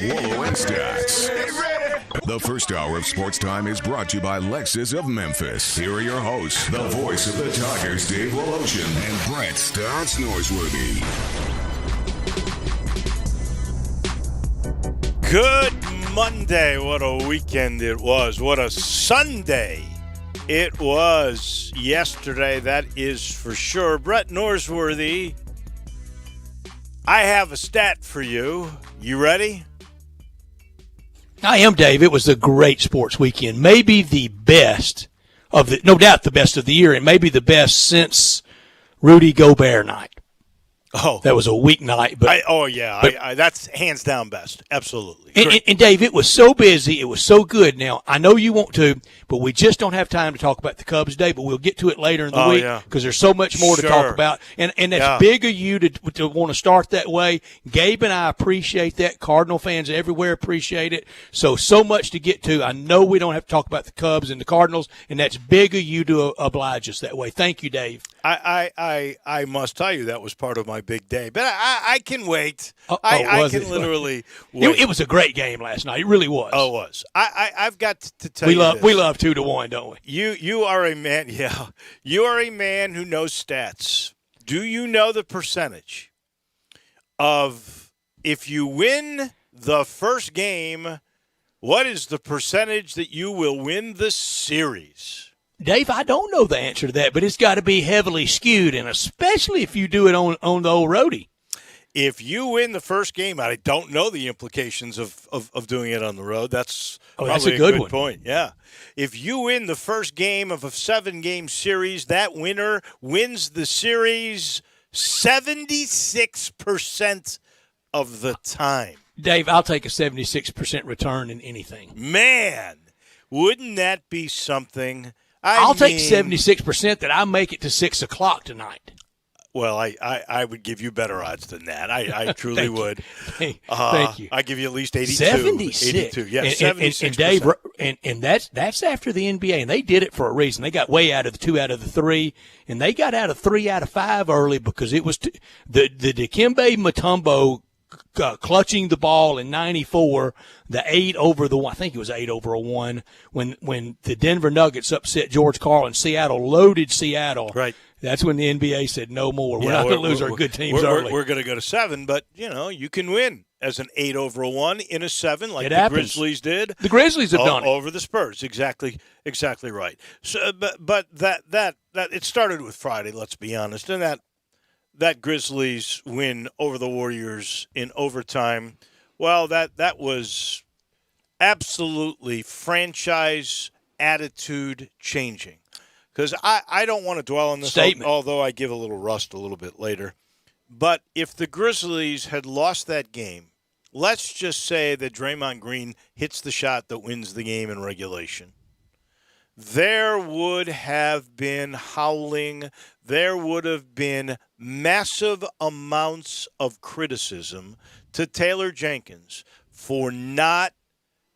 Wolo and Stats. The first hour of Sports Time is brought to you by Lexus of Memphis. Here are your hosts, the voice of the Tigers, Dave Woloshin and Brett Stats Norsworthy. Good Monday. What a weekend it was. What a Sunday it was yesterday. That is for sure. Brett Norsworthy, I have a stat for you. You ready? I am, Dave. It was a great sports weekend. Maybe the best of the, no doubt the best of the year, and maybe the best since Rudy Gobert night. Oh, that was a weeknight, but that's hands down best. Absolutely. And Dave, it was so busy, it was so good. Now I know you want to, but we just don't have time to talk about the Cubs today. But we'll get to it later in the week because there's so much more to talk about. And that's big of you to want to start that way. Gabe and I appreciate that. Cardinal fans everywhere appreciate it. So much to get to. I know we don't have to talk about the Cubs and the Cardinals, and that's big of you to oblige us that way. Thank you, Dave. I must tell you that was part of my big day, but I can wait. I can literally wait. It was a great game last night. It really was. Oh, it was. I've got to tell you this. We love 2-1, don't we? You are a man. Yeah, you are a man who knows stats. Do you know the percentage of if you win the first game? What is the percentage that you will win the series? Dave, I don't know the answer to that, but it's got to be heavily skewed, and especially if you do it on the old roadie. If you win the first game, I don't know the implications of doing it on the road. That's that's a good point. Yeah. If you win the first game of a 7-game series, that winner wins the series 76% of the time. Dave, I'll take a 76% return in anything. Man, wouldn't that be something? I'll take 76% that I make it to 6 o'clock tonight. Well, I would give you better odds than that. I truly would. Thank you. I give you at least 82. 76. 82. Yeah, 76%. And Dave, and that's after the NBA, and they did it for a reason. They got way out of the 2 out of the 3, and they got out of 3 out of 5 early because it was the Dikembe Mutombo clutching the ball in 94, the 8 over the 1. I think it was 8 over a 1 when the Denver Nuggets upset George Karl and Seattle loaded Seattle. Right. That's when the NBA said no more. We're not going to lose our good teams early. We're going to go to 7, but you can win as an 8 over a 1 in a 7 like the Grizzlies did. The Grizzlies have done it over the Spurs. Exactly right. So, but that it started with Friday. Let's be honest, and that Grizzlies win over the Warriors in overtime, well, that was absolutely franchise attitude changing. Because I don't want to dwell on this statement, although I give a little rust a little bit later. But if the Grizzlies had lost that game, let's just say that Draymond Green hits the shot that wins the game in regulation. There would have been howling. There would have been massive amounts of criticism to Taylor Jenkins for not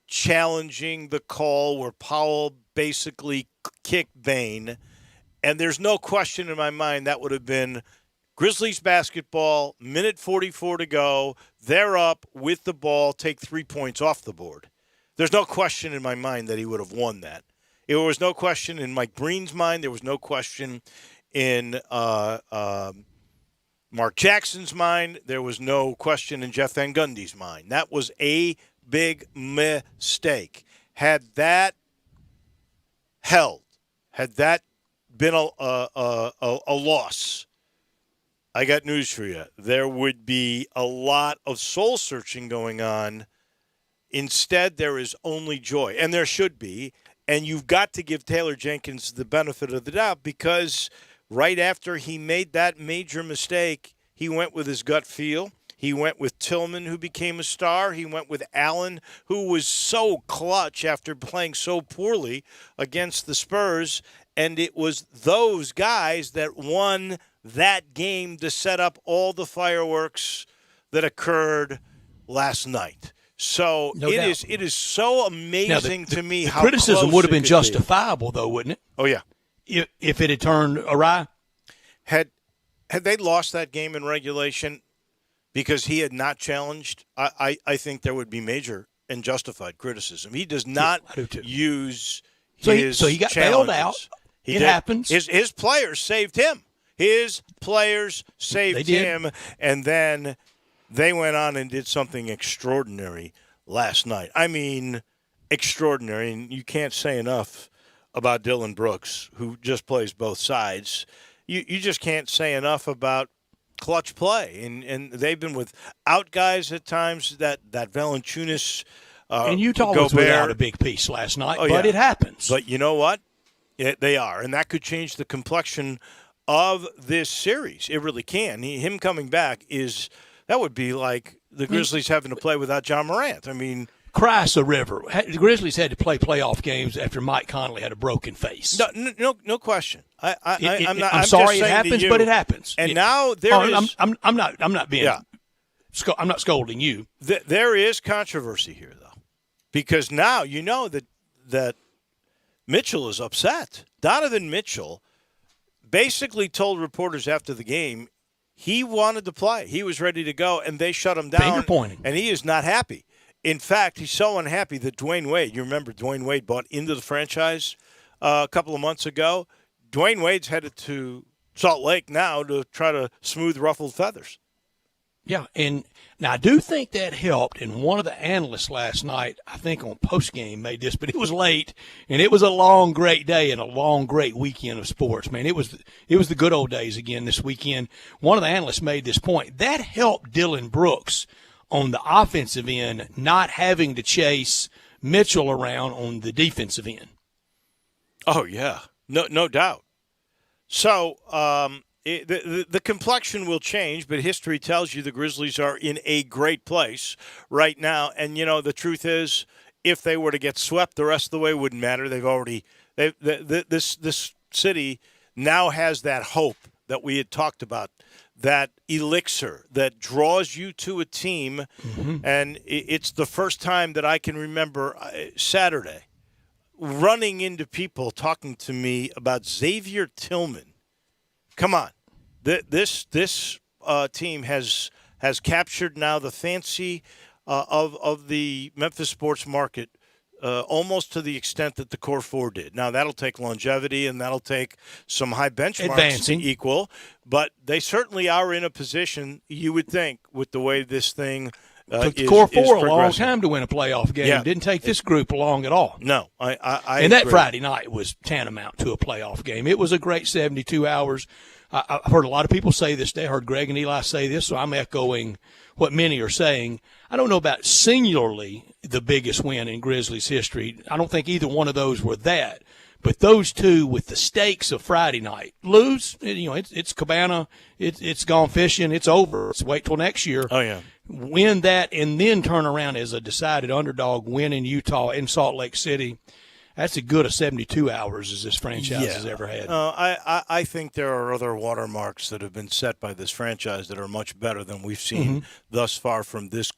challenging the call where Powell basically kicked Bane. And there's no question in my mind that would have been Grizzlies basketball, minute 44 to go. They're up with the ball, take 3 points off the board. There's no question in my mind that he would have won that. There was no question in Mike Breen's mind. There was no question in Mark Jackson's mind. There was no question in Jeff Van Gundy's mind. That was a big mistake. Had that held, had that been a loss, I got news for you. There would be a lot of soul-searching going on. Instead, there is only joy, and there should be. And you've got to give Taylor Jenkins the benefit of the doubt because right after he made that major mistake, he went with his gut feel. He went with Tillman, who became a star. He went with Allen, who was so clutch after playing so poorly against the Spurs. And it was those guys that won that game to set up all the fireworks that occurred last night. So it is so amazing to me how criticism would have been justifiable, though, wouldn't it? Oh, yeah. If it had turned awry? Had they lost that game in regulation, because he had not challenged, I think there would be major and justified criticism. He does not use his So he got challenges. bailed out. It happens. His players saved him. His players saved him, and then they went on and did something extraordinary last night. I mean, extraordinary, and you can't say enough about Dylan Brooks, who just plays both sides. You just can't say enough about clutch play, and they've been without guys at times. That Valanciunas and Utah was without a big piece last night, but it happens. But you know what? They are, and that could change the complexion of this series. It really can. Him coming back that would be like the Grizzlies having to play without John Morant. I mean, Christ a river. The Grizzlies had to play playoff games after Mike Conley had a broken face. No question. I'm sorry it happens, but it happens. And now is. I'm not being. Yeah. I'm not scolding you. There is controversy here, though, because now you know that Mitchell is upset. Donovan Mitchell basically told reporters after the game he wanted to play. He was ready to go, and they shut him down. Finger pointing. And he is not happy. In fact, he's so unhappy that Dwayne Wade, you remember Dwayne Wade bought into the franchise a couple of months ago. Dwayne Wade's headed to Salt Lake now to try to smooth ruffled feathers. Yeah, and now I do think that helped. And one of the analysts last night, I think on postgame, made this, but it was late, and it was a long, great day and a long, great weekend of sports. Man, it was the good old days again this weekend. One of the analysts made this point. That helped Dylan Brooks on the offensive end, not having to chase Mitchell around on the defensive end. Oh, yeah. No doubt. So the complexion will change, but history tells you the Grizzlies are in a great place right now. And, the truth is, if they were to get swept the rest of the way, it wouldn't matter. This city now has that hope that we had talked about, that elixir that draws you to a team. Mm-hmm. And it's the first time that I can remember Saturday running into people talking to me about Xavier Tillman. Come on. This team has captured now the fancy of the Memphis sports market almost to the extent that the Core Four did. Now, that'll take longevity and that'll take some high benchmarks to equal, but they certainly are in a position, you would think, with the way this thing took the Core Four a long time to win a playoff game. Yeah. Didn't take this group long at all. No, I and that Friday night was tantamount to a playoff game. It was a great 72 hours. I've heard a lot of people say this. They heard Greg and Eli say this, so I'm echoing what many are saying. I don't know about singularly the biggest win in Grizzlies history. I don't think either one of those were that. But those two, with the stakes of Friday night, lose, it's Cabana, it's gone fishing, it's over. Let's wait till next year. Oh, yeah. Win that and then turn around as a decided underdog, win in Utah, in Salt Lake City. That's as good a 72 hours as this franchise has ever had. I think there are other watermarks that have been set by this franchise that are much better than we've seen thus far from this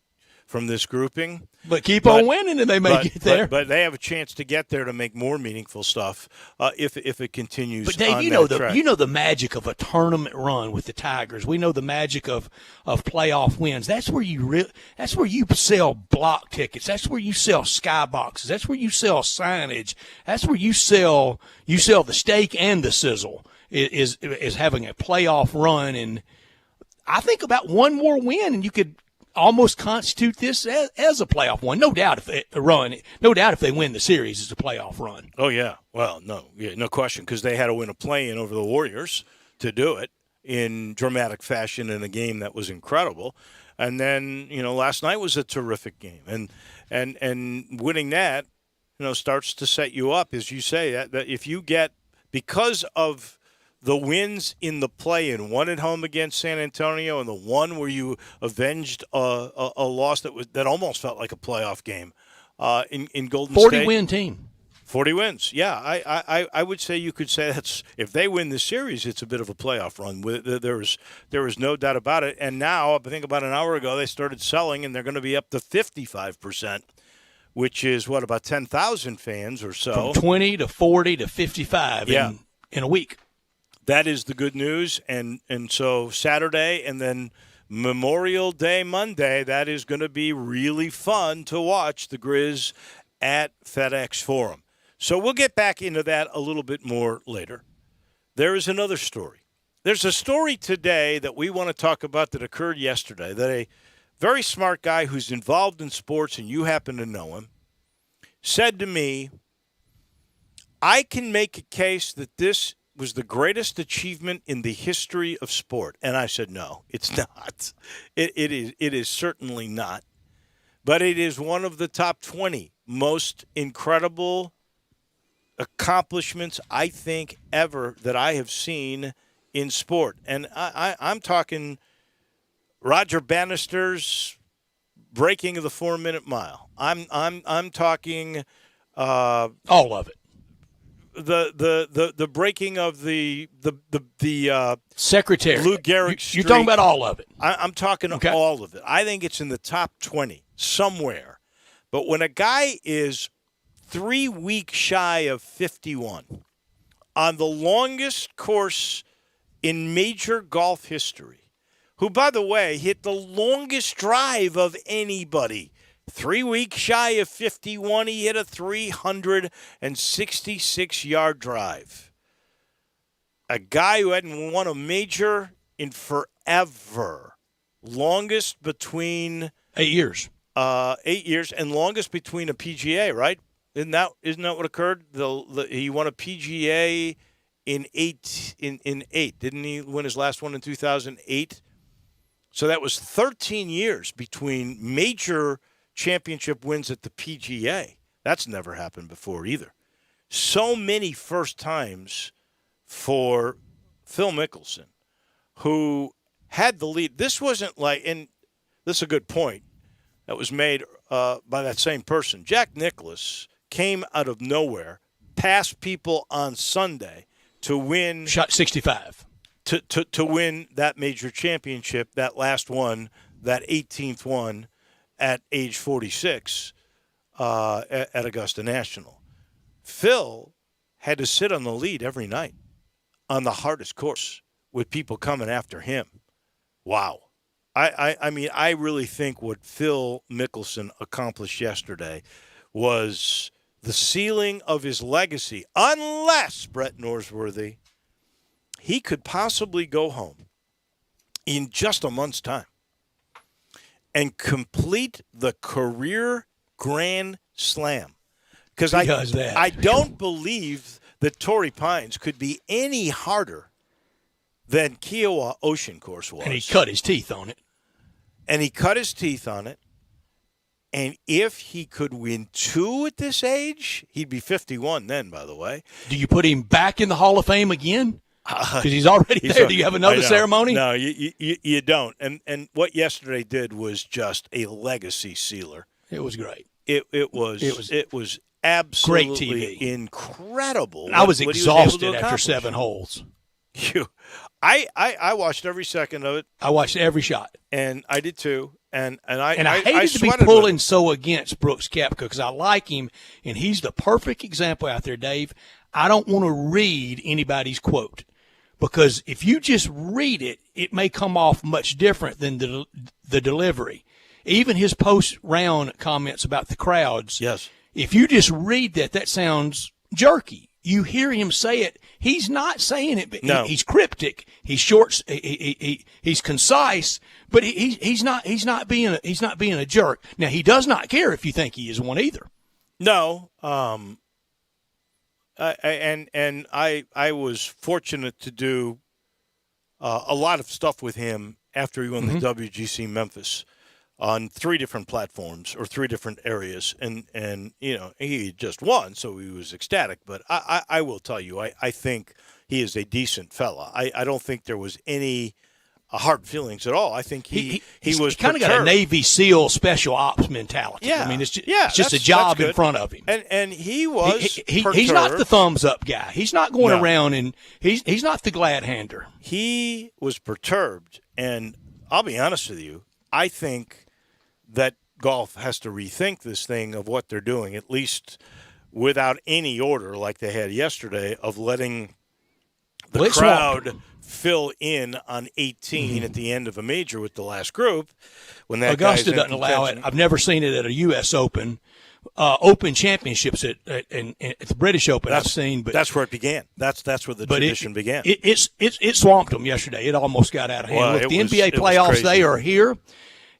grouping. But keep on winning and they may get there. But they have a chance to get there to make more meaningful stuff if it continues. But Dave, on you know track. The magic of a tournament run with the Tigers. We know the magic of playoff wins. That's where you sell block tickets. That's where you sell skyboxes. That's where you sell signage. That's where you sell the steak and the sizzle. Is having a playoff run, and I think about one more win and you could almost constitute this as a playoff one. No doubt if they win the series, it's a playoff run. Oh, yeah. Well, no question, because they had to win a play-in over the Warriors to do it in dramatic fashion in a game that was incredible. And then, last night was a terrific game. And winning that, starts to set you up, as you say, that if you get, because of the wins in the play-in, one at home against San Antonio and the one where you avenged a loss that almost felt like a playoff game in Golden State. 40-win team. 40 wins. Yeah, I would say you could say that's, if they win the series, it's a bit of a playoff run. There is no doubt about it. And now, I think about an hour ago, they started selling, and they're going to be up to 55%, which is, about 10,000 fans or so. From 20 to 40 to 55 in a week. That is the good news, and so Saturday and then Memorial Day Monday. That is going to be really fun to watch the Grizz at FedEx Forum. So we'll get back into that a little bit more later. There is another story. There's a story today that we want to talk about that occurred yesterday, that a very smart guy who's involved in sports, and you happen to know him, said to me, I can make a case that this was the greatest achievement in the history of sport. And I said, no, it's not. It is certainly not. But it is one of the top 20 most incredible accomplishments, I think, ever that I have seen in sport. And I'm talking Roger Bannister's breaking of the 4-minute mile. I'm talking all of it. The breaking of the Secretary Lou Gehrig streak. You're talking about all of it. I'm talking all of it. I think it's in the top 20 somewhere. But when a guy is 3 weeks shy of 51 on the longest course in major golf history, who, by the way, hit the longest drive of anybody. 3 weeks shy of 51, he hit a 366-yard drive. A guy who hadn't won a major in forever. Longest between 8 years. 8 years, and longest between a PGA, right? Isn't that what occurred? He won a PGA in eight. Didn't he win his last one in 2008? So that was 13 years between major championship wins at the PGA. That's never happened before either. So many first times for Phil Mickelson, who had the lead. This wasn't like, and this is a good point that was made by that same person. Jack Nicklaus came out of nowhere, passed people on Sunday to win. Shot 65. To win that major championship, that last one, that 18th one at age 46 at Augusta National. Phil had to sit on the lead every night on the hardest course with people coming after him. Wow. I mean, I really think what Phil Mickelson accomplished yesterday was the ceiling of his legacy, unless, Brett Norsworthy, he could possibly go home in just a month's time and complete the career Grand Slam. Because I don't believe that Torrey Pines could be any harder than Kiowa Ocean Course was. And he cut his teeth on it. And if he could win 2 at this age, he'd be 51 then, by the way. Do you put him back in the Hall of Fame again? Because he's already there. Do you have another ceremony? No, you don't. And what yesterday did was just a legacy sealer. It was great. It was absolutely great TV. Incredible. I was exhausted after 7 holes. I watched every second of it. I watched every shot, and I did too. And I hated to be pulling so against Brooks Koepka because I like him, and he's the perfect example out there, Dave. I don't want to read anybody's quote because if you just read it, it may come off much different than the delivery. Even his post-round comments about the crowds. Yes. If you just read that sounds jerky. You hear him say it. He's not saying it. But no. He's cryptic. He's short. He's concise. But he's not being a jerk. Now he does not care if you think he is one either. No. I was fortunate to do a lot of stuff with him after he won the WGC Memphis on 3 different platforms or 3 different areas. And you know, he just won, so he was ecstatic. But I will tell you, I think he is a decent fella. I don't think there was any hard feelings at all. I think he was kind of got a Navy SEAL special ops mentality. Yeah. I mean, it's just a job in front of him. And he was he's not the thumbs up guy. He's not going around and he's not the glad hander. He was perturbed, and I'll be honest with you, I think that golf has to rethink this thing of what they're doing, at least without any order like they had yesterday of letting the crowd fill in on 18 at the end of a major with the last group. When that Augusta doesn't allow it. I've never seen it at a U.S. Open. Open championships at the British Open I've seen, but that's where it began. That's where the tradition began. It swamped them yesterday. It almost got out of hand. Well, Look, the NBA playoffs, they are here,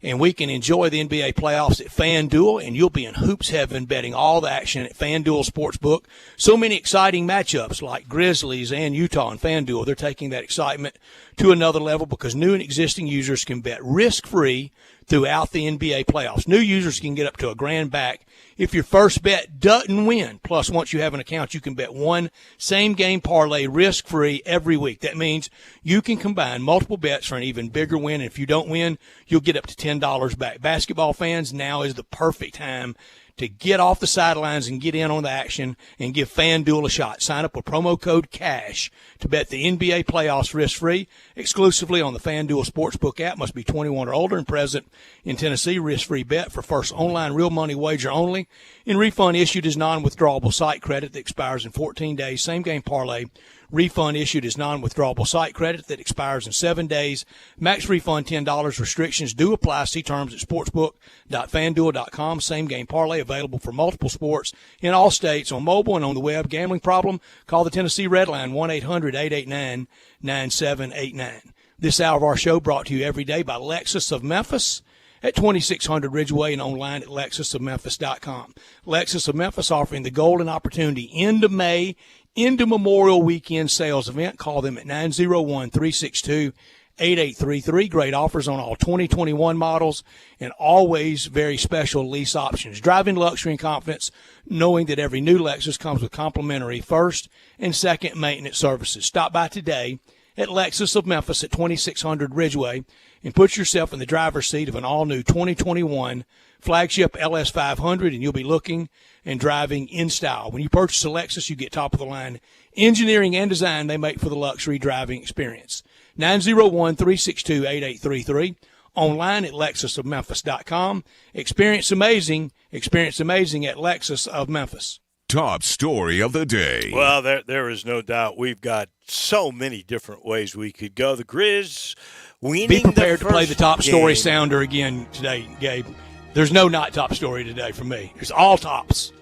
and we can enjoy the NBA playoffs at FanDuel, and you'll be in hoops heaven betting all the action at FanDuel Sportsbook. So many exciting matchups like Grizzlies and Utah and FanDuel. They're taking that excitement to another level because new and existing users can bet risk-free throughout the NBA playoffs. New users can get up to $1,000 back if your first bet doesn't win. Plus, once you have an account, you can bet one same-game parlay risk-free every week. That means you can combine multiple bets for an even bigger win. And if you don't win, you'll get up to $10 back. Basketball fans, now is the perfect time to get off the sidelines and get in on the action and give FanDuel a shot. Sign up with promo code CASH to bet the NBA playoffs risk-free exclusively on the FanDuel Sportsbook app. Must be 21 or older and present in Tennessee. Risk-free bet for first online real money wager only. In refund issued as non-withdrawable site credit that expires in 14 days. Same game parlay. Refund issued as non-withdrawable site credit that expires in 7 days. Max refund $10. Restrictions do apply. See terms at sportsbook.fanduel.com. Same game parlay available for multiple sports in all states on mobile and on the web. Gambling problem? Call the Tennessee Red Line 1-800-889-9789. This hour of our show brought to you every day by Lexus of Memphis at 2600 Ridgeway and online at lexusofmemphis.com. Lexus of Memphis offering the golden opportunity into May, into Memorial Weekend sales event. Call them at 901-362-8833. Great offers on all 2021 models and always very special lease options. Driving luxury and confidence, knowing that every new Lexus comes with complimentary first and second maintenance services. Stop by today at Lexus of Memphis at 2600 Ridgeway and put yourself in the driver's seat of an all-new 2021 flagship LS500, and you'll be looking and driving in style. When you purchase a Lexus, you get top-of-the-line engineering and design they make for the luxury driving experience. 901-362-8833. Online at lexusofmemphis.com. Experience amazing at Lexus of Memphis. Top story of the day. Well, there is no doubt we've got so many different ways we could go. The Grizz winning. Be prepared to play the top story game. sounder again today, Gabe. There's no not top story today for me. It's all tops.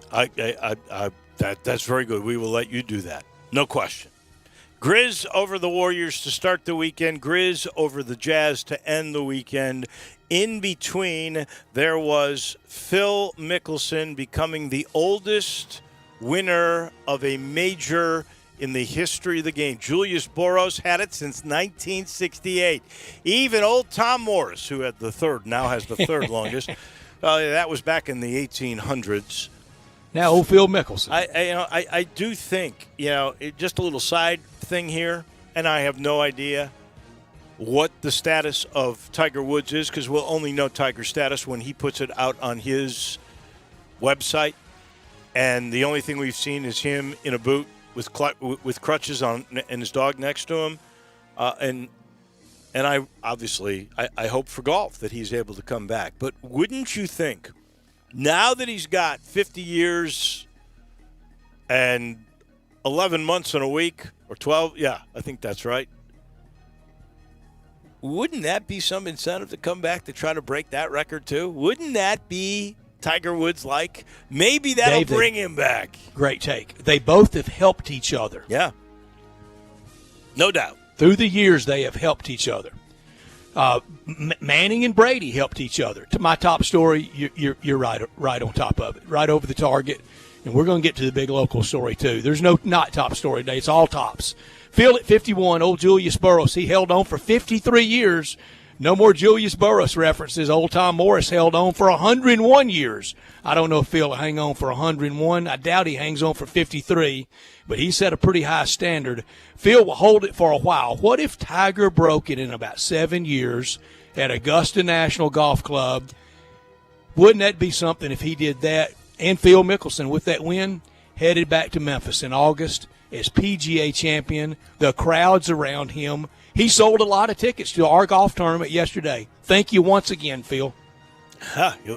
That's very good. We will let you do that. No question. Grizz over the Warriors to start the weekend. Grizz over the Jazz to end the weekend. In between, there was Phil Mickelson becoming the oldest winner of a major in the history of the game. Julius Boros had it since 1968. Even old Tom Morris, who had the third, now has the third longest. That was back in the 1800s. Now old Phil Mickelson. I do think, just a little side thing here, and I have no idea what the status of Tiger Woods is, because we'll only know Tiger's status when he puts it out on his website. And the only thing we've seen is him in a boot with crutches on and his dog next to him. And I obviously hope for golf that he's able to come back. But wouldn't you think, now that he's got 50 years and 11 months and a week, or 12, yeah, I think that's right, wouldn't that be some incentive to come back to try to break that record too? Wouldn't that be Tiger Woods like? Maybe that'll bring him back. Great take. They both have helped each other. Yeah. No doubt. Through the years, they have helped each other. Manning and Brady helped each other. To my top story, you're right on top of it, right over the target. And we're going to get to the big local story, too. There's no not top story today. It's all tops. Phil at 51, old Julius Boros. He held on for 53 years. No more Julius Boros references. Old Tom Morris held on for 101 years. I don't know if Phil will hang on for 101. I doubt he hangs on for 53, but he set a pretty high standard. Phil will hold it for a while. What if Tiger broke it in about 7 years at Augusta National Golf Club? Wouldn't that be something if he did that? And Phil Mickelson, with that win, headed back to Memphis in August as PGA champion. The crowds around him. He sold a lot of tickets to our golf tournament yesterday. Thank you once again, Phil.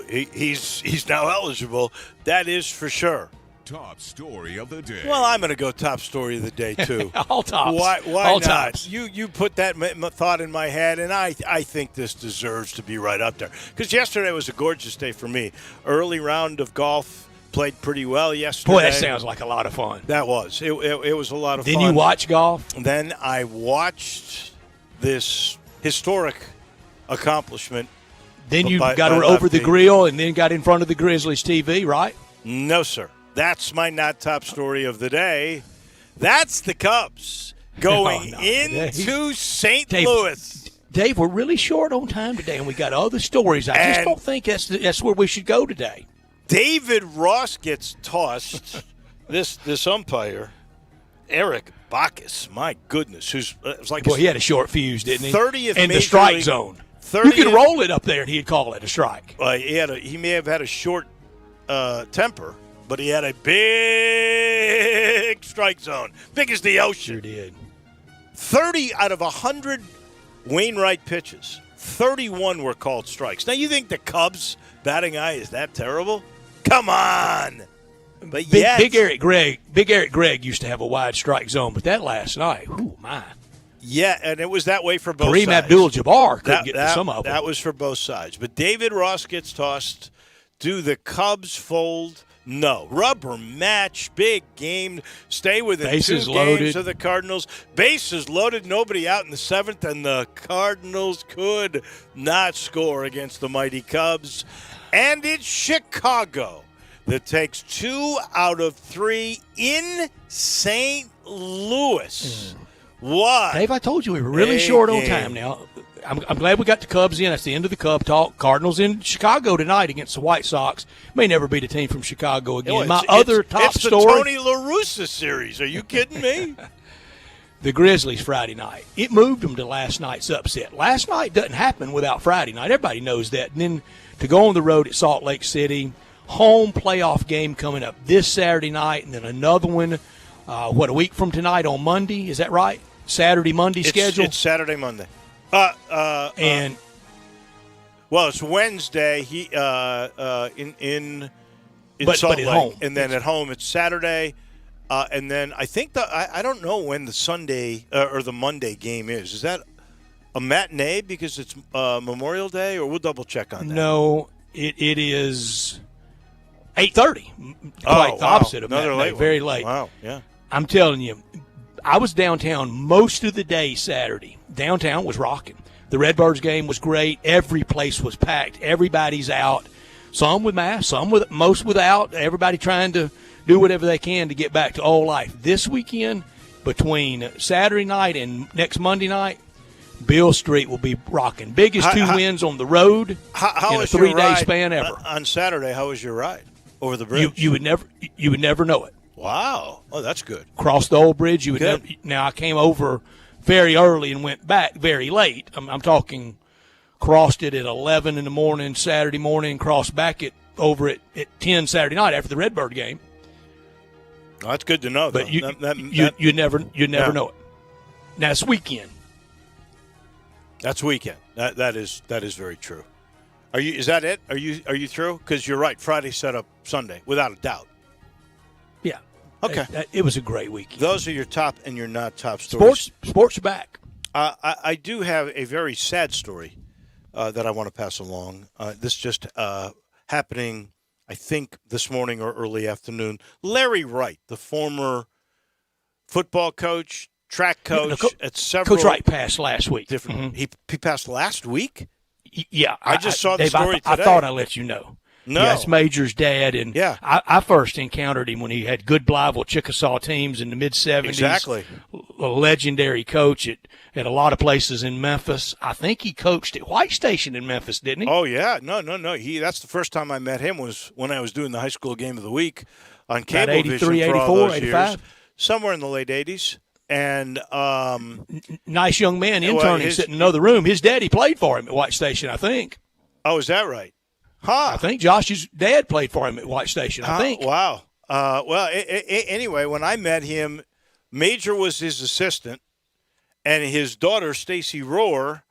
He's now eligible. That is for sure. Top story of the day. Well, I'm going to go top story of the day, too. All tops. Why All not? tops. You put that thought in my head, and I think this deserves to be right up there. Because yesterday was a gorgeous day for me. Early round of golf. Played pretty well yesterday. Boy, that sounds like a lot of fun. That was. It was a lot of fun. Then you watch golf? Then I watched this historic accomplishment. Then you got her over the grill and then got in front of the Grizzlies TV, right? No, sir. That's my not top story of the day. That's the Cubs going into St. Louis. Dave, we're really short on time today, and we got other stories. I just don't think that's where we should go today. David Ross gets tossed. This umpire, Eric Bacchus, my goodness, who's was like he had a short fuse, didn't he? 30th in the strike zone. You could roll it up there, and he'd call it a strike. He may have had a short temper, but he had a big strike zone, big as the ocean. Sure did. 30 out of 100 Wainwright pitches, 31 were called strikes. Now, you think the Cubs' batting eye is that terrible? Come on. But Big Eric Gregg used to have a wide strike zone, but that last night, ooh, my. Yeah, and it was that way for both Kareem sides. Abdul-Jabbar couldn't get to some of them. That was for both sides. But David Ross gets tossed. Do the Cubs fold? No. Rubber match, big game. Stay within Bases 2 loaded. games of the Cardinals. Bases loaded, nobody out in the 7th, and the Cardinals could not score against the mighty Cubs. And it's Chicago that takes 2 out of 3 in St. Louis. What? Dave, I told you we were really short on time now. I'm glad we got the Cubs in. That's the end of the Cub talk. Cardinals in Chicago tonight against the White Sox. May never beat a team from Chicago again. It's the Tony La Russa series. Are you kidding me? The Grizzlies Friday night. It moved them to last night's upset. Last night doesn't happen without Friday night. Everybody knows that. And then to go on the road at Salt Lake City, home playoff game coming up this Saturday night, and then another one, a week from tonight on Monday. Is that right? Saturday, Monday schedule? It's Saturday, Monday. Well, it's Wednesday. In Salt Lake, home. And then at home it's Saturday, and then I think I don't know when the Sunday or the Monday game is. Is that a matinee because it's Memorial Day, or we'll double check on that? No, it is 8:30. Quite the opposite of another matinee. late, very late. Wow, yeah. I'm telling you, I was downtown most of the day Saturday. Downtown was rocking. The Redbirds game was great. Every place was packed. Everybody's out. Some with masks, most without. Everybody trying to do whatever they can to get back to old life. This weekend, between Saturday night and next Monday night, Beale Street will be rocking. Biggest two wins on the road in a 3-day span ever. On Saturday, how was your ride over the bridge? You would never know it. Wow. Oh, that's good. Crossed the old bridge. You would never. Now I came over very early and went back very late. I'm talking crossed it at 11 in the morning Saturday morning, crossed back over at 10 Saturday night after the Redbird game. Oh, that's good to know. But though. you never know it. Now it's weekend. That's weekend. That is very true. Is that it? Are you through? Because you're right. Friday set up Sunday, without a doubt. Yeah. Okay. It was a great weekend. Those are your top and your not top stories. Sports are back. I do have a very sad story that I want to pass along. This just happening, I think, this morning or early afternoon. Larry Wright, the former football coach, track coach at several. Coach Wright passed last week. Different. Mm-hmm. He passed last week? Yeah. I just saw the Dave, story today. I thought I'd let you know. No. Yes, Major's dad. And yeah. I first encountered him when he had good Blytheville Chickasaw teams in the mid-'70s. Exactly. A legendary coach at a lot of places in Memphis. I think he coached at White Station in Memphis, didn't he? Oh, yeah. No. That's the first time I met him was when I was doing the high school game of the week on Cablevision for all those 85? years. Somewhere in the late 80s. And nice young man interning sitting in another room. His daddy played for him at White Station, I think. Oh, is that right? Huh. I think Josh's dad played for him at White Station, I think. Wow. Anyway, when I met him, Major was his assistant, and his daughter, Stacy Rohr,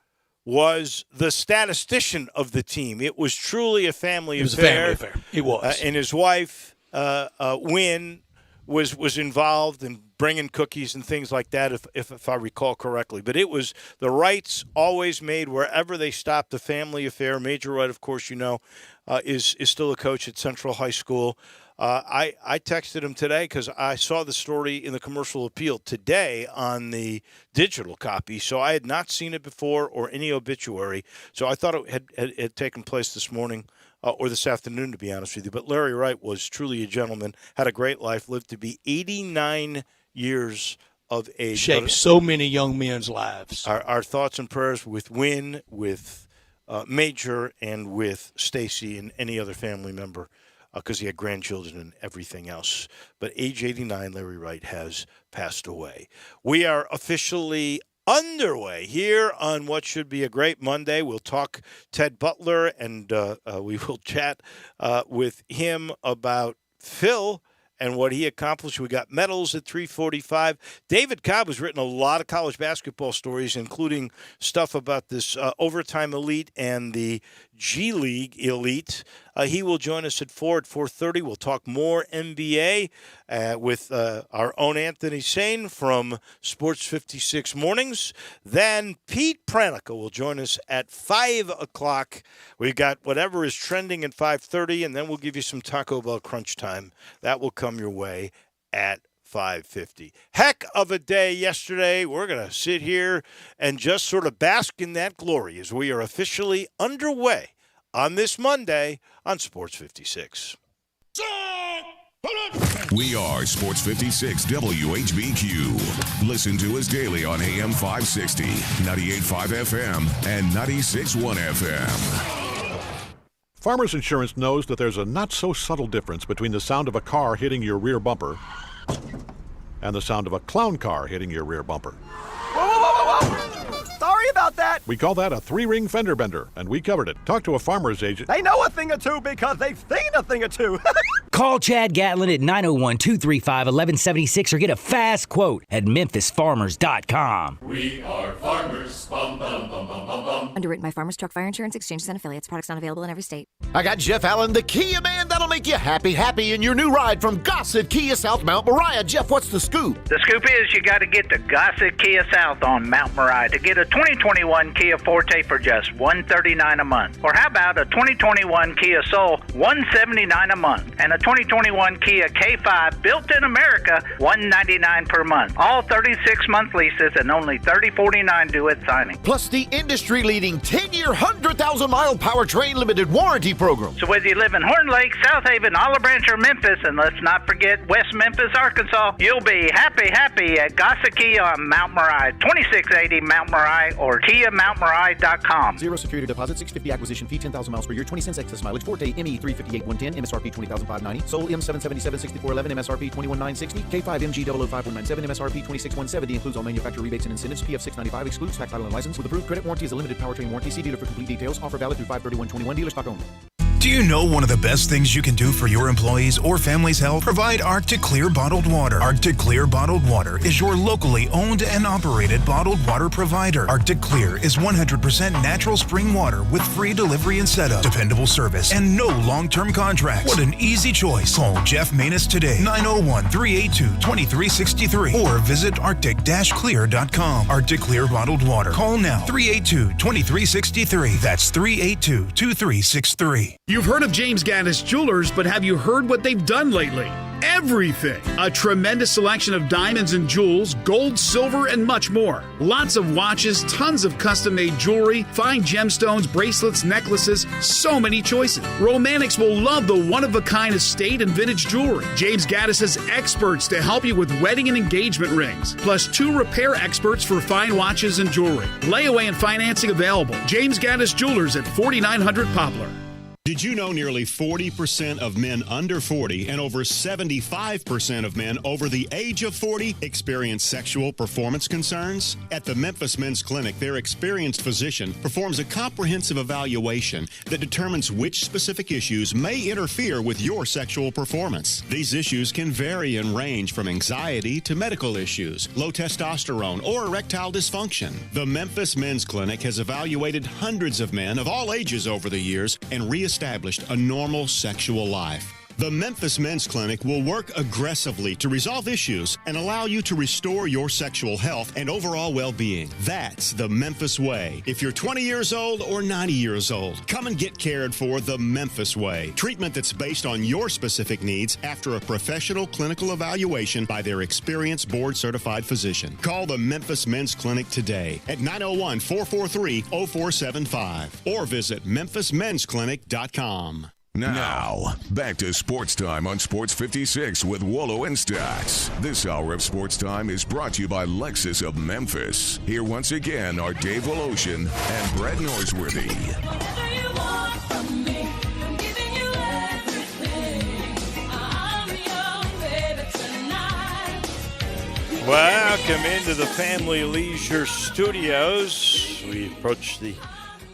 was the statistician of the team. It was truly a family affair. It was. And his wife, Wynn was involved in bringing cookies and things like that, if I recall correctly. But it was the Wrights always made wherever they stopped a family affair. Major Wright, of course, is still a coach at Central High School. I texted him today because I saw the story in the Commercial Appeal today on the digital copy. So I had not seen it before or any obituary. So I thought it had taken place this morning. Or this afternoon, to be honest with you. But Larry Wright was truly a gentleman, had a great life, lived to be 89 years of age. Shaped so many young men's lives. Our thoughts and prayers with Wynn, with Major, and with Stacy and any other family member, because he had grandchildren and everything else. But age 89, Larry Wright has passed away. We are officially underway here on what should be a great Monday. We'll talk Ted Butler, and we will chat with him about Phil and what he accomplished. We got medals at 3:45. David Cobb has written a lot of college basketball stories, including stuff about this overtime elite and the G League elite. He will join us at 4:30. We'll talk more NBA with our own Anthony Sane from Sports 56 Mornings. Then Pete Pranica will join us at 5 o'clock. We've got whatever is trending at 5:30, and then we'll give you some Taco Bell crunch time. That will come your way at 5:50. Heck of a day yesterday. We're going to sit here and just sort of bask in that glory as we are officially underway on this Monday on Sports 56. We are Sports 56 WHBQ. Listen to us daily on AM 560, 98.5 FM, and 96.1 FM. Farmers Insurance knows that there's a not-so-subtle difference between the sound of a car hitting your rear bumper and the sound of a clown car hitting your rear bumper. Whoa, whoa, whoa, whoa, whoa! Sorry about that. We call that a three-ring fender bender, and we covered it. Talk to a farmer's agent. They know a thing or two because they've seen a thing or two. Call Chad Gatlin at 901-235-1176 or get a fast quote at memphisfarmers.com. We are farmers. Bum, bum, bum, bum, bum, bum. Underwritten by Farmers Truck Fire Insurance Exchanges and Affiliates. Products not available in every state. I got Jeff Allen, the Kia man that'll make you happy in your new ride from Gossett Kia South Mount Moriah. Jeff, what's the scoop? The scoop is you got to get to Gossett Kia South on Mount Moriah to get a 2021 Kia Forte for just $139 a month. Or how about a 2021 Kia Soul, $179 a month, and a 2021 Kia K5 built in America, $199 per month. All 36-month leases and only $30.49 due at signing. Plus the industry-leading 10-year, 100,000-mile powertrain limited warranty program. So whether you live in Horn Lake, South Haven, Olive Branch, or Memphis, and let's not forget West Memphis, Arkansas, you'll be happy at Gossett Kia on Mount Moriah, 2680 Mount Moriah, or KiaMountMoriah.com. Zero security deposit, $650 acquisition fee, 10,000 miles per year, 20 cents excess mileage. Forte ME 358 110, MSRP 20,590. Soul M777 6411, MSRP 21960. K5 MG 005197, MSRP 26170. Includes all manufacturer rebates and incentives. PF 695 excludes tax, title, and license. With approved credit warranty is a limited powertrain warranty. See dealer for complete details. Offer valid through 5/31/21. Dealer stock only. Do you know one of the best things you can do for your employees or family's health? Provide Arctic Clear bottled water. Arctic Clear bottled water is your locally owned and operated bottled water provider. Arctic Clear is 100% natural spring water with free delivery and setup, dependable service, and no long-term contracts. What an easy choice. Call Jeff Manus today, 901-382-2363, or visit arctic-clear.com. Arctic Clear bottled water. Call now, 382-2363. That's 382-2363. You've heard of James Gaddis Jewelers, but have you heard what they've done lately? Everything! A tremendous selection of diamonds and jewels, gold, silver, and much more. Lots of watches, tons of custom-made jewelry, fine gemstones, bracelets, necklaces, so many choices. Romantics will love the one-of-a-kind estate and vintage jewelry. James Gaddis has experts to help you with wedding and engagement rings, plus 2 repair experts for fine watches and jewelry. Layaway and financing available. James Gaddis Jewelers at 4900 Poplar. Did you know nearly 40% of men under 40 and over 75% of men over the age of 40 experience sexual performance concerns? At the Memphis Men's Clinic, their experienced physician performs a comprehensive evaluation that determines which specific issues may interfere with your sexual performance. These issues can vary and range from anxiety to medical issues, low testosterone, or erectile dysfunction. The Memphis Men's Clinic has evaluated hundreds of men of all ages over the years and reestablished a normal sexual life. The Memphis Men's Clinic will work aggressively to resolve issues and allow you to restore your sexual health and overall well-being. That's the Memphis way. If you're 20 years old or 90 years old, come and get cared for the Memphis way. Treatment that's based on your specific needs after a professional clinical evaluation by their experienced board-certified physician. Call the Memphis Men's Clinic today at 901-443-0475 or visit memphismensclinic.com. Now, back to Sports Time on Sports 56 with Wolo and Stats. This hour of Sports Time is brought to you by Lexus of Memphis. Here once again are Dave Woloshin and Brett Norsworthy. Welcome into the Family Leisure Studios. We approach the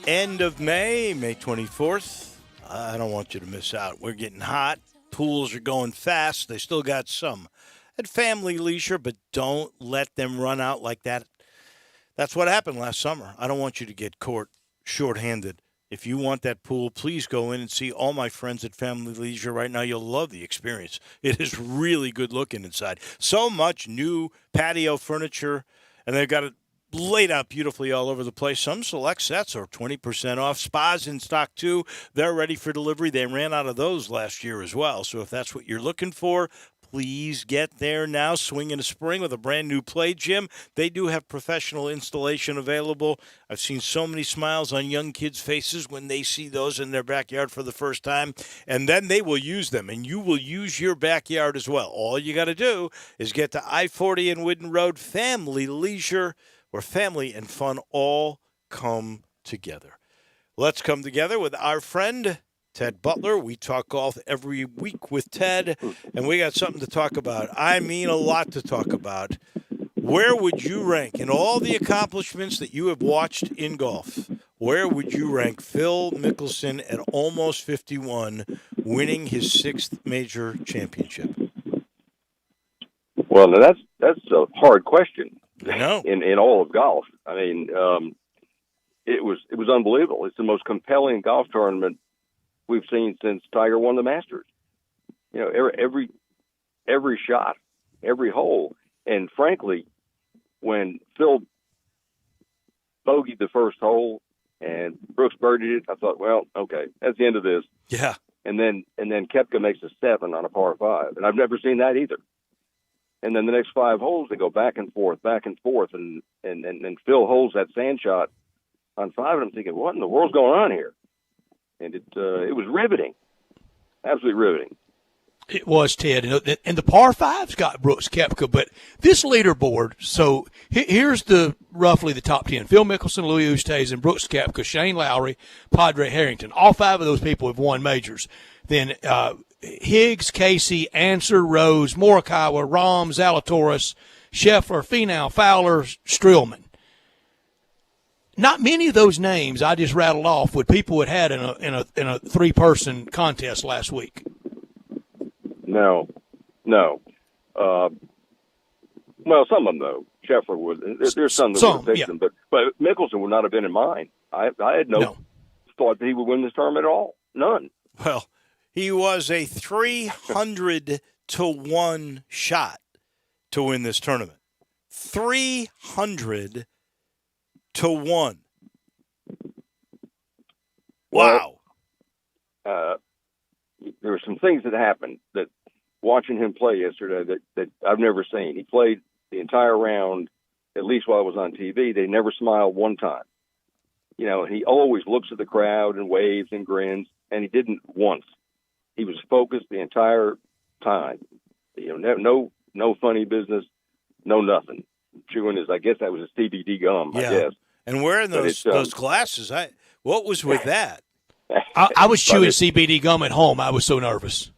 end of May 24th. I don't want you to miss out. We're getting hot. Pools are going fast. They still got some at Family Leisure, but don't let them run out like that. That's what happened last summer. I don't want you to get caught shorthanded. If you want that pool, please go in and see all my friends at Family Leisure right now. You'll love the experience. It is really good looking inside. So much new patio furniture, and they've got it laid out beautifully all over the place. Some select sets are 20% off. Spas in stock, too. They're ready for delivery. They ran out of those last year as well. So if that's what you're looking for, please get there now. Swing in the spring with a brand-new play gym. They do have professional installation available. I've seen so many smiles on young kids' faces when they see those in their backyard for the first time. And then they will use them, and you will use your backyard as well. All you got to do is get to I-40 and Whidden Road, Family Leisure, where family and fun all come together. Let's come together with our friend, Ted Butler. We talk golf every week with Ted, and we got something to talk about. I mean, a lot to talk about. Where would you rank in all the accomplishments that you have watched in golf? Where would you rank Phil Mickelson at almost 51, winning his 6th major championship? Well, now that's a hard question. I know. In all of golf. I mean, it was unbelievable. It's the most compelling golf tournament we've seen since Tiger won the Masters. You know, every shot, every hole, and frankly, when Phil bogeyed the first hole and Brooks birdied it, I thought, well, okay, that's the end of this. Yeah. And then Koepka makes a 7 on a par 5, and I've never seen that either. And then the next 5 holes, they go back and forth, and Phil holds that sand shot on 5, and I'm thinking, what in the world's going on here? And it was riveting, absolutely riveting. It was, Ted, and the par 5's got Brooks Koepka, but this leaderboard. So here's roughly the top 10: Phil Mickelson, Louis Oosthuizen, Brooks Koepka, Shane Lowry, Padre Harrington. All 5 of those people have won majors. Then Higgs, Casey, Answer, Rose, Morikawa, Rahm, Zalatoris, Scheffler, Finau, Fowler, Strillman. Not many of those names I just rattled off would people had in a 3-person contest last week. No. Well, some of them though. Scheffler would. There's some that would have picked them, but Mickelson would not have been in mine. I had no thought that he would win this tournament at all. None. Well, he was a 300-1 shot to win this tournament. 300-1. Wow. There were some things that happened that watching him play yesterday that I've never seen. He played the entire round, at least while I was on TV. They never smiled one time. You know, he always looks at the crowd and waves and grins, and he didn't once. He was focused the entire time. You know, no funny business, no nothing. Chewing his, I guess that was his CBD gum, I guess. And wearing those glasses, what was with that? I was chewing CBD gum at home. I was so nervous.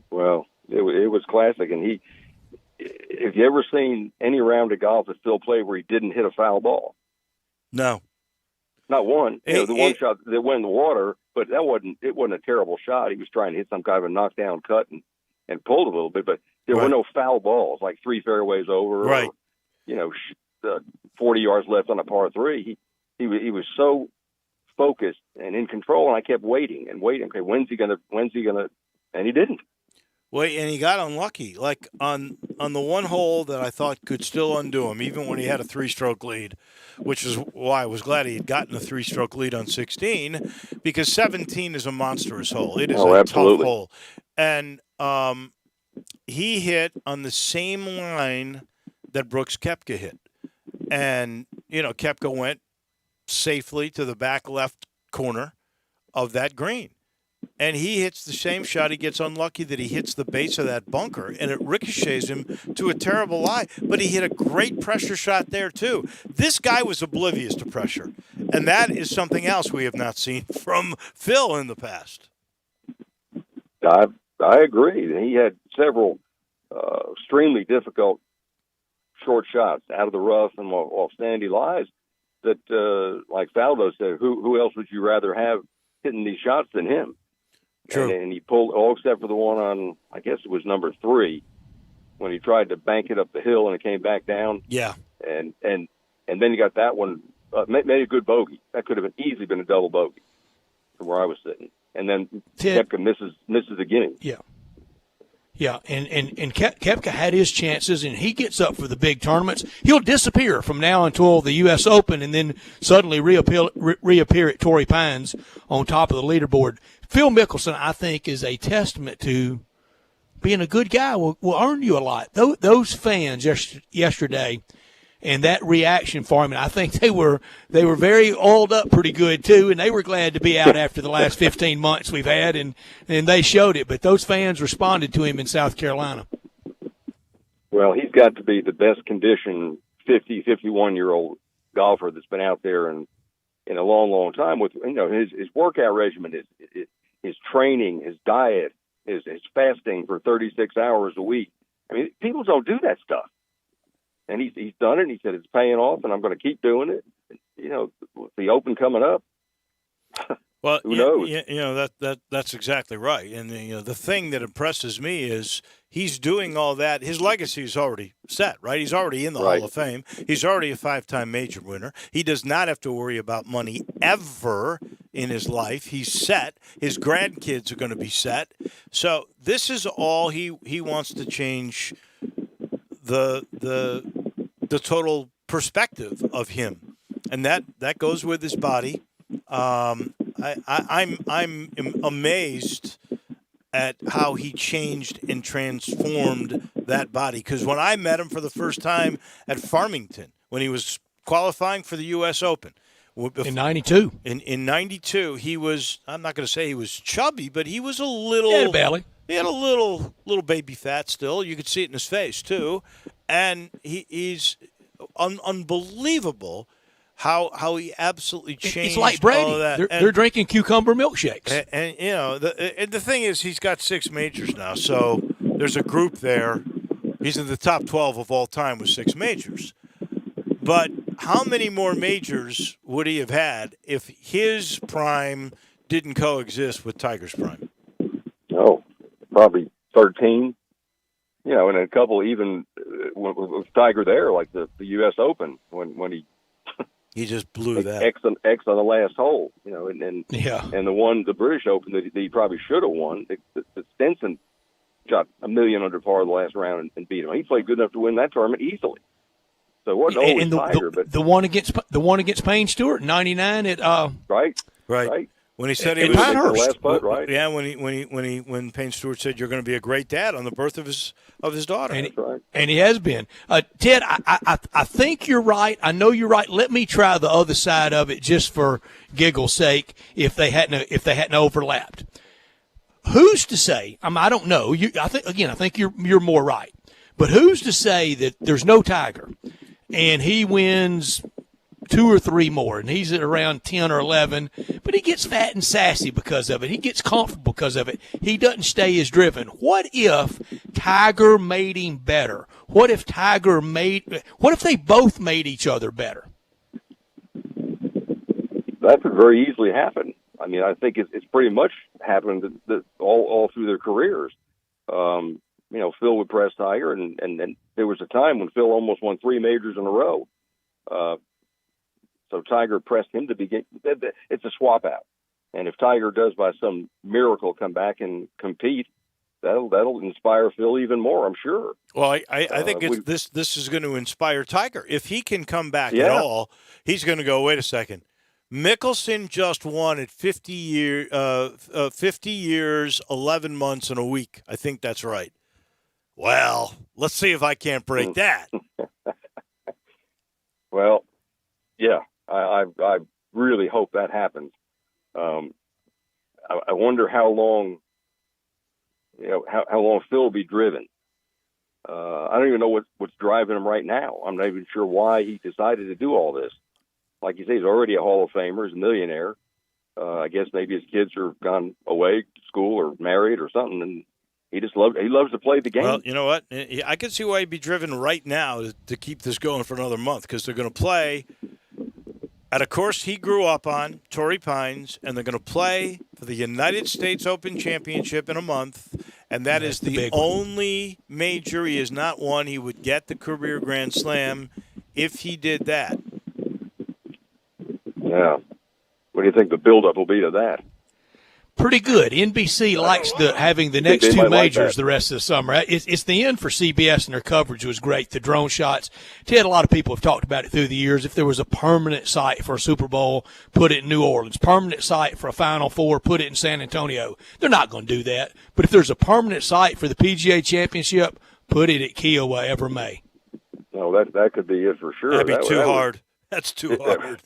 Well, it was classic. And have you ever seen any round of golf that Phil played where he didn't hit a foul ball? No. Not one. The one shot that went in the water, but it wasn't a terrible shot. He was trying to hit some kind of a knockdown cut and pulled a little bit, but there were no foul balls, like 3 fairways over, right? Or, 40 yards left on a par 3. He was so focused and in control, and I kept waiting and waiting. Okay, when's he gonna? And he didn't. Well, and he got unlucky. Like on the one hole that I thought could still undo him, even when he had a 3-stroke lead, which is why I was glad he had gotten a 3-stroke lead on 16, because 17 is a monstrous hole. It is a absolutely. tough hole. And he hit on the same line that Brooks Koepka hit. And, Koepka went safely to the back left corner of that green. And he hits the same shot. He gets unlucky that he hits the base of that bunker, and it ricochets him to a terrible lie. But he hit a great pressure shot there, too. This guy was oblivious to pressure, and that is something else we have not seen from Phil in the past. I agree. He had several extremely difficult short shots out of the rough and off sandy lies that, like Faldo said, who else would you rather have hitting these shots than him? True. And he pulled all except for the one on, I guess it was number 3, when he tried to bank it up the hill and it came back down. Yeah. And then you got that one, made a good bogey. That could have easily been a double bogey from where I was sitting. And then Koepka misses again. Yeah. Yeah, and Koepka had his chances, and he gets up for the big tournaments. He'll disappear from now until the U.S. Open and then suddenly reappear at Torrey Pines on top of the leaderboard. Phil Mickelson, I think, is a testament to being a good guy. Will earn you a lot. Those fans yesterday and that reaction for him, and I think they were very oiled up pretty good too, and they were glad to be out after the last 15 months we've had, and they showed it. But those fans responded to him in South Carolina. Well, he's got to be the best conditioned 50, 51-year-old golfer that's been out there in a long, long time. With his workout regimen, his training, his diet, his fasting for 36 hours a week. I mean, people don't do that stuff. And he's done it, and he said it's paying off, and I'm going to keep doing it. With the Open coming up, well, who knows? That's exactly right. And the thing that impresses me is he's doing all that. His legacy is already set, right? He's already in the Hall of Fame. He's already a 5-time major winner. He does not have to worry about money ever in his life. He's set. His grandkids are going to be set. So this is all he wants to change. The total perspective of him, and that goes with his body. I'm amazed at how he changed and transformed that body. Because when I met him for the first time at Farmington, when he was qualifying for the U.S. Open in '92, in '92, he was, I'm not going to say he was chubby, but he was a little. He had a belly. He had a little baby fat still. You could see it in his face, too. And he's unbelievable how he absolutely changed. It's like Brady. All of that. They're drinking cucumber milkshakes. And the thing is, he's got 6 majors now. So there's a group there. He's in the top 12 of all time with 6 majors. But how many more majors would he have had if his prime didn't coexist with Tiger's prime? Oh, probably 13. And a couple even with Tiger there, like the U.S. Open when he just blew that X on the last hole, and the British Open that he probably should have won. The Stenson shot a million under par the last round and beat him. He played good enough to win that tournament easily. So it wasn't always Tiger, but the one against Payne Stewart in '99 at right. When he said he was the last putt, right? Yeah, when Payne Stewart said you're going to be a great dad on the birth of his daughter, and he has been. Ted, I think you're right. I know you're right. Let me try the other side of it just for giggle's sake. If they hadn't overlapped, who's to say? I don't know. I think you're more right. But who's to say that there's no Tiger, and he wins 2 or 3 more, and he's at around 10 or 11, but he gets fat and sassy because of it. He gets comfortable because of it. He doesn't stay as driven. What if Tiger made him better? What if they both made each other better? That could very easily happen. I mean, I think it's pretty much happened all through their careers. Phil would press Tiger, and there was a time when Phil almost won 3 majors in a row. So Tiger pressed him to begin. It's a swap out. And if Tiger does by some miracle come back and compete, that'll inspire Phil even more, I'm sure. Well, I think this is going to inspire Tiger. If he can come back at all, he's going to go, wait a second. Mickelson just won at 50 years, 11 months, and a week. I think that's right. Well, let's see if I can't break that. Well, yeah, I really hope that happens. I wonder how long, how long Phil will be driven. I don't even know what's driving him right now. I'm not even sure why he decided to do all this. Like you say, he's already a Hall of Famer. He's a millionaire. I guess maybe his kids are gone away to school or married or something, and he loves to play the game. Well, you know what? I can see why he'd be driven right now to keep this going for another month, because they're going to play at a course he grew up on, Torrey Pines, and they're going to play for the United States Open Championship in a month, and that is the only major he has not won. He would get the career Grand Slam if he did that. Yeah. What do you think the buildup will be to that? Pretty good. NBC likes having the next two majors the rest of the summer. It's the end for CBS, and their coverage was great. The drone shots. Ted, a lot of people have talked about it through the years. If there was a permanent site for a Super Bowl, put it in New Orleans. Permanent site for a Final Four, put it in San Antonio. They're not going to do that. But if there's a permanent site for the PGA Championship, put it at Kiowa ever May. No, that could be it for sure. That'd be too hard. That's too hard.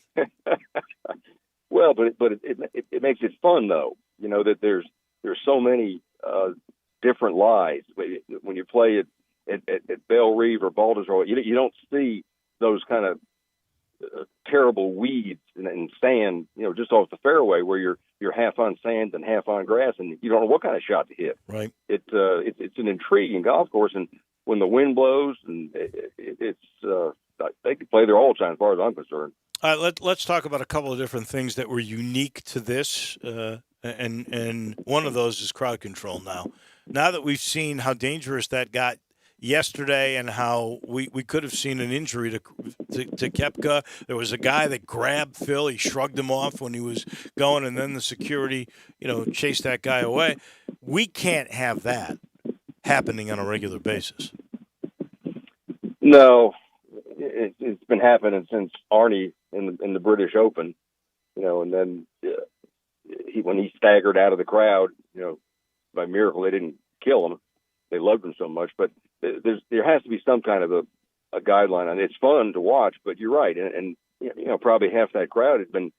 Well, but it makes it fun though. You know that there's so many different lies when you play at Belle Reve or Baldwin. You don't see those kind of terrible weeds and sand, just off the fairway where you're half on sand and half on grass, and you don't know what kind of shot to hit. Right. It's an intriguing golf course, and when the wind blows, and they can play there all the time, as far as I'm concerned. Let's talk about a couple of different things that were unique to this, and one of those is crowd control. Now that we've seen how dangerous that got yesterday, and how we could have seen an injury to Koepka. There was a guy that grabbed Phil. He shrugged him off when he was going, and then the security, chased that guy away. We can't have that happening on a regular basis. No, it's been happening since Arnie in the British Open, and then when he staggered out of the crowd, by miracle they didn't kill him. They loved him so much, but there has to be some kind of a guideline, and it's fun to watch. But you're right, and probably half that crowd had been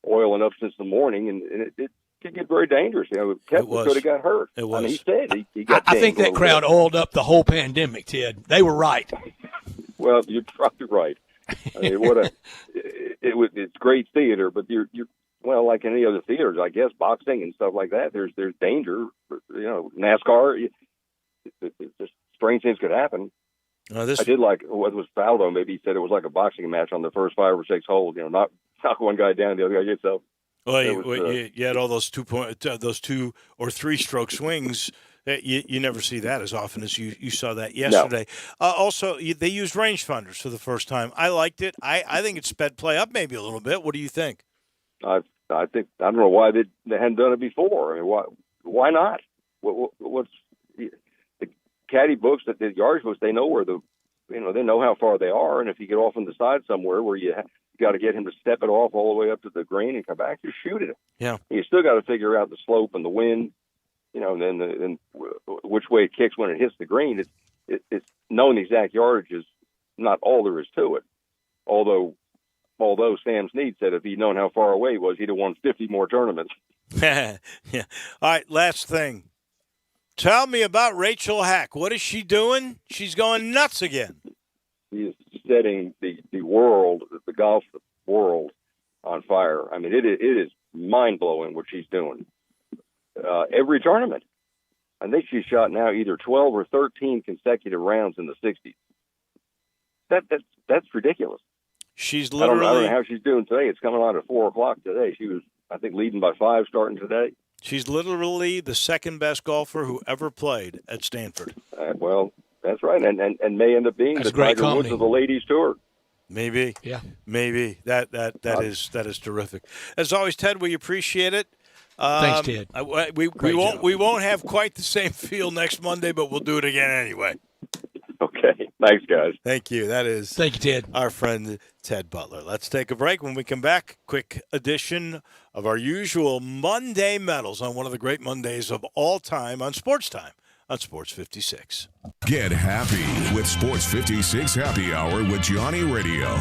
oiling up since the morning, and it could get very dangerous. Koepka could have got hurt. It was. I mean, he said he got. I think that crowd oiled up the whole pandemic, Ted. They were right. Well, you're probably right. I mean, it's great theater, but you're well, like any other theaters, I guess, boxing and stuff like that. There's danger. NASCAR. Just strange things could happen. I did like what was Faldo. Maybe he said it was like a boxing match on the first 5 or 6 holes. Knock one guy down, the other guy gets up. Well, you had all those 2 or 3 stroke swings. You never see that as often as you saw that yesterday. No. Also, they used rangefinders for the first time. I liked it. I think it sped play up maybe a little bit. What do you think? I think I don't know why they hadn't done it before. I mean, why not? What's the caddy books, the yardage books? They know where they know how far they are, and if you get off on the side somewhere where you got to get him to step it off all the way up to the green and come back, just shoot it. Yeah. You still got to figure out the slope and the wind. And then which way it kicks when it hits the green. It's knowing the exact yardage is not all there is to it. Although Sam Snead said if he'd known how far away he was, he'd have won 50 more tournaments. Yeah. All right, last thing. Tell me about Rachel Hack. What is she doing? She's going nuts again. She is setting the world, the golf world, on fire. I mean, it is mind-blowing what she's doing. Every tournament. I think she's shot now either 12 or 13 consecutive rounds in the 60s. That's ridiculous. She's literally. I don't know how she's doing today. It's coming on at 4:00 today. She was, I think, leading by 5 starting today. She's literally the second best golfer who ever played at Stanford. Well, that's right, and may end up being the Tiger Woods of the ladies tour. Maybe. Yeah. Maybe. That is terrific. As always, Ted, we appreciate it. Thanks, Ted. We won't have quite the same feel next Monday, but we'll do it again anyway. Okay. Thanks, guys. Thank you. Thank you, Ted. Our friend Ted Butler. Let's take a break. When we come back, quick edition of our usual Monday medals on one of the great Mondays of all time on Sportstime on Sports 56. Get happy with Sports 56 Happy Hour with Johnny Radio.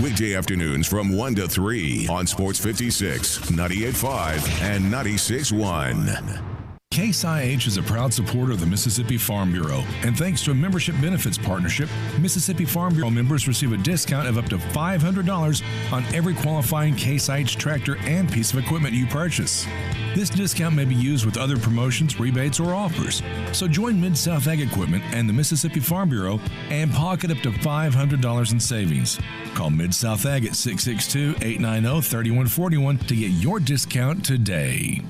Weekday afternoons from 1 to 3 on Sports 56, 98.5, and 96.1. Case IH is a proud supporter of the Mississippi Farm Bureau, and thanks to a membership benefits partnership, Mississippi Farm Bureau members receive a discount of up to $500 on every qualifying Case IH tractor and piece of equipment you purchase. This discount may be used with other promotions, rebates, or offers. So join Mid-South Ag Equipment and the Mississippi Farm Bureau and pocket up to $500 in savings. Call Mid-South Ag at 662-890-3141 to get your discount today.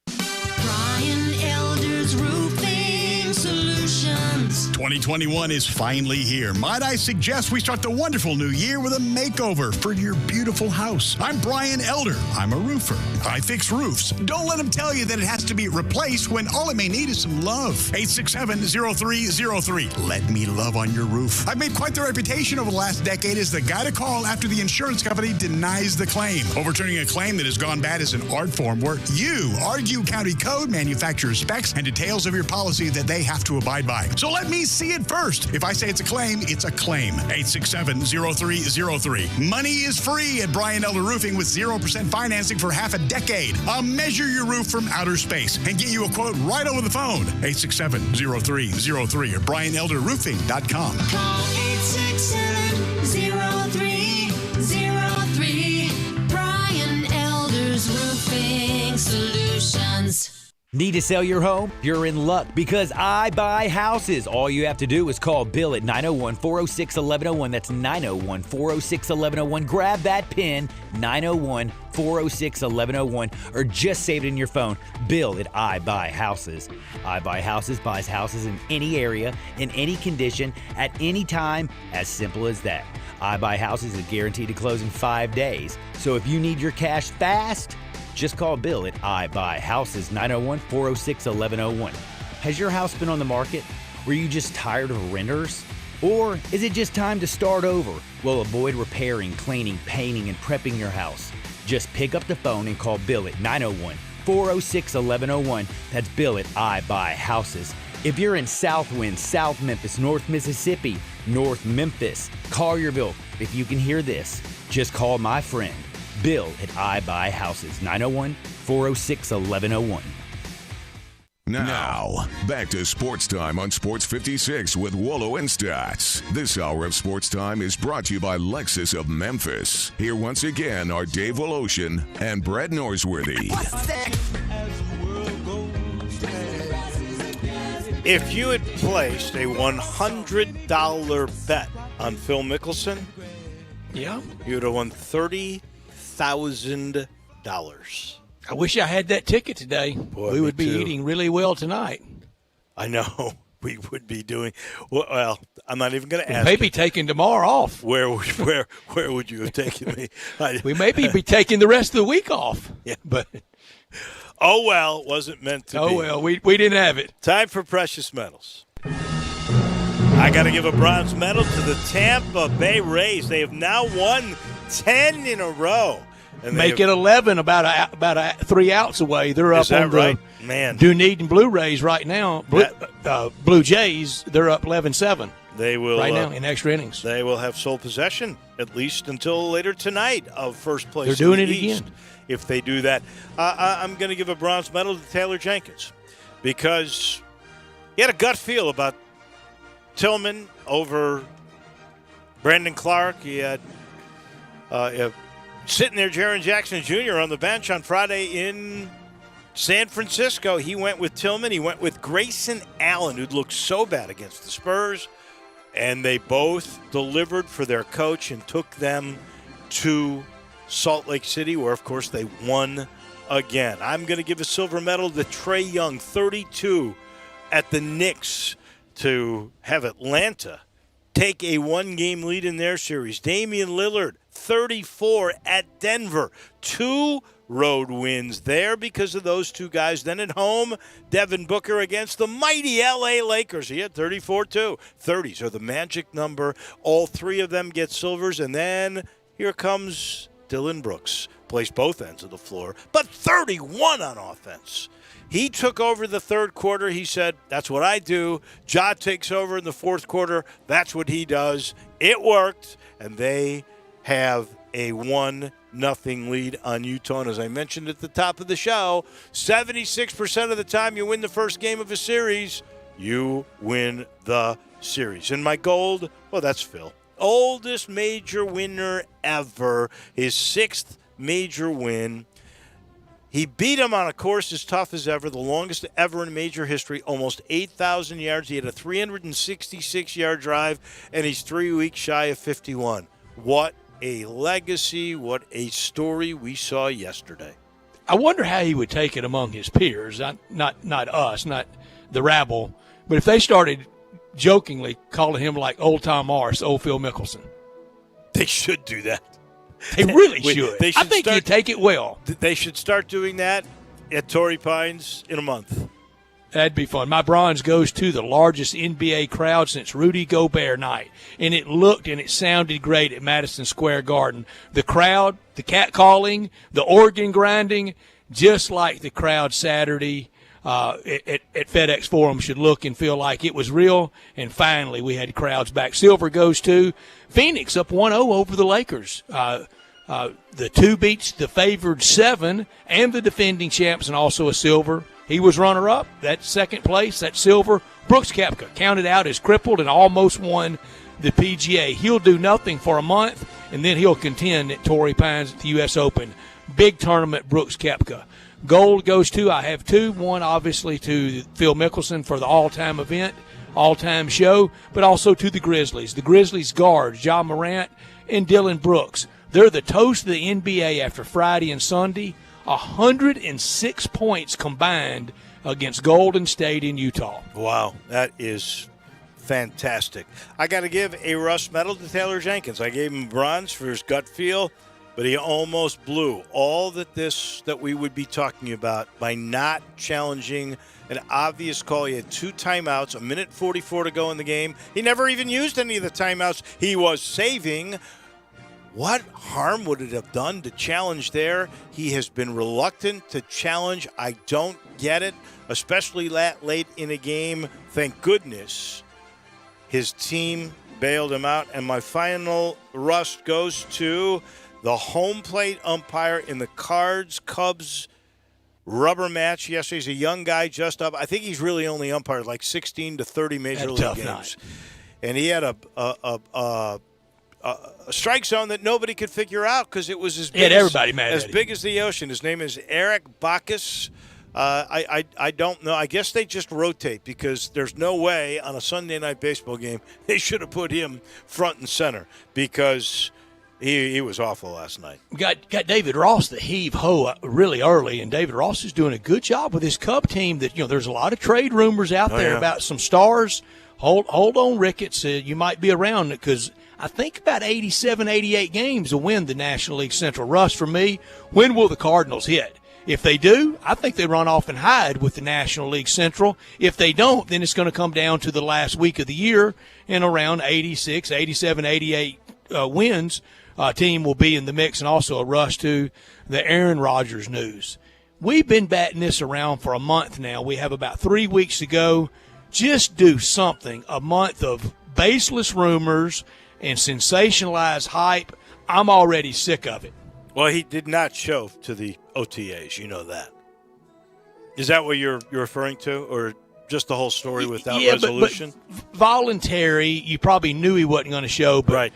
Brian Elder's Roofing Solutions. 2021 is finally here. Might I suggest we start the wonderful new year with a makeover for your beautiful house. I'm Brian Elder. I'm a roofer. I fix roofs. Don't let them tell you that it has to be replaced when all it may need is some love. 867-0303. Let me love on your roof. I've made quite the reputation over the last decade as the guy to call after the insurance company denies the claim. Overturning a claim that has gone bad is an art form where you argue county code, manufacturer specs, and details of your policy that they have to abide by. So let me see it first. If I say it's a claim, it's a claim. 867-0303. Money is free at Brian Elder Roofing with 0% financing for half a decade. I'll measure your roof from outer space and get you a quote right over the phone. 867-0303 or BrianElderRoofing.com. Call 867-0303. Brian Elder's Roofing Solutions. Need to sell your home? You're in luck because I buy houses. All you have to do is call Bill at 901-406-1101. That's 901-406-1101. Grab that PIN, 901-406-1101, or just save it in your phone. Bill at I Buy Houses. I Buy Houses buys houses in any area, in any condition, at any time. As simple as that. I Buy Houses is guaranteed to close in 5 days. So if you need your cash fast, just call Bill at I Buy Houses, 901-406-1101. Has your house been on the market? Were you just tired of renters? Or is it just time to start over? Well, avoid repairing, cleaning, painting, and prepping your house. Just pick up the phone and call Bill at 901-406-1101. That's Bill at I Buy Houses. If you're in Southwind, South Memphis, North Mississippi, North Memphis, Collierville, if you can hear this, just call my friend Bill at I Buy Houses, 901-406-1101. Now, back to Sports Time on Sports 56 with Wolo and Stats. This hour of Sports Time is brought to you by Lexus of Memphis. Here once again are Dave Woloshin and Brett Norsworthy. If you had placed a $100 bet on Phil Mickelson, yeah, you would have won $30,000. I wish I had that ticket today. Boy, we would be too. eating really well tonight. I know. We would be doing well. I'm not even going to ask. Maybe taking tomorrow off. Where would you have taken me? We may be taking the rest of the week off. Yeah, but oh well, wasn't meant to be. Oh well, we didn't have it. Time for precious metals. I got to give a bronze medal to the Tampa Bay Rays. They have now won 10 in a row. And make it 11, about 3 outs away. They're up on right? the Dunedin Blue Rays right now. Blue Jays, they're up 11-7. They will right now in extra innings. They will have sole possession at least until later tonight of first place. They're doing it East, again. If they do that, I'm going to give a bronze medal to Taylor Jenkins because he had a gut feel about Tillman over Brandon Clark. He had sitting there, Jaren Jackson Jr. on the bench on Friday in San Francisco. He went with Tillman. He went with Grayson Allen, who'd looked so bad against the Spurs. And they both delivered for their coach and took them to Salt Lake City, where, of course, they won again. I'm going to give a silver medal to Trae Young, 32 at the Knicks, to have Atlanta take a one-game lead in their series. Damian Lillard, 34 at Denver. 2 road wins there because of those two guys. Then at home, Devin Booker against the mighty L.A. Lakers. He had 34 too. 30s are the magic number. All 3 of them get silvers. And then here comes Dylan Brooks. Plays both ends of the floor, but 31 on offense. He took over the third quarter. He said, that's what I do. Ja takes over in the fourth quarter. That's what he does. It worked, and they have a 1-0 lead on Utah. And as I mentioned at the top of the show, 76% of the time you win the first game of a series, you win the series. And my gold, well, that's Phil. Oldest major winner ever. His 6th major win. He beat him on a course as tough as ever, the longest ever in major history, almost 8,000 yards. He had a 366-yard drive, and he's 3 weeks shy of 51. What a legacy, what a story we saw yesterday. I wonder how he would take it among his peers, not us, not the rabble, but if they started jokingly calling him like old Tom Morris, old Phil Mickelson. They should do that. They really should. I think he'd take it well. They should start doing that at Torrey Pines in a month. That'd be fun. My bronze goes to the largest NBA crowd since Rudy Gobert night. And it looked and it sounded great at Madison Square Garden. The crowd, the catcalling, the organ grinding, just like the crowd Saturday at FedEx Forum should look and feel like it was real. And finally, we had crowds back. Silver goes to Phoenix, up 1-0 over the Lakers. The 2 beats the favored 7 and the defending champs, and also a silver. He was runner-up. That's second place. That's silver. Brooks Koepka counted out as crippled and almost won the PGA. He'll do nothing for a month, and then he'll contend at Torrey Pines at the U.S. Open. Big tournament, Brooks Koepka. Gold goes to, I have 2. One, obviously, to Phil Mickelson for the all-time event, all-time show, but also to the Grizzlies. The Grizzlies guards, Ja Morant and Dylan Brooks. They're the toast of the NBA after Friday and Sunday. 106 points combined against Golden State in Utah. Wow, that is fantastic. I got to give a Russ medal to Taylor Jenkins. I gave him bronze for his gut feel, but he almost blew all that we would be talking about by not challenging an obvious call. He had 2 timeouts, 1:44 to go in the game. He never even used any of the timeouts he was saving. What harm would it have done to challenge there? He has been reluctant to challenge. I don't get it, especially late in a game. Thank goodness his team bailed him out. And my final rust goes to the home plate umpire in the Cards-Cubs rubber match yesterday. He's a young guy just up. I think he's really only umpired like 16 to 30 major league games. Night. And he had a strike zone that nobody could figure out because it was as big, everybody mad as big as the ocean. His name is Eric Bacchus. I don't know. I guess they just rotate because there's no way on a Sunday night baseball game they should have put him front and center because he was awful last night. We got David Ross, the heave-ho, really early, and David Ross is doing a good job with his Cub team. That there's a lot of trade rumors out there about some stars. Hold on, Ricketts. You might be around because I think about 87, 88 games to win the National League Central. Russ, for me, when will the Cardinals hit? If they do, I think they run off and hide with the National League Central. If they don't, then it's going to come down to the last week of the year, and around 86, 87, 88 wins, team will be in the mix, and also a rush to the Aaron Rodgers news. We've been batting this around for a month now. We have about 3 weeks to go. Just do something. A month of baseless rumors and sensationalized hype. I'm already sick of it. Well, he did not show to the OTAs. You know that. Is that what you're referring to, or just the whole story without resolution? But voluntary. You probably knew he wasn't going to show, but right.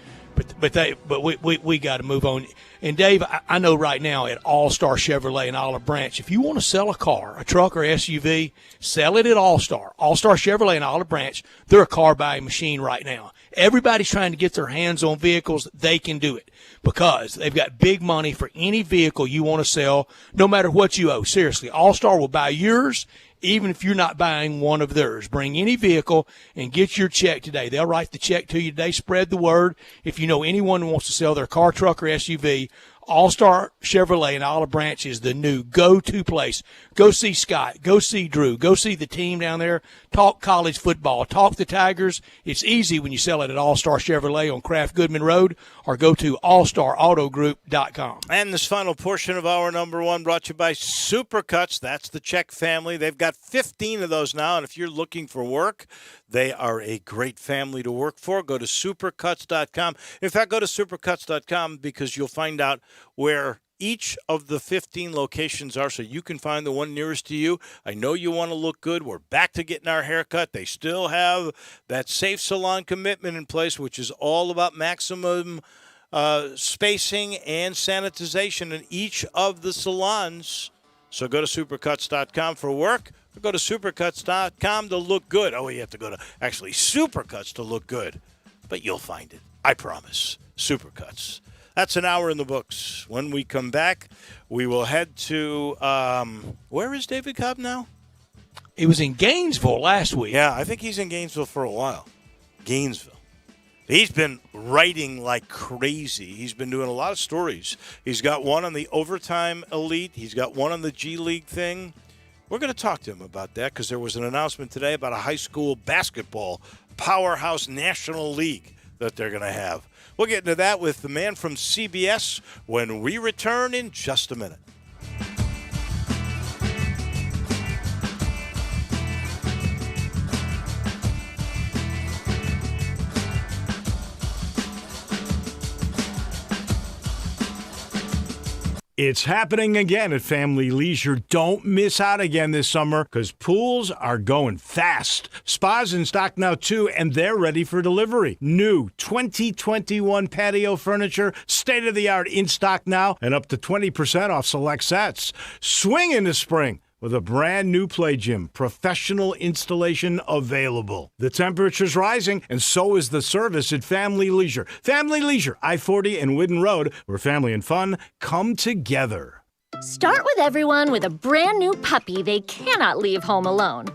But we got to move on. And, Dave, I know right now at All-Star Chevrolet in Olive Branch, if you want to sell a car, a truck or SUV, sell it at All-Star. All-Star Chevrolet in Olive Branch, they're a car buying machine right now. Everybody's trying to get their hands on vehicles. They can do it because they've got big money for any vehicle you want to sell, no matter what you owe. Seriously, All-Star will buy yours even if you're not buying one of theirs. Bring any vehicle and get your check today. They'll write the check to you today. Spread the word. If you know anyone who wants to sell their car, truck, or SUV, All-Star Chevrolet in Olive Branch is the new go-to place. Go see Scott. Go see Drew. Go see the team down there. Talk college football. Talk the Tigers. It's easy when you sell it at All-Star Chevrolet on Kraft Goodman Road, or go to allstarautogroup.com. And this final portion of hour number one brought to you by Supercuts. That's the Czech family. They've got 15 of those now, and if you're looking for work, they are a great family to work for. Go to supercuts.com. In fact, go to supercuts.com because you'll find out where each of the 15 locations are, so you can find the one nearest to you. I know you want to look good. We're back to getting our haircut. They still have that safe salon commitment in place, which is all about maximum spacing and sanitization in each of the salons. So go to supercuts.com for work, or go to supercuts.com to look good. Oh, you have to go to actually Supercuts to look good, but you'll find it. I promise. Supercuts. That's an hour in the books. When we come back, we will head to where is David Cobb now? He was in Gainesville last week. Yeah, I think he's in Gainesville for a while. Gainesville. He's been writing like crazy. He's been doing a lot of stories. He's got one on the Overtime Elite. He's got one on the G League thing. We're going to talk to him about that because there was an announcement today about a high school basketball powerhouse national league that they're going to have. We'll get into that with the man from CBS when we return in just a minute. It's happening again at Family Leisure. Don't miss out again this summer because pools are going fast. Spas in stock now, too, and they're ready for delivery. New 2021 patio furniture, state-of-the-art in stock now, and up to 20% off select sets. Swing into spring with a brand new play gym, professional installation available. The temperature's rising, and so is the service at Family Leisure. Family Leisure, I-40 and Whidden Road, where family and fun come together. Start with everyone with a brand new puppy they cannot leave home alone.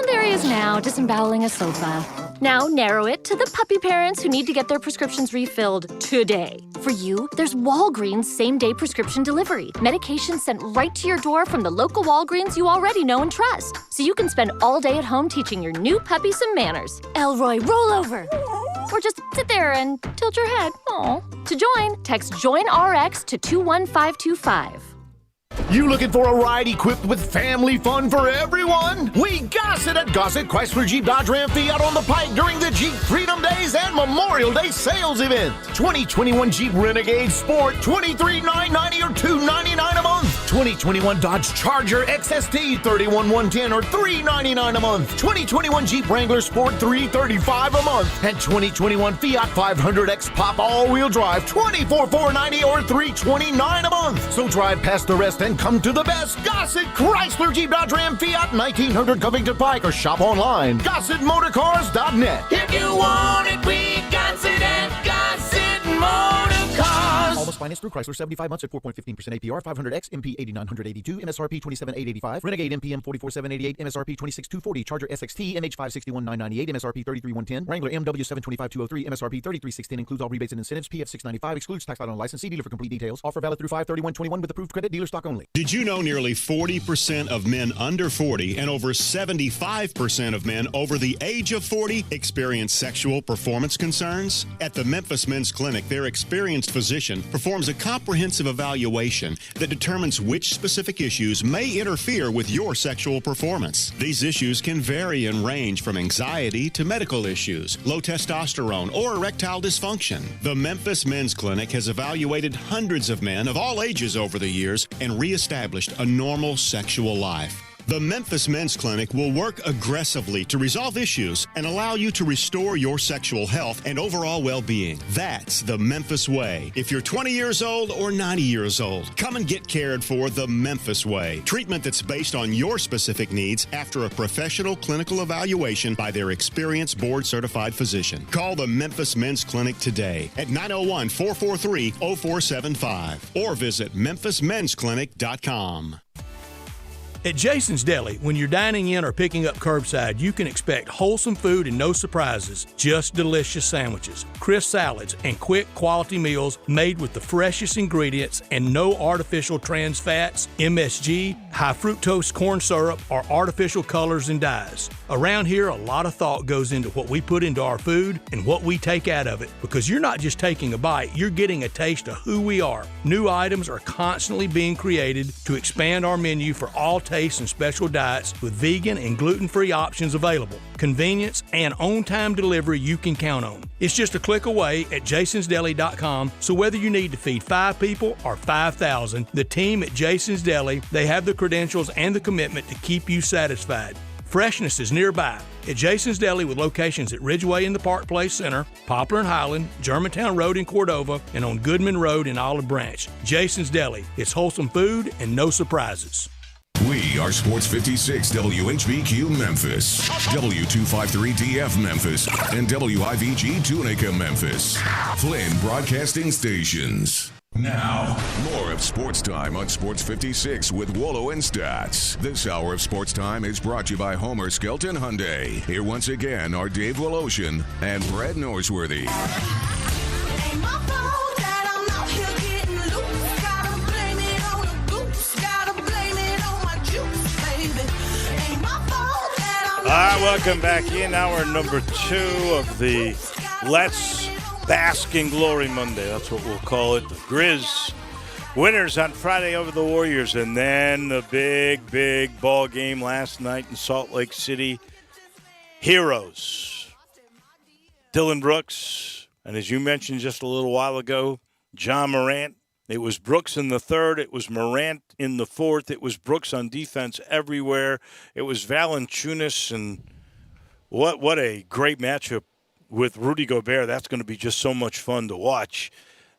There he is now, disemboweling a sofa. Now narrow it to the puppy parents who need to get their prescriptions refilled today. For you, there's Walgreens same-day prescription delivery. Medication sent right to your door from the local Walgreens you already know and trust. So you can spend all day at home teaching your new puppy some manners. Elroy, roll over. Or just sit there and tilt your head. Aw. To join, text JOIN-RX to 21525. You looking for a ride equipped with family fun for everyone? We got it at Gossett Chrysler Jeep Dodge Ram Fiat on the Pike during the Jeep Freedom Days and Memorial Day sales event. 2021 Jeep Renegade Sport, $23,990 or $299 a month. 2021 Dodge Charger XST, $31,110 or $399 a month. 2021 Jeep Wrangler Sport, $335 a month. And 2021 Fiat 500X Pop all-wheel drive, $24,490 or $329 a month. So drive past the rest and come to the best. Gossett Chrysler Jeep Dodge Ram Fiat 1900 Covington Pike, or shop online GossettMotorCars.net. If you want it, we got it at Gossett Motor Cars. Almost financed through Chrysler, 75 months at 4.15% APR, 500X, MP 8982, MSRP 27885, Renegade MPM 44788, MSRP 26240, Charger SXT, MH 561998, MSRP 33110, Wrangler MW 725203, MSRP 33610, includes all rebates and incentives, PF 695, excludes tax title and license. See dealer for complete details. Offer valid through 5/31/21 with approved credit, dealer stock only. Did you know nearly 40% of men under 40 and over 75% of men over the age of 40 experience sexual performance concerns? At the Memphis Men's Clinic, their experienced physician performs a comprehensive evaluation that determines which specific issues may interfere with your sexual performance. These issues can vary and range from anxiety to medical issues, low testosterone, or erectile dysfunction. The Memphis Men's Clinic has evaluated hundreds of men of all ages over the years and reestablished a normal sexual life. The Memphis Men's Clinic will work aggressively to resolve issues and allow you to restore your sexual health and overall well-being. That's the Memphis way. If you're 20 years old or 90 years old, come and get cared for the Memphis way. Treatment that's based on your specific needs after a professional clinical evaluation by their experienced board-certified physician. Call the Memphis Men's Clinic today at 901-443-0475 or visit memphismensclinic.com. At Jason's Deli, when you're dining in or picking up curbside, you can expect wholesome food and no surprises, just delicious sandwiches, crisp salads, and quick quality meals made with the freshest ingredients and no artificial trans fats, MSG, high fructose corn syrup, or artificial colors and dyes. Around here, a lot of thought goes into what we put into our food and what we take out of it, because you're not just taking a bite, you're getting a taste of who we are. New items are constantly being created to expand our menu for all tastes and special diets with vegan and gluten-free options available. Convenience and on-time delivery you can count on. It's just a click away at jasonsdeli.com, so whether you need to feed 5 people or 5,000, the team at Jason's Deli, they have the credentials and the commitment to keep you satisfied. Freshness is nearby at Jason's Deli with locations at Ridgeway in the Park Place Center, Poplar and Highland, Germantown Road in Cordova, and on Goodman Road in Olive Branch. Jason's Deli. It's wholesome food and no surprises. We are Sports 56 WHBQ Memphis, W253DF Memphis, and WIVG Tunica Memphis. Flynn Broadcasting Stations. Now, more of Sports Time on Sports 56 with Wolo and Stats. This hour of Sports Time is brought to you by Homer Skelton Hyundai. Here once again are Dave Woloshin and Brett Norsworthy. All right, welcome back in hour number 2 of the Let's Bask in Glory Monday. That's what we'll call it. The Grizz winners on Friday over the Warriors, and then the big ball game last night in Salt Lake City. Heroes. Dylan Brooks, and as you mentioned just a little while ago, John Morant. It was Brooks in the third. It was Morant in the fourth. It was Brooks on defense everywhere. It was Valanciunas, and what a great matchup with Rudy Gobert. That's going to be just so much fun to watch.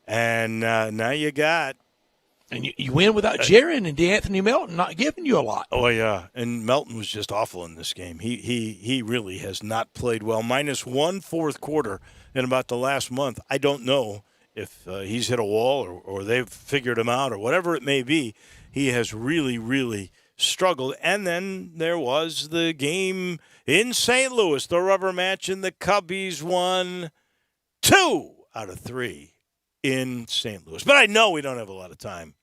And now you got. And you win without Jaren and DeAnthony Melton not giving you a lot. Oh, yeah. And Melton was just awful in this game. He really has not played well. -1 fourth quarter in about the last month. I don't know if he's hit a wall or they've figured him out or whatever it may be. He has really struggled. And then there was the game in St. Louis, the rubber match, and the Cubbies won 2 out of 3 in St. Louis. But I know we don't have a lot of time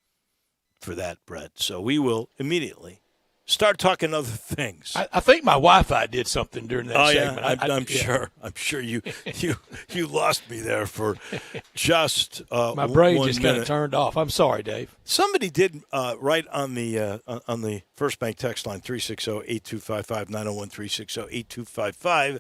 for that, Brett. So we will immediately start talking other things. I think my Wi-Fi did something during that segment. I'm sure. I'm sure you lost me there for just my brain 1 just minute. kind of turned off. I'm sorry, Dave. Somebody did write on the First Bank text line 360-8255 901-360-8255.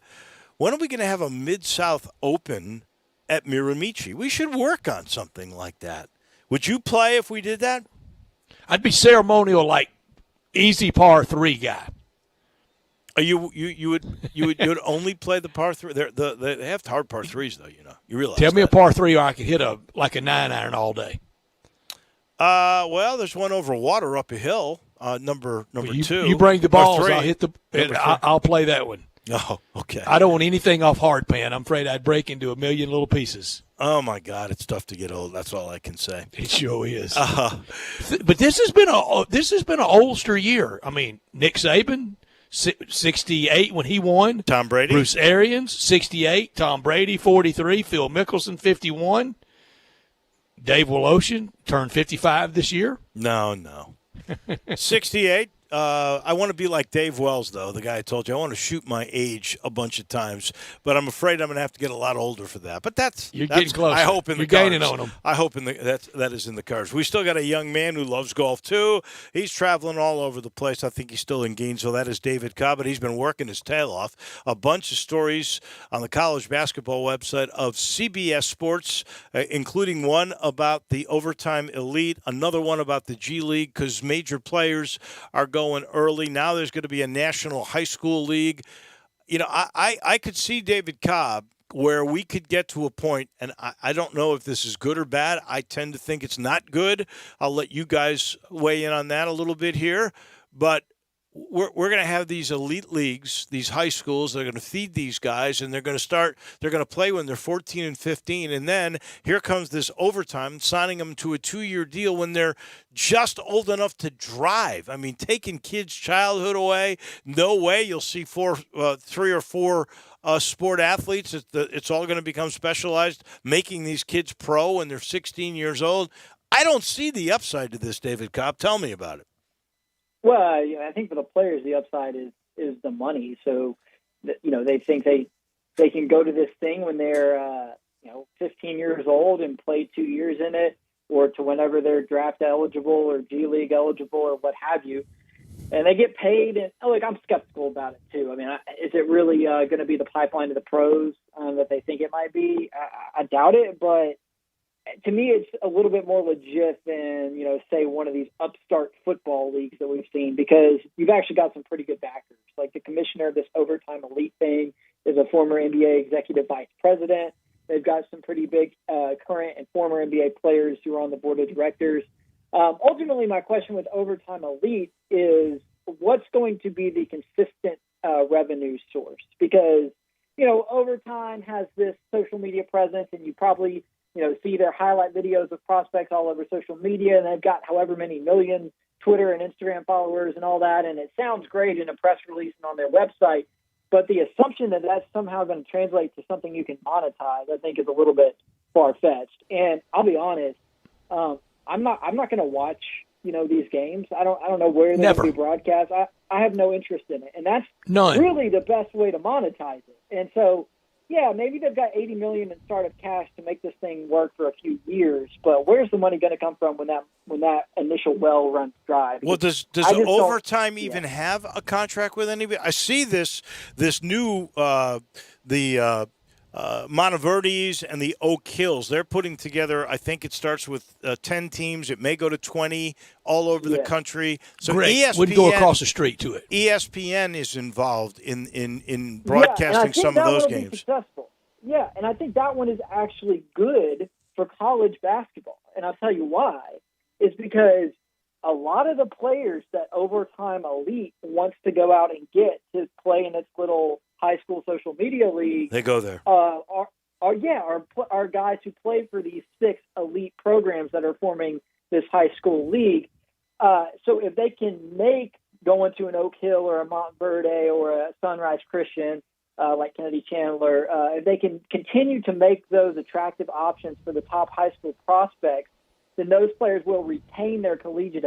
When are we going to have a Mid-South Open at Miramichi? We should work on something like that. Would you play if we did that? I'd be ceremonial, like easy par 3 guy. You would only play the par 3. They have hard par 3s though. You realize. Tell me a par 3 or I could hit a 9-iron all day. Well, there's one over water up a hill. Number 2. You bring the balls. Or 3. I'll hit the. I'll play that one. Oh, okay. I don't want anything off hard pan. I'm afraid I'd break into a million little pieces. Oh my God, it's tough to get old. That's all I can say. It sure is. But this has been an oldster year. I mean, Nick Saban, 68 when he won. Tom Brady, Bruce Arians, 68. Tom Brady, 43. Phil Mickelson, 51. Dave Woloshin turned 55 this year. No. 68. I want to be like Dave Wells, though, the guy I told you. I want to shoot my age a bunch of times, but I'm afraid I'm going to have to get a lot older for that. But that's getting closer. I hope in You're the cards. gaining on them. I hope that is in the cards. We still got a young man who loves golf too. He's traveling all over the place. I think he's still in Gainesville. That is David Cobbett. He's been working his tail off. A bunch of stories on the college basketball website of CBS Sports, including one about the overtime elite, another one about the G League because major players are going going early. Now there's going to be a national high school league. I could see David Cobb where we could get to a point, and I don't know if this is good or bad. I tend to think it's not good. I'll let you guys weigh in on that a little bit here. But we're going to have these elite leagues, these high schools. They're going to feed these guys, and they're going to play when they're 14 and 15. And then here comes this overtime, signing them to a 2-year deal when they're just old enough to drive. I mean, taking kids' childhood away. No way you'll see 3 or 4 sport athletes. It's all going to become specialized, making these kids pro when they're 16 years old. I don't see the upside to this, David Cobb. Tell me about it. Well, I think for the players, the upside is the money. So, they think they can go to this thing when they're 15 years old and play 2 years in it, or to whenever they're draft eligible or G League eligible or what have you, and they get paid. And look, I'm skeptical about it too. I mean, is it really going to be the pipeline to the pros that they think it might be? I doubt it, but to me, it's a little bit more legit than, say one of these upstart football leagues that we've seen, because you've actually got some pretty good backers. Like the commissioner of this overtime elite thing is a former NBA executive vice president. They've got some pretty big current and former NBA players who are on the board of directors. Ultimately, my question with overtime elite is what's going to be the consistent revenue source? Because, overtime has this social media presence, and you probably see their highlight videos of prospects all over social media, and they've got however many million Twitter and Instagram followers and all that, and it sounds great in a press release and on their website, but the assumption that that's somehow going to translate to something you can monetize, I think, is a little bit far-fetched. And I'll be honest, I'm not going to watch these games. I don't know where they're going to be broadcast. I have no interest in it, and that's really the best way to monetize it. And so, yeah, maybe they've got $80 million in startup cash to make this thing work for a few years, but where's the money going to come from when that initial well runs dry? Well, does overtime even have a contract with anybody? I see this new Monteverdes and the Oak Hills. They're putting together, I think it starts with 10 teams. It may go to 20 all over the country. So ESPN wouldn't go across the street to it. ESPN is involved in broadcasting some of those games. Yeah, and I think that one is actually good for college basketball. And I'll tell you why. Is because a lot of the players that Overtime Elite wants to go out and get to play in its little high school social media league, they go there. Are guys who play for these 6 elite programs that are forming this high school league. So if they can make going to an Oak Hill or a Montverde or a Sunrise Christian, like Kennedy Chandler, if they can continue to make those attractive options for the top high school prospects, then those players will retain their collegiate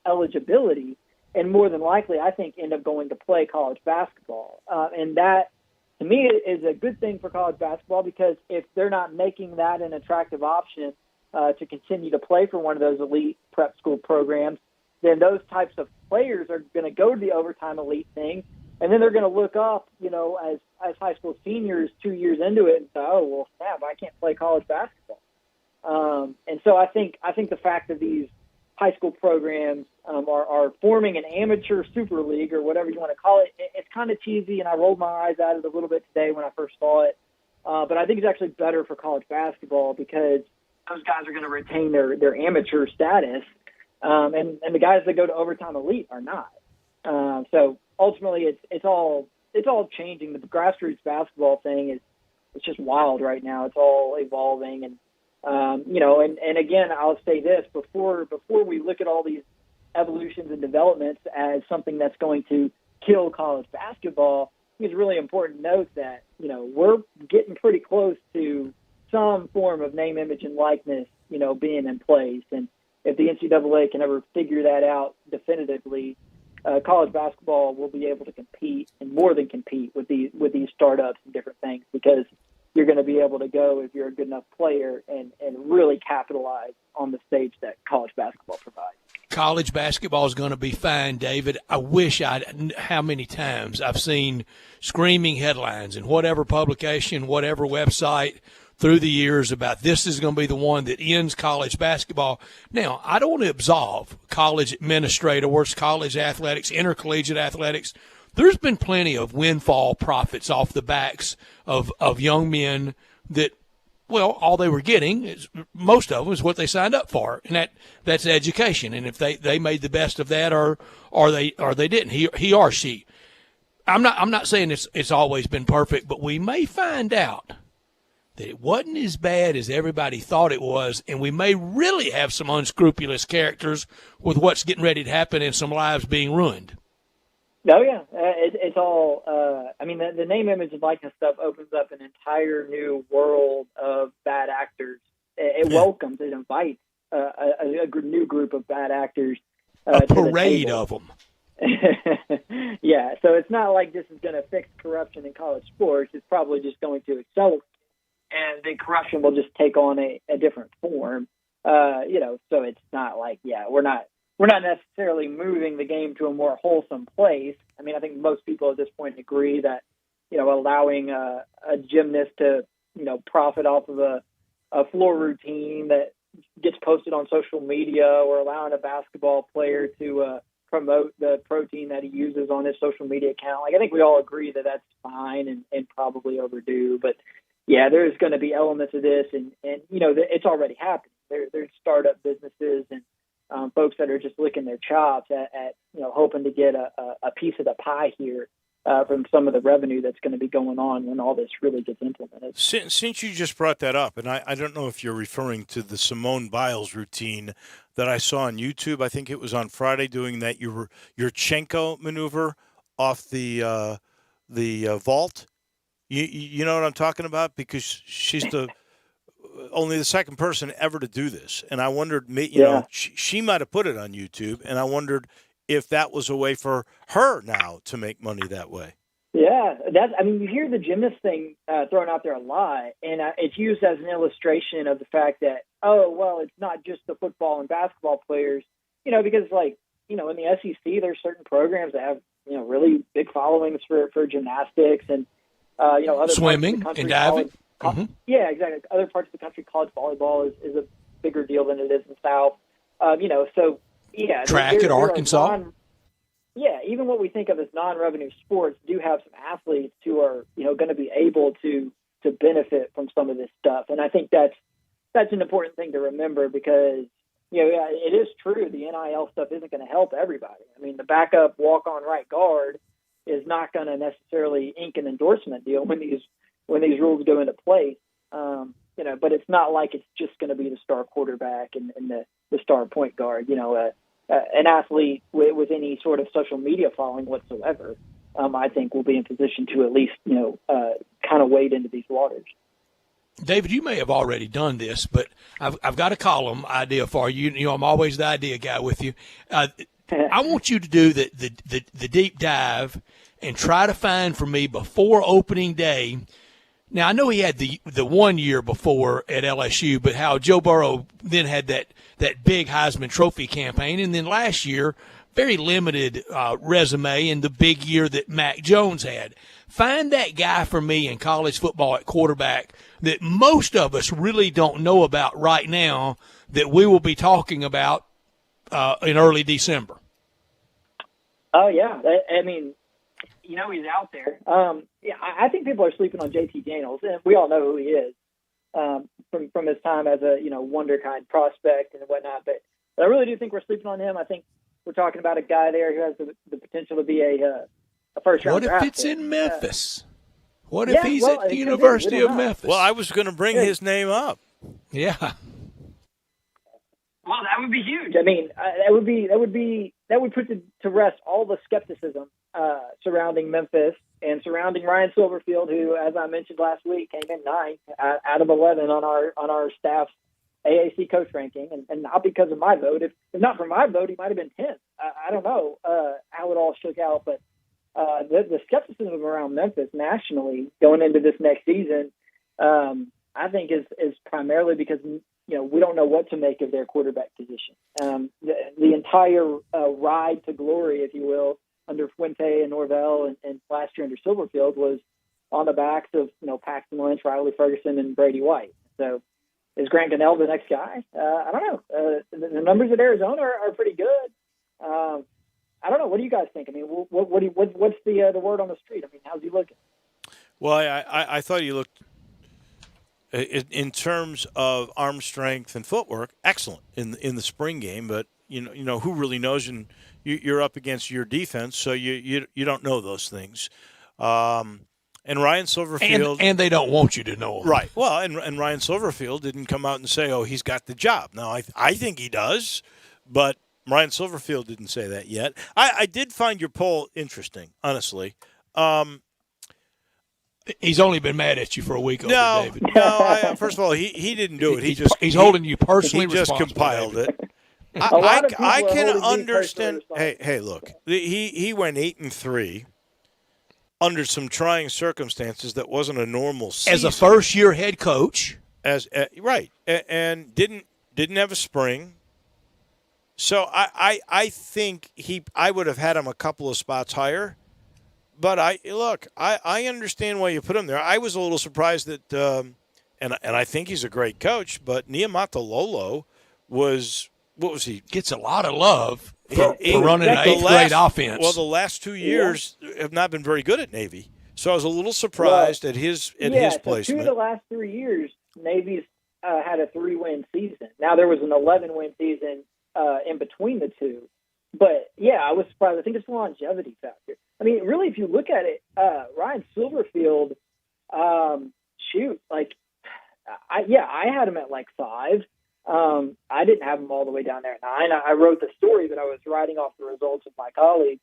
eligibility and more than likely, I think, end up going to play college basketball. And that, to me, is a good thing for college basketball, because if they're not making that an attractive option to continue to play for one of those elite prep school programs, then those types of players are going to go to the overtime elite thing, and then they're going to look up, as high school seniors 2 years into it and say, oh, well, snap, I can't play college basketball. And so I think the fact that these high school programs are forming an amateur super league, or whatever you want to call it, it's kind of cheesy, and I rolled my eyes at it a little bit today when I first saw it. But I think it's actually better for college basketball, because those guys are going to retain their amateur status, and the guys that go to overtime elite are not. So ultimately, it's all changing. The grassroots basketball thing it's just wild right now. It's all evolving, and and again, I'll say this before we look at all these evolutions and developments as something that's going to kill college basketball, I think it's really important to note that, we're getting pretty close to some form of name, image, and likeness, being in place. And if the NCAA can ever figure that out definitively, college basketball will be able to compete, and more than compete, with these startups and different things, because you're going to be able to go, if you're a good enough player, and really capitalize on the stage that college basketball provides. College basketball is going to be fine, David. I wish how many times I've seen screaming headlines in whatever publication, whatever website, through the years about this is going to be the one that ends college basketball. Now, I don't want to absolve college administrators, college athletics, intercollegiate athletics. There's been plenty of windfall profits off the backs of young men that, well, all they were getting, is most of them, is what they signed up for, and that's education. And if they made the best of that or they didn't, he or she. I'm not saying it's always been perfect, but we may find out that it wasn't as bad as everybody thought it was, and we may really have some unscrupulous characters with what's getting ready to happen and some lives being ruined. Oh, yeah. It's all I mean, the name, image, and likeness stuff opens up an entire new world of bad actors. It welcomes, it invites a new group of bad actors. A parade of them. Yeah, so it's not like this is going to fix corruption in college sports. It's probably just going to accelerate. And the corruption will just take on a different form, so it's not like, we're not necessarily moving the game to a more wholesome place. I mean, I think most people at this point agree that, allowing a gymnast to, profit off of a floor routine that gets posted on social media, or allowing a basketball player to promote the protein that he uses on his social media account. Like, I think we all agree that that's fine and probably overdue, but yeah, there's going to be elements of this, and it's already happening. There's startup businesses and folks that are just licking their chops at hoping to get a piece of the pie here from some of the revenue that's going to be going on when all this really gets implemented. Since you just brought that up, and I don't know if you're referring to the Simone Biles routine that I saw on YouTube. I think it was on Friday, doing that Yurchenko maneuver off the vault. You know what I'm talking about? Because she's only the second person ever to do this. And I wondered, she might have put it on YouTube, and I wondered if that was a way for her now to make money that way. Yeah, you hear the gymnast thing thrown out there a lot, and it's used as an illustration of the fact that, it's not just the football and basketball players, because in the SEC, there's certain programs that have, really big followings for gymnastics and, other swimming parts of the country, and diving. Mm-hmm. Yeah, exactly. Other parts of the country, college volleyball is a bigger deal than it is in the South. Track at Arkansas. Even what we think of as non-revenue sports do have some athletes who are, going to be able to benefit from some of this stuff. And I think that's an important thing to remember, because, it is true the NIL stuff isn't going to help everybody. I mean, the backup walk-on right guard is not going to necessarily ink an endorsement deal when these rules go into place. But it's not like it's just going to be the star quarterback and the star point guard. An athlete with any sort of social media following whatsoever, I think will be in position to at least, kind of wade into these waters. David, you may have already done this, but I've got a column idea for you. I'm always the idea guy with you. I want you to do the deep dive and try to find for me before opening day. Now, I know he had the 1 year before at LSU, but how Joe Burrow then had that big Heisman Trophy campaign, and then last year, very limited resume in the big year that Mac Jones had. Find that guy for me in college football at quarterback that most of us really don't know about right now, that we will be talking about in early December. Oh, yeah. I mean, he's out there. I think people are sleeping on JT Daniels, and we all know who he is from his time as a wonder kind prospect and whatnot. But I really do think we're sleeping on him. I think we're talking about a guy there who has the potential to be a first round. What if it's in Memphis? What if he's at the University of Memphis? Well, I was going to bring his name up. Yeah. Well, that would be huge. I mean, that would put to rest all the skepticism surrounding Memphis and surrounding Ryan Silverfield, who, as I mentioned last week, came in 9th out of 11 on our staff's AAC coach ranking, and not because of my vote. If not for my vote, he might have been 10th. I don't know how it all shook out, but the skepticism around Memphis nationally going into this next season, I think is primarily because we don't know what to make of their quarterback position. The entire ride to glory, if you will, under Fuente and Norvell and last year under Silverfield was on the backs of Paxton Lynch, Riley Ferguson, and Brady White. So is Grant Gunnell the next guy? I don't know. The numbers at Arizona are pretty good. I don't know. What do you guys think? I mean, what's the word on the street? I mean, how's he looking? Well, I thought he looked, in terms of arm strength and footwork, excellent in the spring game. But who really knows? And you're up against your defense, so you don't know those things. And Ryan Silverfield, and they don't want you to know them. Right. Well, and Ryan Silverfield didn't come out and say, "Oh, he's got the job." Now, I think he does, but Ryan Silverfield didn't say that yet. I did find your poll interesting, honestly. He's only been mad at you for a week over David. No, first of all, he didn't do it. He's holding you personally responsible. He just compiled David. it. I can understand. Hey, look. He went 8-3 under some trying circumstances that wasn't a normal season. As a first-year head coach. Right. And didn't have a spring. So I think I would have had him a couple of spots higher. But I understand why you put him there. I was a little surprised that, and I think he's a great coach, but Niumatalolo was, what was he? Gets a lot of love for running an eighth-grade offense. Well, the last 2 years have not been very good at Navy. So I was a little surprised at his placement. 2 of the last 3 years, Navy's had a 3-win season. Now there was an 11-win season in between the two. But, I was surprised. I think it's the longevity factor. I mean, really, if you look at it, Ryan Silverfield, I had him at 5. I didn't have him all the way down there at 9. I wrote the story that I was writing off the results of my colleagues.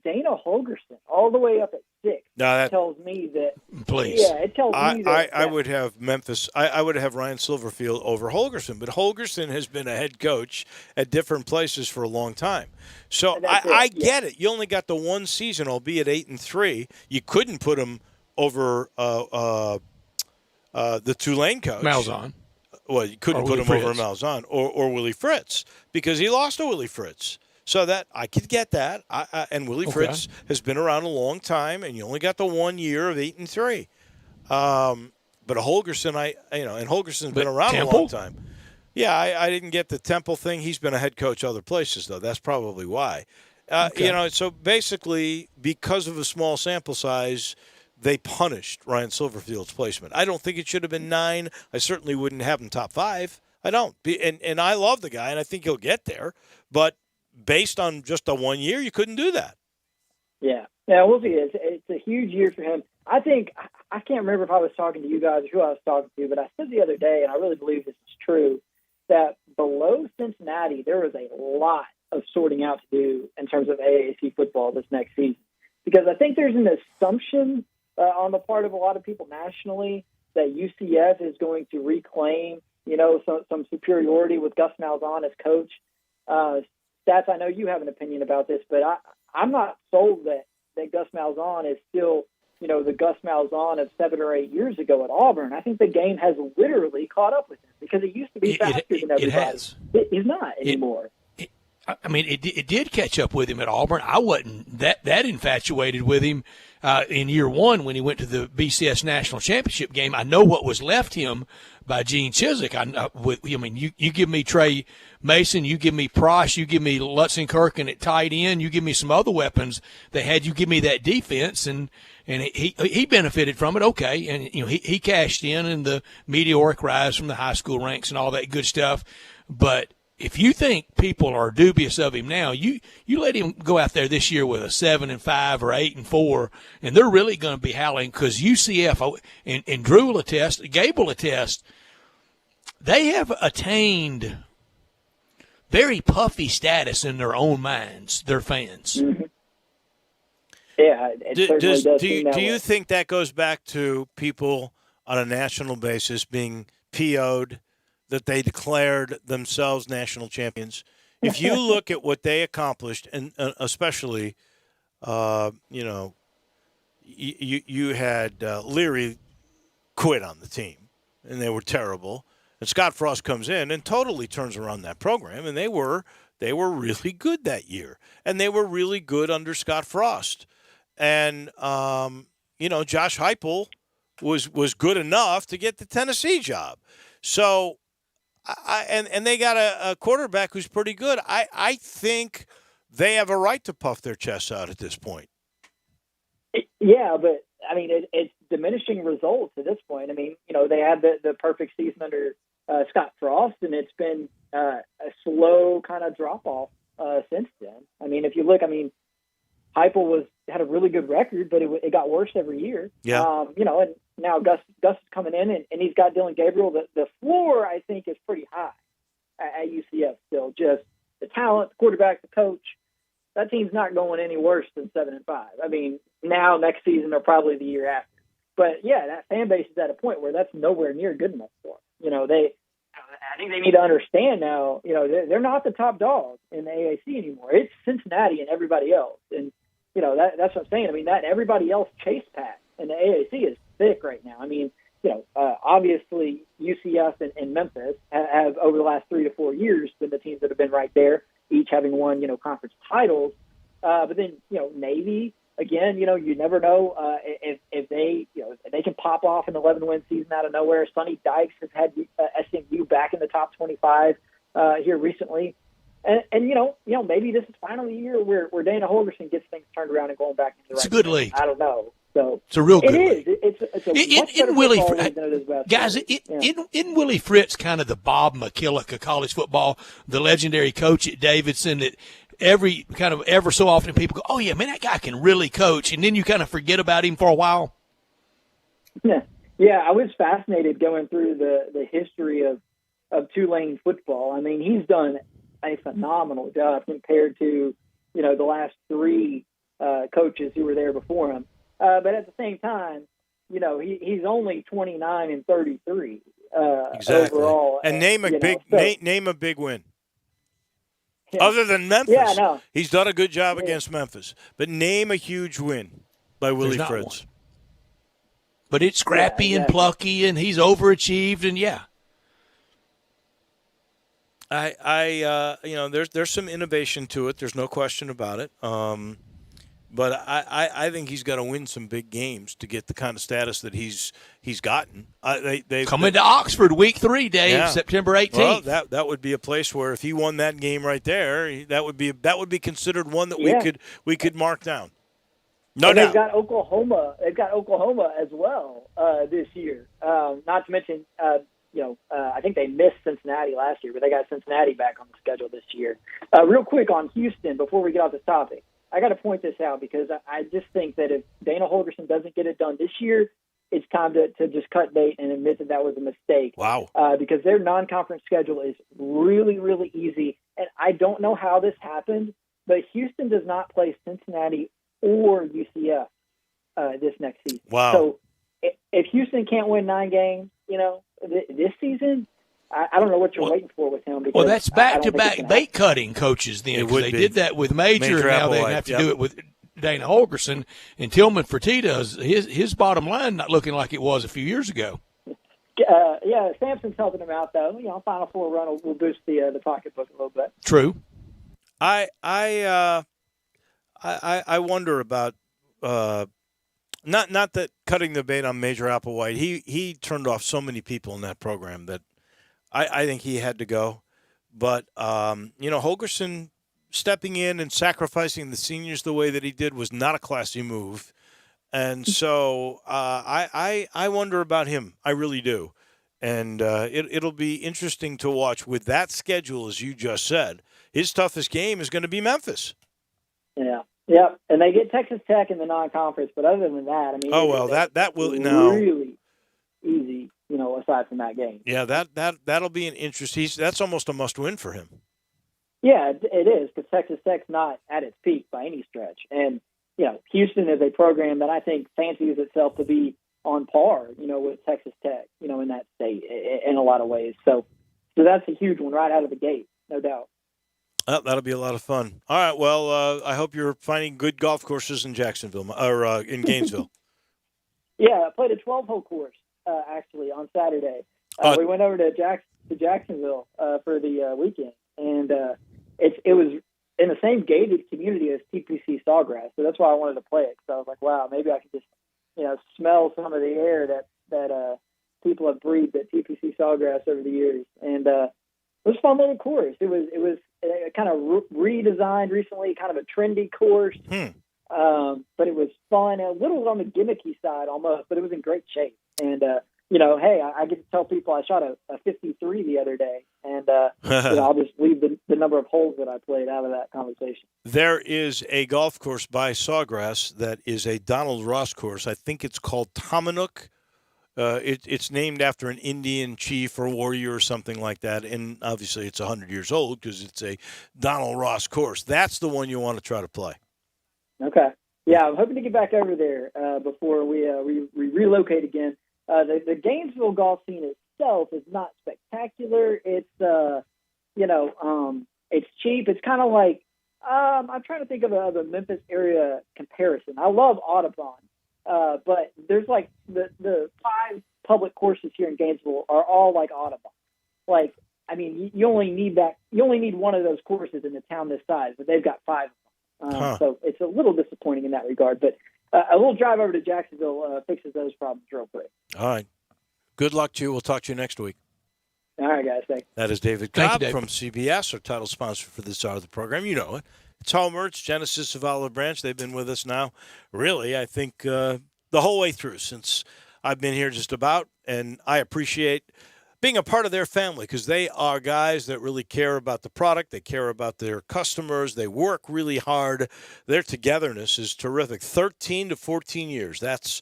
Dana Holgerson all the way up at 6 tells me that. Please. Yeah, it tells me that. I would have Memphis. I would have Ryan Silverfield over Holgerson, but Holgerson has been a head coach at different places for a long time. So I get it. You only got the one season, albeit 8-3. You couldn't put him over the Tulane coach, Malzahn. Well, you couldn't put him over Malzahn or Willie Fritz because he lost to Willie Fritz. So that I could get that, and Willie Fritz has been around a long time, and you only got the 1 year of 8-3. But Holgerson, and Holgerson's been around a long time. Yeah, I didn't get the Temple thing. He's been a head coach other places, though. That's probably why. So basically, because of a small sample size, they punished Ryan Silverfield's placement. I don't think it should have been 9. I certainly wouldn't have him top 5. I don't. And I love the guy, and I think he'll get there. But based on just a 1 year, you couldn't do that. Yeah, we'll see. It's a huge year for him. I think, I can't remember if I was talking to you guys or who I was talking to, but I said the other day, and I really believe this is true, that below Cincinnati, there was a lot of sorting out to do in terms of AAC football this next season. Because I think there's an assumption on the part of a lot of people nationally that UCF is going to reclaim, some superiority with Gus Malzahn as coach. Stats, I know you have an opinion about this, but I'm not sold that Gus Malzahn is still, the Gus Malzahn of 7 or 8 years ago at Auburn. I think the game has literally caught up with him because it used to be faster than everybody. It has. He's not anymore. It did catch up with him at Auburn. I wasn't that infatuated with him in year 1 when he went to the BCS National Championship game. I know what was left him by Gene Chizik. You give me Trey Mason, you give me Prosh, you give me Lutzenkirk at tight end, you give me some other weapons that had you give me that defense, and he benefited from it. Okay, and he cashed in the meteoric rise from the high school ranks and all that good stuff, but if you think people are dubious of him now, you let him go out there this year with a 7-5 or 8-4, and they're really going to be howling because UCF and Drew will attest, Gabe will attest, they have attained very puffy status in their own minds, their fans. Mm-hmm. Yeah, do you think that goes back to people on a national basis being PO'd? That they declared themselves national champions. If you look at what they accomplished, and especially, you had Leary quit on the team, and they were terrible. And Scott Frost comes in and totally turns around that program, and they were really good that year, and they were really good under Scott Frost. And Josh Heupel was good enough to get the Tennessee job. So, and they got a quarterback who's pretty good. I think they have a right to puff their chests out at this point. Yeah, but I mean, it's diminishing results at this point. I mean, they had the perfect season under Scott Frost, and it's been a slow kind of drop off since then. I mean, if you look, Heupel had a really good record, but it got worse every year. Yeah. And now Gus is coming in, and he's got Dylan Gabriel. The floor, I think, is pretty high at UCF still. Just the talent, the quarterback, the coach. That team's not going any worse than 7-5. I mean, now next season or probably the year after. But yeah, that fan base is at a point where that's nowhere near good enough for them. I think they need to understand now. They're not the top dog in the AAC anymore. It's Cincinnati and everybody else, and that's what I'm saying. I mean, that everybody else chase pack in the AAC is thick right now. I mean, obviously UCF and Memphis have over the last 3 to 4 years been the teams that have been right there, each having won, conference titles. But then, Navy, again, you never know if they can pop off an 11-win season out of nowhere. Sonny Dykes has had SMU back in the top 25 here recently. And maybe this is finally the year where Dana Holgerson gets things turned around and going back into the right. It's a good league. I don't know. So it's a real good league. It's a much better football league than it is basketball. Guys, in Willie Fritz kind of the Bob McKillick of college football, the legendary coach at Davidson that ever so often people go, oh, yeah, man, that guy can really coach. And then you kind of forget about him for a while. Yeah, I was fascinated going through the history of Tulane football. I mean, he's done a phenomenal job compared to, the last 3 coaches who were there before him. But at the same time, he's only 29 and 33 exactly. Overall. And name a big win. Yeah. Other than Memphis, he's done a good job against Memphis. But name a huge win by Willie Fritz. But it's scrappy and plucky, and he's overachieved, and there's some innovation to it. There's no question about it. But I think he's got to win some big games to get the kind of status that he's gotten. Coming to Oxford week 3, Dave, September 18th. Well, that would be a place where if he won that game right there, that would be considered one that we could mark down. No doubt. They've got Oklahoma. They've got Oklahoma as well this year. Not to mention, I think they missed Cincinnati last year, but they got Cincinnati back on the schedule this year. Real quick on Houston before we get off this topic. I got to point this out because I just think that if Dana Holgerson doesn't get it done this year, it's time to just cut bait and admit that was a mistake. Wow. Because their non-conference schedule is really, really easy. And I don't know how this happened, but Houston does not play Cincinnati or UCF this next season. Wow. So if Houston can't win 9 games, this season, I don't know what you're waiting for with him. Well, that's back-to-back bait cutting coaches then. They did that with Major and now they have to do it with Dana Holgerson. And Tillman Fertitta, his bottom line not looking like it was a few years ago. Sampson's helping him out, though. Final 4 run will boost the pocketbook a little bit. True. I wonder about not that cutting the bait on Major Applewhite. He turned off so many people in that program that I think he had to go. But, Holgerson stepping in and sacrificing the seniors the way that he did was not a classy move. And so I wonder about him. I really do. And it'll be interesting to watch with that schedule, as you just said. His toughest game is going to be Memphis. Yeah. Yep. And they get Texas Tech in the non-conference. But other than that, that will now really easy. Aside from that game. Yeah, that'll be an interest. That's almost a must-win for him. Yeah, it is, because Texas Tech's not at its peak by any stretch. And, Houston is a program that I think fancies itself to be on par, with Texas Tech, in that state in a lot of ways. So that's a huge one right out of the gate, no doubt. That'll be a lot of fun. All right, well, I hope you're finding good golf courses in Jacksonville or in Gainesville. Yeah, I played a 12-hole course. Actually, on Saturday, we went over to Jacksonville for the weekend, and it was in the same gated community as TPC Sawgrass, so that's why I wanted to play it. Because I was like, wow, maybe I could just smell some of the air that people have breathed at TPC Sawgrass over the years. And it was a fun little course. It was kind of redesigned recently, kind of a trendy course. But it was fun, a little on the gimmicky side almost, but it was in great shape. And, hey, I get to tell people I shot a 53 the other day, and I'll just leave the number of holes that I played out of that conversation. There is a golf course by Sawgrass that is a Donald Ross course. I think it's called Tomahawk. It's named after an Indian chief or warrior or something like that, and obviously it's 100 years old because it's a Donald Ross course. That's the one you want to try to play. Okay. Yeah, I'm hoping to get back over there before we relocate again. The Gainesville golf scene itself is not spectacular. It's it's cheap. It's kind of like I'm trying to think of a Memphis area comparison. I love Audubon, but there's like the 5 public courses here in Gainesville are all like Audubon. Like, I mean, you only need one of those courses in a town this size, but they've got 5 of them. So it's a little disappointing in that regard, but a little drive over to Jacksonville fixes those problems real quick. All right. Good luck to you. We'll talk to you next week. All right, guys. Thanks. That is David Cobb from CBS, our title sponsor for this hour of the program. You know it. It's Homer. It's Genesis of Olive Branch. They've been with us now, really, I think, the whole way through since I've been here just about, and I appreciate being a part of their family because they are guys that really care about the product. They care about their customers. They work really hard. Their togetherness is terrific. 13 to 14 years. That's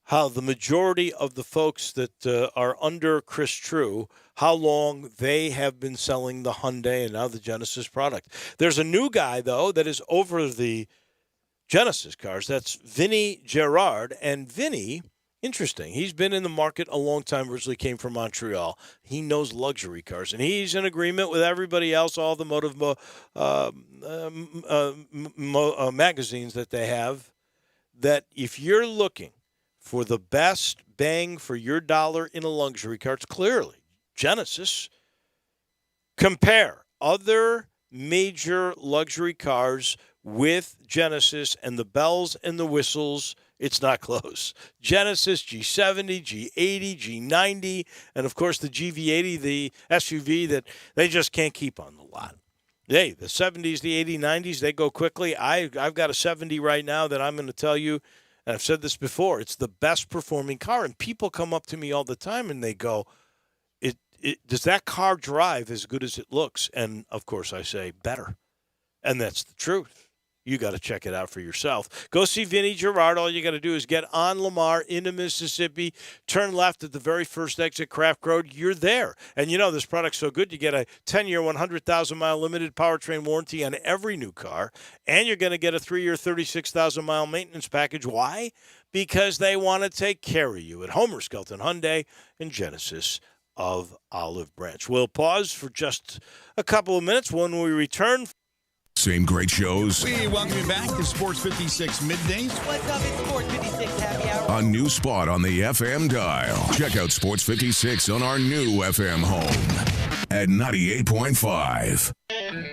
how the majority of the folks that are under Chris True, how long they have been selling the Hyundai and now the Genesis product. There's a new guy, though, that is over the Genesis cars. That's Vinny Gerard. And Vinny, interesting, he's been in the market a long time, originally came from Montreal. He knows luxury cars, and he's in agreement with everybody else, all the motive magazines that they have, that if you're looking for the best bang for your dollar in a luxury car, it's clearly Genesis. Compare other major luxury cars with Genesis and the bells and the whistles. It's not close. Genesis, G70, G80, G90, and, of course, the GV80, the SUV that they just can't keep on the lot. Hey, the 70s, the 80s, 90s, they go quickly. I've got a 70 right now that I'm going to tell you, and I've said this before, it's the best performing car. And people come up to me all the time and they go, does that car drive as good as it looks? And, of course, I say better. And that's the truth. You got to check it out for yourself. Go see Vinny Gerard. All you got to do is get on Lamar into Mississippi, turn left at the very first exit, Craft Road. You're there. And you know this product's so good, you get a 10-year, 100,000-mile limited powertrain warranty on every new car, and you're going to get a 3-year, 36,000-mile maintenance package. Why? Because they want to take care of you at Homer Skelton Hyundai and Genesis of Olive Branch. We'll pause for just a couple of minutes. When we return, same great shows. We welcome you back to Sports 56 Middays. What's up? It's Sports 56 Happy Hour. A new spot on the FM dial. Check out Sports 56 on our new FM home at 98.5.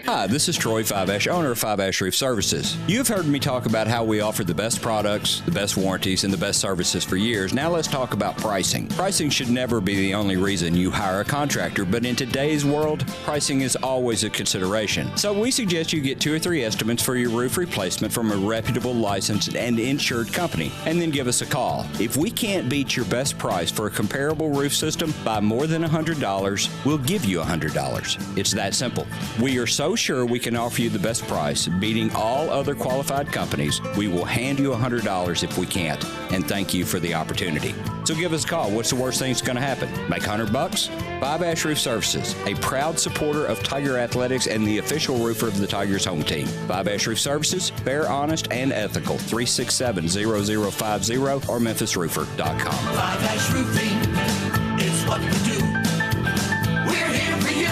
Hi, this is Troy Fiveash, owner of Fiveash Roof Services. You've heard me talk about how we offer the best products, the best warranties, and the best services for years. Now let's talk about pricing. Pricing should never be the only reason you hire a contractor, but in today's world, pricing is always a consideration. So we suggest you get 2 or 3 estimates for your roof replacement from a reputable, licensed, and insured company, and then give us a call. If we can't beat your best price for a comparable roof system by more than $100, we'll give you $100. It's that simple. We are so sure we can offer you the best price, beating all other qualified companies, we will hand you $100 if we can't. And thank you for the opportunity. So give us a call. What's the worst thing that's going to happen? Make $100? Fiveash Roof Services, a proud supporter of Tiger Athletics and the official roofer of the Tigers home team. Fiveash Roof Services, fair, honest, and ethical. 367-0050 or memphisroofer.com. Fiveash Roofing is what we do. We're here for you.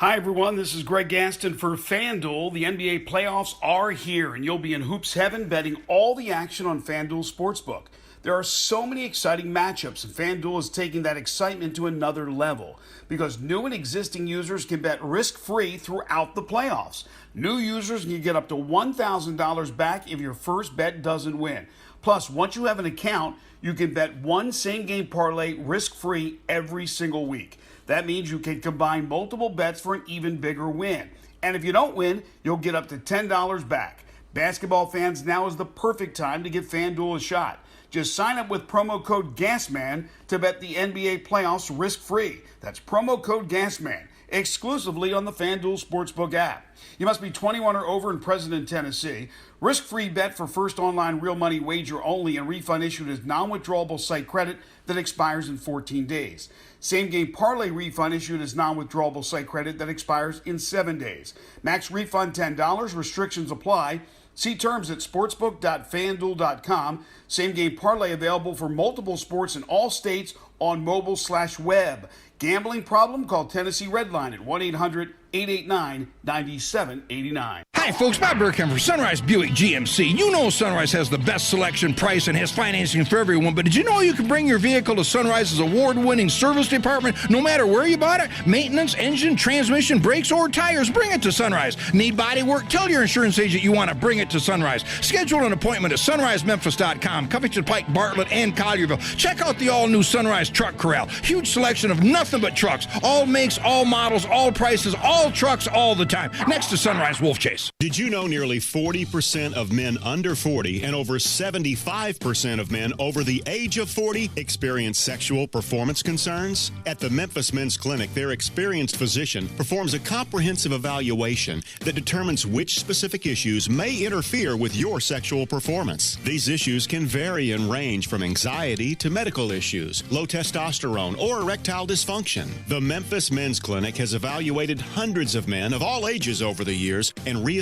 Hi, everyone. This is Greg Gaston for FanDuel. The NBA playoffs are here, and you'll be in hoops heaven betting all the action on FanDuel Sportsbook. There are so many exciting matchups, and FanDuel is taking that excitement to another level because new and existing users can bet risk-free throughout the playoffs. New users can get up to $1,000 back if your first bet doesn't win. Plus, once you have an account, you can bet one same-game parlay risk-free every single week. That means you can combine multiple bets for an even bigger win. And if you don't win, you'll get up to $10 back. Basketball fans, now is the perfect time to give FanDuel a shot. Just sign up with promo code GASMAN to bet the NBA playoffs risk-free. That's promo code GASMAN, exclusively on the FanDuel Sportsbook app. You must be 21 or over and present in Tennessee. Risk-free bet for first online real money wager only, and refund issued as non-withdrawable site credit that expires in 14 days. Same-game parlay refund issued as non-withdrawable site credit that expires in 7 days. Max refund $10. Restrictions apply. See terms at sportsbook.fanduel.com. Same-game parlay available for multiple sports in all states on mobile/web. Gambling problem? Call Tennessee Redline at 1-800-889-9789. Hi, folks. Bob Burkham for Sunrise Buick GMC. You know Sunrise has the best selection, price, and has financing for everyone, but did you know you can bring your vehicle to Sunrise's award-winning service department no matter where you bought it? Maintenance, engine, transmission, brakes, or tires, bring it to Sunrise. Need body work? Tell your insurance agent you want to bring it to Sunrise. Schedule an appointment at sunrisememphis.com, Covington Pike, Bartlett, and Collierville. Check out the all-new Sunrise Truck Corral. Huge selection of nothing but trucks. All makes, all models, all prices, all trucks, all the time. Next to Sunrise Wolf Chase. Did you know nearly 40% of men under 40 and over 75% of men over the age of 40 experience sexual performance concerns? At the Memphis Men's Clinic, their experienced physician performs a comprehensive evaluation that determines which specific issues may interfere with your sexual performance. These issues can vary and range from anxiety to medical issues, low testosterone, or erectile dysfunction. The Memphis Men's Clinic has evaluated hundreds of men of all ages over the years and reestablished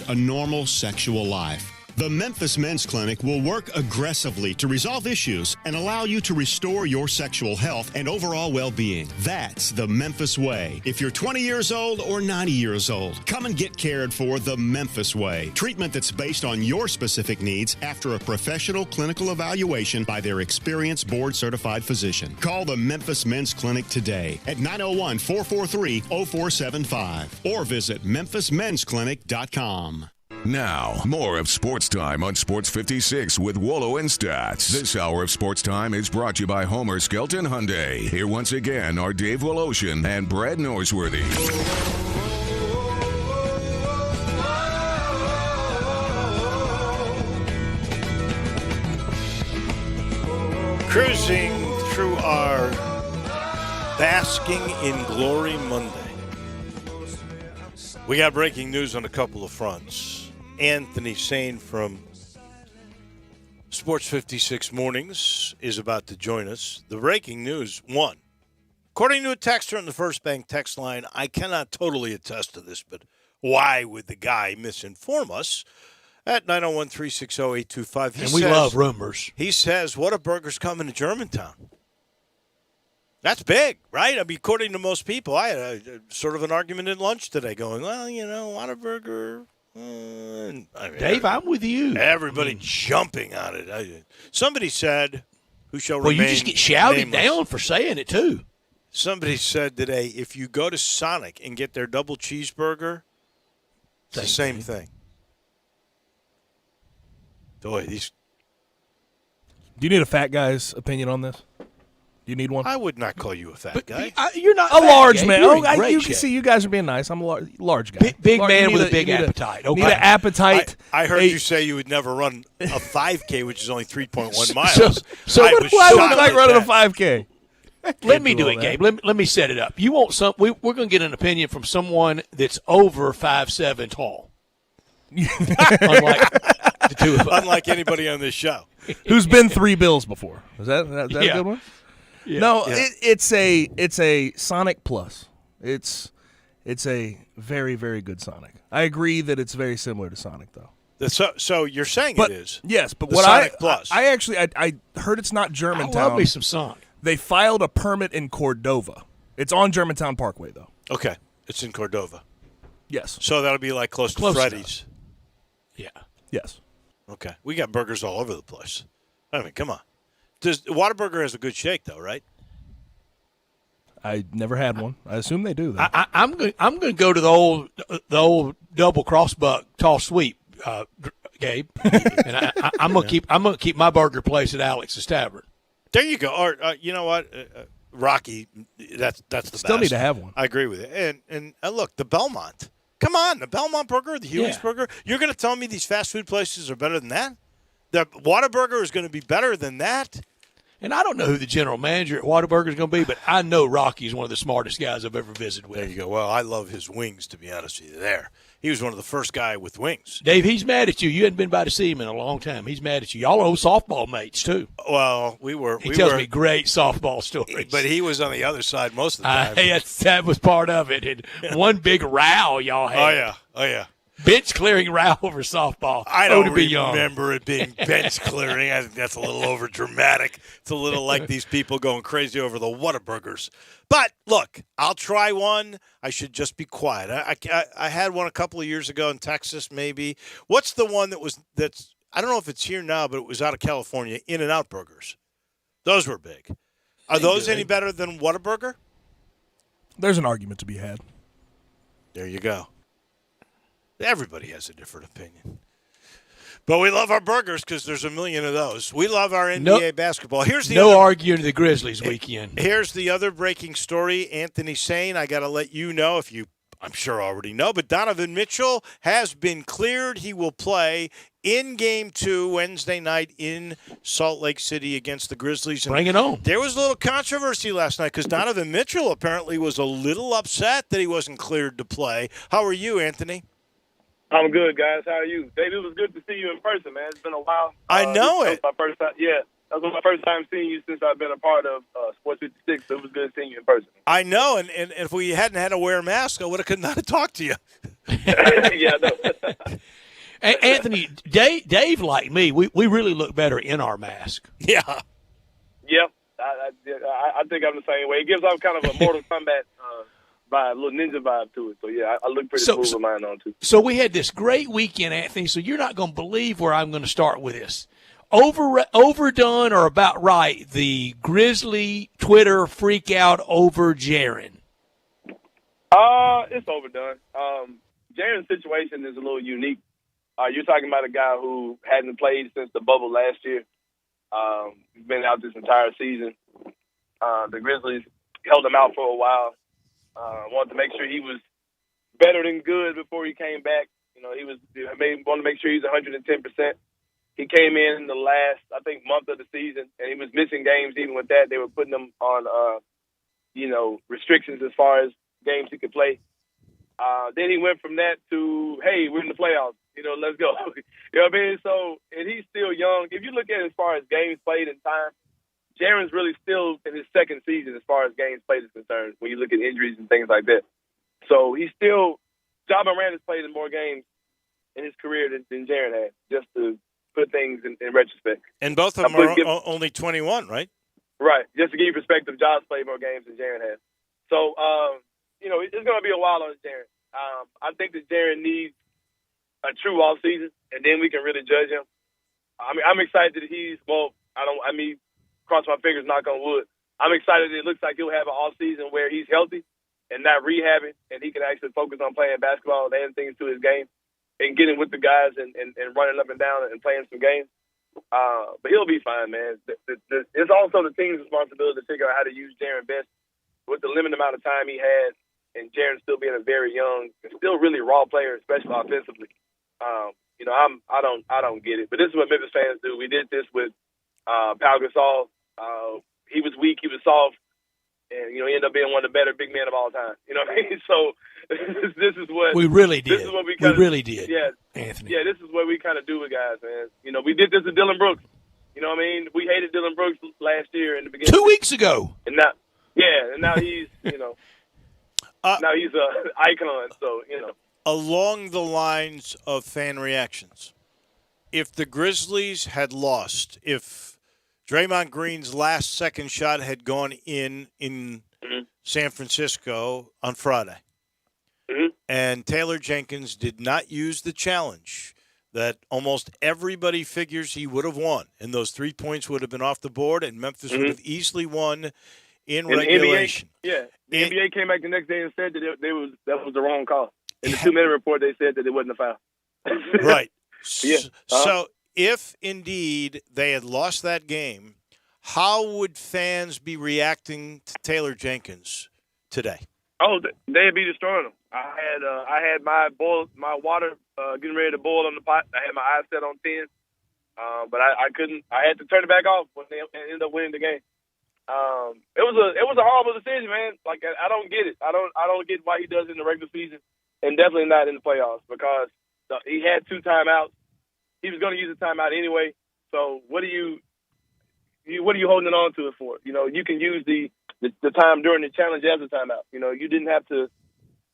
a normal sexual life. The Memphis Men's Clinic will work aggressively to resolve issues and allow you to restore your sexual health and overall well-being. That's the Memphis way. If you're 20 years old or 90 years old, come and get cared for the Memphis way. Treatment that's based on your specific needs after a professional clinical evaluation by their experienced board-certified physician. Call the Memphis Men's Clinic today at 901-443-0475 or visit memphismensclinic.com. Now, more of Sports Time on Sports 56 with Wolo and Stats. This hour of Sports Time is brought to you by Homer Skelton Hyundai. Here once again are Dave Woloshin and Brad Norsworthy. Cruising through our Basking in Glory Monday. We got breaking news on a couple of fronts. Anthony Sane from Sports 56 Mornings is about to join us. The breaking news, one, according to a texter on the First Bank text line, I cannot totally attest to this, but why would the guy misinform us? At 901-360-825. And we love rumors. He says, Whataburger's coming to Germantown. That's big, right? I mean, according to most people, I had sort of an argument at lunch today going, well, you know, Whataburger. Dave, I'm with you. Everybody jumping on it. Somebody said, who shall remain remain you just get shouted nameless. down for saying it, too. Somebody said today, if you go to Sonic and get their double cheeseburger, it's the same thing. Boy, these. Do you need a fat guy's opinion on this? Do you need one? I would not call you a fat guy. You're not a large guy. man. You're You can see you guys are being nice. I'm a large guy. Big man with a big appetite. Need an appetite. I heard you say you would never run a 5K, which is only 3.1 miles. So what do I look like running a 5K? Let me do it, Gabe. Let me set it up. You want some? We're going to get an opinion from someone that's over 5'7" tall. Unlike the two of us. Unlike anybody on this show. Who's been 3 bills before? Is that a good one? Yeah. No, it's a Sonic Plus. It's a very, very good Sonic. I agree that it's very similar to Sonic, though. So you're saying it is? Yes, but the what Sonic Plus. I actually heard it's not Germantown. I love me some Sonic. They filed a permit in Cordova. It's on Germantown Parkway, though. Okay. It's in Cordova. Yes. So that'll be like close to Freddy's. Yeah. Yes. Okay. We got burgers all over the place. I mean, come on. Whataburger has a good shake, though, right? I never had one. I assume they do. Though. I'm going to go to the old double crossbuck tall sweep, Gabe, and I'm going to keep my burger place at Alex's Tavern. There you go. Or you know what, Rocky, that's the best. Still need to have one. I agree with it. And look, the Belmont. Come on, the Belmont burger, the Huey's burger. You're going to tell me these fast food places are better than that? The Whataburger is going to be better than that? And I don't know who the general manager at Whataburger is going to be, but I know Rocky's one of the smartest guys I've ever visited with. There you go. Well, I love his wings, to be honest with you there. He was one of the first guy with wings. Dave, he's mad at you. You hadn't been by to see him in a long time. He's mad at you. Y'all are old softball mates, too. Well, we were. He tells me great softball stories. But he was on the other side most of the time. That was part of it. And one big row y'all had. Oh, yeah. Bench clearing row over softball. I don't remember it being bench clearing. I think that's a little over dramatic. It's a little like these people going crazy over the Whataburgers. But look, I'll try one. I should just be quiet. I had one a couple of years ago in Texas, maybe. What's the one that's I don't know if it's here now, but it was out of California. In-N-Out burgers. Those were big. Are those any better than Whataburger? There's an argument to be had. There you go. Everybody has a different opinion. But we love our burgers because there's a million of those. We love our NBA basketball. Here's the arguing the Grizzlies weekend. Here's the other breaking story. Anthony saying, I got to let you know if you, I'm sure already know, but Donovan Mitchell has been cleared. He will play in Game 2 Wednesday night in Salt Lake City against the Grizzlies. Bring it on. There was a little controversy last night because Donovan Mitchell apparently was a little upset that he wasn't cleared to play. How are you, Anthony? I'm good, guys. How are you? Dave, it was good to see you in person, man. It's been a while. I know it. That was my first time. Yeah, that was my first time seeing you since I've been a part of Sports 56. So it was good seeing you in person. I know, and if we hadn't had to wear a mask, I would have could not have talked to you. Yeah, I know. Anthony, Dave, like me, we really look better in our mask. Yeah. Yep. I think I'm the same way. It gives off kind of a Mortal Kombat vibe, a little ninja vibe to it. So, yeah, I look pretty smooth with mine on, too. So we had this great weekend, Anthony, so you're not going to believe where I'm going to start with this. Overdone or about right, the Grizzly Twitter freak out over Jaren? It's overdone. Jaren's situation is a little unique. You're talking about a guy who hadn't played since the bubble last year. He's been out this entire season. The Grizzlies held him out for a while. Wanted to make sure he was better than good before he came back. You know, wanted to make sure he's 110%. He came in the last, I think, month of the season, and he was missing games. Even with that, they were putting him on, restrictions as far as games he could play. Then he went from that to, hey, we're in the playoffs. Let's go. You know what I mean? So, and he's still young. If you look at it as far as games played in time, Jaren's really still in his second season as far as games played is concerned when you look at injuries and things like that. So he's still – Ja Morant has played in more games in his career than Jaren has, just to put things in retrospect. And both of them are only 21, right? Right. Just to give you perspective, Ja's played more games than Jaren has. So, it's going to be a while on Jaren. I think that Jaren needs a true offseason, and then we can really judge him. I mean, I'm excited that cross my fingers, knock on wood. I'm excited that it looks like he'll have an offseason where he's healthy and not rehabbing, and he can actually focus on playing basketball and adding things to his game and getting with the guys and running up and down and playing some games. But he'll be fine, man. It's also the team's responsibility to figure out how to use Jaren best with the limited amount of time he had, and Jaren still being a very young and still really raw player, especially offensively. I don't get it. But this is what Memphis fans do. We did this with Pau Gasol. He was weak, he was soft, and he ended up being one of the better big men of all time. You know what I mean? So this is what we really did. This is what we really did. Yeah, Anthony. Yeah, this is what we kind of do with guys, man. We did this with Dylan Brooks. You know what I mean? We hated Dylan Brooks last year in the beginning. 2 weeks ago. And now he's now he's an icon. So Along the lines of fan reactions, if the Grizzlies had lost, if Draymond Green's last second shot had gone in San Francisco on Friday, And Taylor Jenkins did not use the challenge that almost everybody figures he would have won. And those 3 points would have been off the board, and Memphis would have easily won in regulation. The NBA came back the next day and said that that was the wrong call. In the 2-minute report, they said that it wasn't a foul. Right. So if indeed they had lost that game, how would fans be reacting to Taylor Jenkins today? Oh, they'd be destroying him. I had my water getting ready to boil on the pot. I had my eyes set on 10, but I couldn't. I had to turn it back off when they ended up winning the game. It was a horrible decision, man. Like, I don't get it. I don't get why he does it in the regular season, and definitely not in the playoffs, because he had 2 timeouts. He was going to use a timeout anyway. So what are you holding on to it for? You know, you can use the time during the challenge as a timeout. You know, you didn't have to.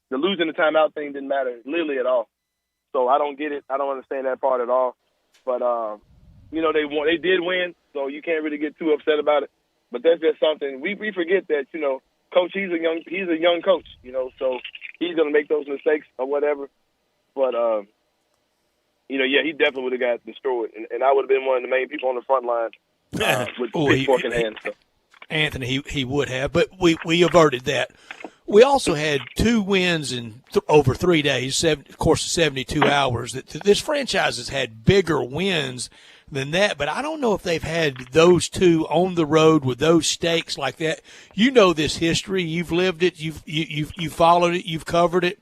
The losing the timeout thing didn't matter literally at all. So I don't get it. I don't understand that part at all. But you know, they did win, so you can't really get too upset about it. But that's just something we forget that, you know, coach, he's a young coach, you know, so he's gonna make those mistakes or whatever. But you know, yeah, he definitely would have got destroyed, and I would have been one of the main people on the front line with pitchfork in hand. So. Anthony, he would have, but we averted that. We also had 2 wins in over 3 days, of course, 72 hours. This franchise has had bigger wins than that, but I don't know if they've had those 2 on the road with those stakes like that. You know this history. You've lived it. You've followed it. You've covered it.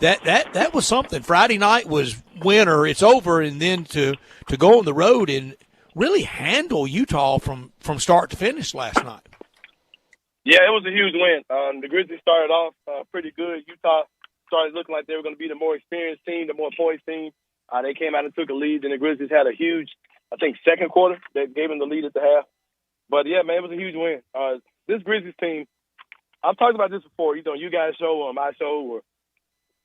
That was something. Friday night was winner. It's over, and then to go on the road and really handle Utah from start to finish last night. Yeah, it was a huge win. The Grizzlies started off pretty good. Utah started looking like they were going to be the more experienced team, the more poised team. They came out and took a lead, and the Grizzlies had a huge, I think, second quarter that gave them the lead at the half. But, yeah, man, it was a huge win. This Grizzlies team, I've talked about this before. You know, you guys' show or my show or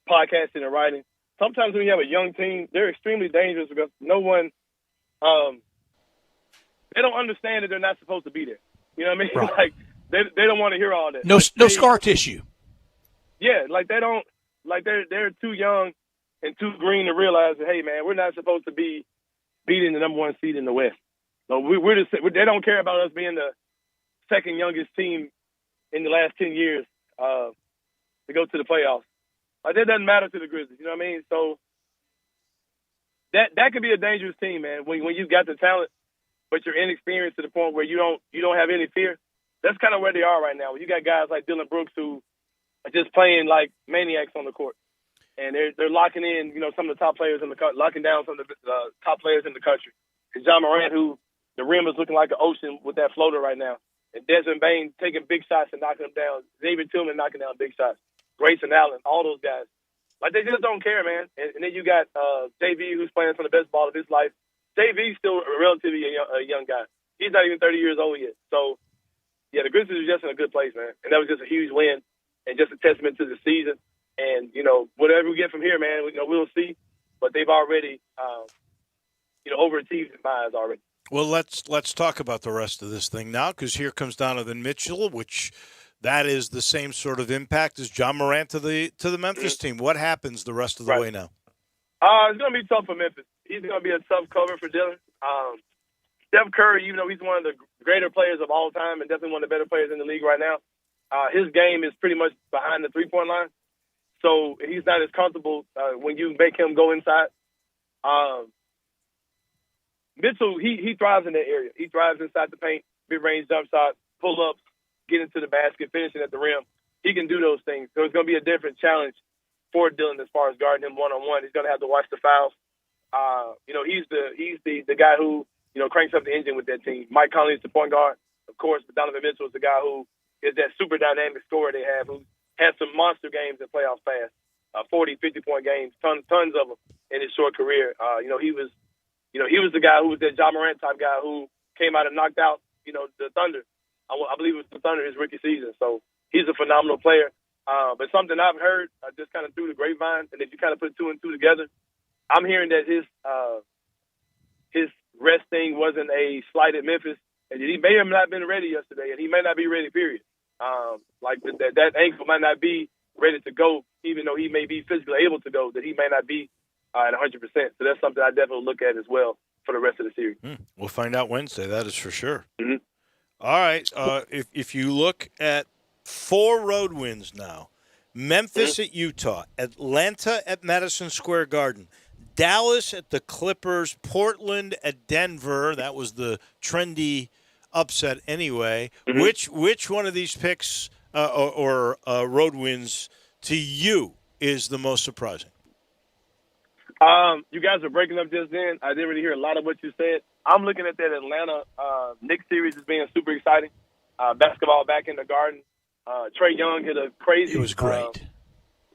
podcasting and writing. Sometimes when you have a young team, they're extremely dangerous because no one they don't understand that they're not supposed to be there. You know what I mean? Right. Like, they don't want to hear all that. No scar tissue. Yeah, like they don't, like they're too young and too green to realize that, hey, man, we're not supposed to be beating the number 1 seed in the West. So they don't care about us being the second youngest team in the last 10 years to go to the playoffs. Like, that doesn't matter to the Grizzlies. You know what I mean? So that could be a dangerous team, man. When you've got the talent, but you're inexperienced to the point where you don't have any fear. That's kind of where they are right now. You got guys like Dylan Brooks who are just playing like maniacs on the court, and they're locking in, you know, some of the top players in the country, locking down some of the top players in the country. And John Morant, who the rim is looking like an ocean with that floater right now, and Desmond Bain taking big shots and knocking them down. Xavier Tillman knocking down big shots. Grayson Allen, all those guys. Like, they just don't care, man. And then you got JV, who's playing some of the best ball of his life. JV's still relatively a young guy. He's not even 30 years old yet. So, yeah, the Grizzlies are just in a good place, man. And that was just a huge win and just a testament to the season. And, you know, whatever we get from here, man, we'll see. But they've already, overachieved in my eyes already. Well, let's talk about the rest of this thing now, because here comes Donovan Mitchell, which that is the same sort of impact as John Morant to the Memphis team. What happens the rest of the way now? It's going to be tough for Memphis. He's going to be a tough cover for Dylan. Steph Curry, even though he's one of the greater players of all time and definitely one of the better players in the league right now, his game is pretty much behind the three-point line. So he's not as comfortable when you make him go inside. Mitchell, he thrives in that area. He thrives inside the paint, mid-range jump shot, pull-ups, get into the basket, finishing at the rim. He can do those things. So it's going to be a different challenge for Dylan as far as guarding him one-on-one. He's going to have to watch the fouls. He's the guy who, cranks up the engine with that team. Mike Conley is the point guard, of course, but Donovan Mitchell is the guy who is that super dynamic scorer they have, who had some monster games in playoffs past, 40, 50-point games, tons of them in his short career. He was the guy who was that John Morant type guy who came out and knocked out, the Thunder. I believe it was the Thunder his rookie season. So he's a phenomenal player. But something I've heard just kind of through the grapevine, and if you kind of put two and two together, I'm hearing that his rest thing wasn't a slight at Memphis, and he may have not been ready yesterday, and he may not be ready, period. That ankle might not be ready to go even though he may be physically able to go, that he may not be at 100%. So that's something I definitely look at as well for the rest of the series. We'll find out Wednesday. That is for sure. Mm-hmm. All right. If you look at 4 road wins now, Memphis at Utah, Atlanta at Madison Square Garden, Dallas at the Clippers, Portland at Denver. That was the trendy upset anyway. Mm-hmm. Which one of these picks or road wins to you is the most surprising? You guys are breaking up just then. I didn't really hear a lot of what you said. I'm looking at that Atlanta Knicks series as being super exciting. Basketball back in the Garden. Trae Young hit a crazy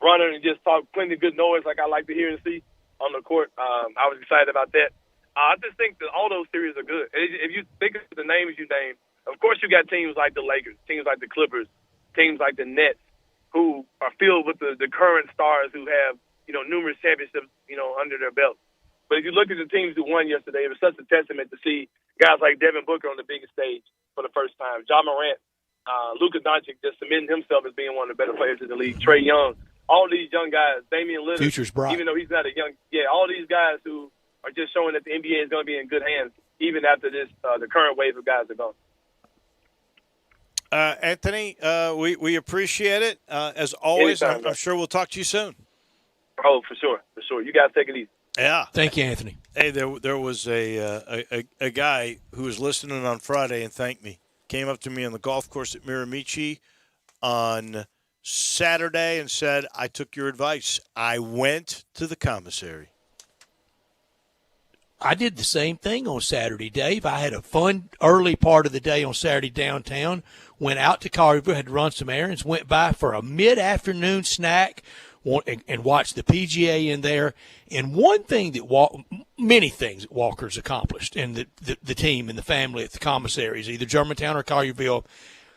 runner and just talked plenty of good noise like I like to hear and see on the court. I was excited about that. I just think that all those series are good. If you think of the names you named, of course you got teams like the Lakers, teams like the Clippers, teams like the Nets, who are filled with the current stars who have, numerous championships, under their belt. But if you look at the teams who won yesterday, it was such a testament to see guys like Devin Booker on the biggest stage for the first time. Ja Morant, Luka Doncic just cementing himself as being one of the better players in the league. Trae Young, all these young guys, Damian Lillard, future's bright. Even though he's not a young, all these guys who are just showing that the NBA is going to be in good hands even after this, the current wave of guys are gone. Anthony, we appreciate it. As always, Anytime, I'm sure we'll talk to you soon. Oh, for sure. You guys take it easy. Yeah. Thank you, Anthony. Hey, there was a guy who was listening on Friday and thanked me. Came up to me on the golf course at Miramichi on Saturday and said, I took your advice. I went to the commissary. I did the same thing on Saturday, Dave. I had a fun early part of the day on Saturday downtown, went out to Collierville, had to run some errands, went by for a mid-afternoon snack and watched the PGA in there. And one thing that many things that Walker's accomplished and the team and the family at the commissaries, either Germantown or Collierville,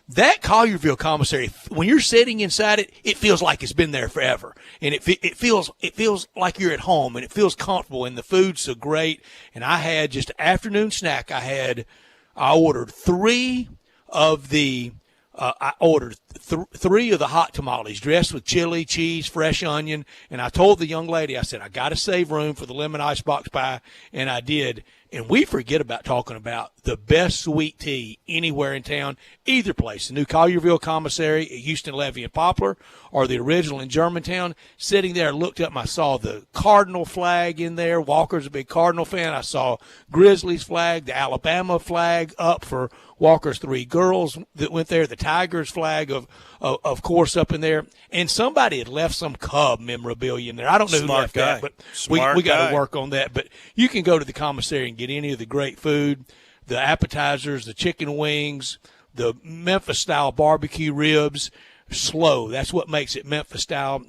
that Collierville commissary, when you're sitting inside it, it feels like it's been there forever, and it feels like you're at home, and it feels comfortable, and the food's so great. And I had just an afternoon snack. I ordered three of the hot tamales dressed with chili, cheese, fresh onion, and I told the young lady, I said, I got to save room for the lemon icebox pie, and I did. And we forget about talking about the best sweet tea anywhere in town, either place, the new Collierville Commissary at Houston, Levy, and Poplar, or the original in Germantown. Sitting there, I looked up and I saw the Cardinal flag in there. Walker's a big Cardinal fan. I saw Grizzlies flag, the Alabama flag up for Walker's 3 girls that went there, the Tigers flag, of course, up in there. And somebody had left some Cub memorabilia in there. I don't know who left that, but we got to work on that. But you can go to the commissary and get any of the great food, the appetizers, the chicken wings, the Memphis-style barbecue ribs. Slow. That's what makes it Memphis-style.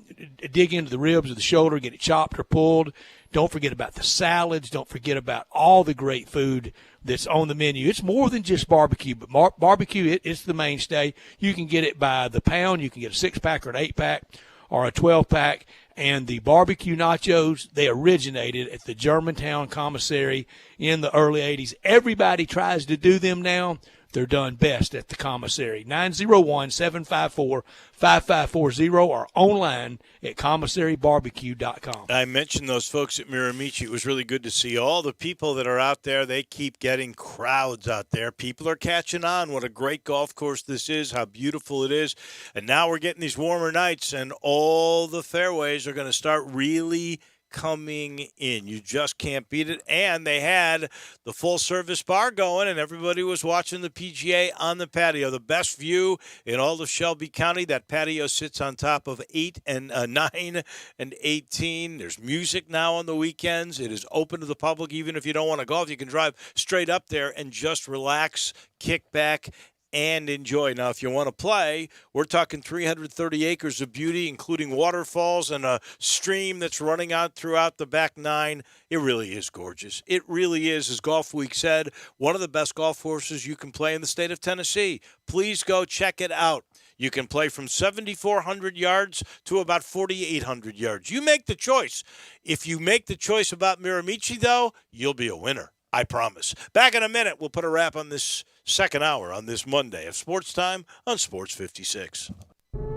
Dig into the ribs or the shoulder, get it chopped or pulled. Don't forget about the salads. Don't forget about all the great food that's on the menu. It's more than just barbecue, but barbecue, it's the mainstay. You can get it by the pound. You can get a 6-pack or an 8-pack or a 12-pack. And the barbecue nachos, they originated at the Germantown Commissary in the early 80s. Everybody tries to do them now. They're done best at the commissary. 901-754-5540 or online at commissarybarbecue.com. I mentioned those folks at Miramichi. It was really good to see all the people that are out there. They keep getting crowds out there. People are catching on. What a great golf course this is, how beautiful it is. And now we're getting these warmer nights, and all the fairways are going to start really coming in. You just can't beat it. And they had the full-service bar going, and everybody was watching the PGA on the patio. The best view in all of Shelby County. That patio sits on top of 9 and 18. There's music now on the weekends. It is open to the public. Even if you don't want to golf, you can drive straight up there and just relax, kick back, and enjoy. Now, if you want to play, we're talking 330 acres of beauty, including waterfalls and a stream that's running out throughout the back 9. It really is gorgeous. It really is, as Golf Week said, one of the best golf courses you can play in the state of Tennessee. Please go check it out. You can play from 7,400 yards to about 4,800 yards. You make the choice. If you make the choice about Miramichi, though, you'll be a winner. I promise. Back in a minute, we'll put a wrap on this second hour on this Monday of Sports Time on Sports 56.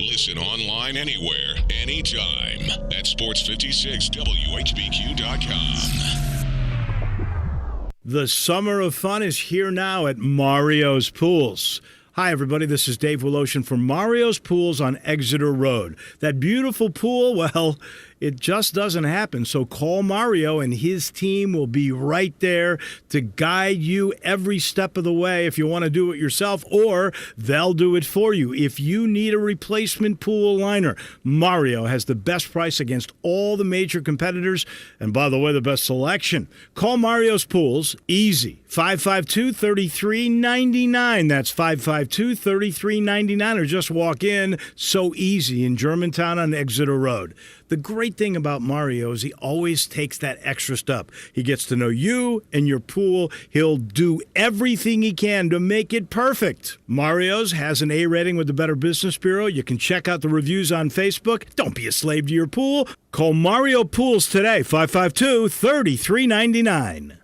Listen online anywhere, anytime at sports56whbq.com. The summer of fun is here now at Mario's Pools. Hi, everybody. This is Dave Woloshin from Mario's Pools on Exeter Road. That beautiful pool, well, it just doesn't happen. So call Mario, and his team will be right there to guide you every step of the way if you want to do it yourself, or they'll do it for you. If you need a replacement pool liner, Mario has the best price against all the major competitors, and by the way, the best selection. Call Mario's Pools, easy, 552-3399. That's 552-3399, or just walk in, so easy, in Germantown on Exeter Road. The great thing about Mario is he always takes that extra step. He gets to know you and your pool. He'll do everything he can to make it perfect. Mario's has an A rating with the Better Business Bureau. You can check out the reviews on Facebook. Don't be a slave to your pool. Call Mario Pools today, 552-3399.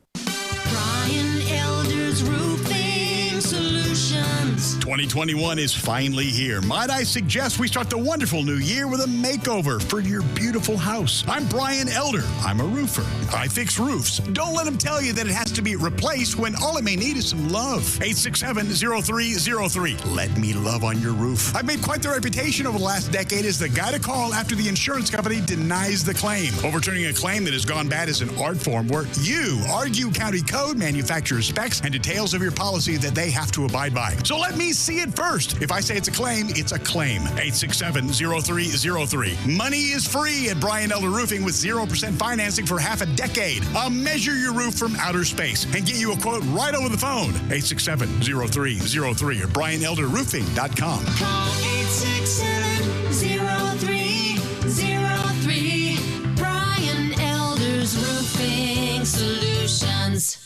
2021 is finally here. Might I suggest we start the wonderful new year with a makeover for your beautiful house. I'm Brian Elder. I'm a roofer. I fix roofs. Don't let them tell you that it has to be replaced when all it may need is some love. 867-0303. Let me love on your roof. I've made quite the reputation over the last decade as the guy to call after the insurance company denies the claim. Overturning a claim that has gone bad is an art form where you argue county code, manufacturer specs, and details of your policy that they have to abide by. So let me see it first. If I say it's a claim, it's a claim. 867-0303. Money is free at Brian Elder Roofing with 0% financing for half a decade. I'll measure your roof from outer space and get you a quote right over the phone. 867-0303 or BrianElderRoofing.com. Call 867-0303. Brian Elder's Roofing Solutions.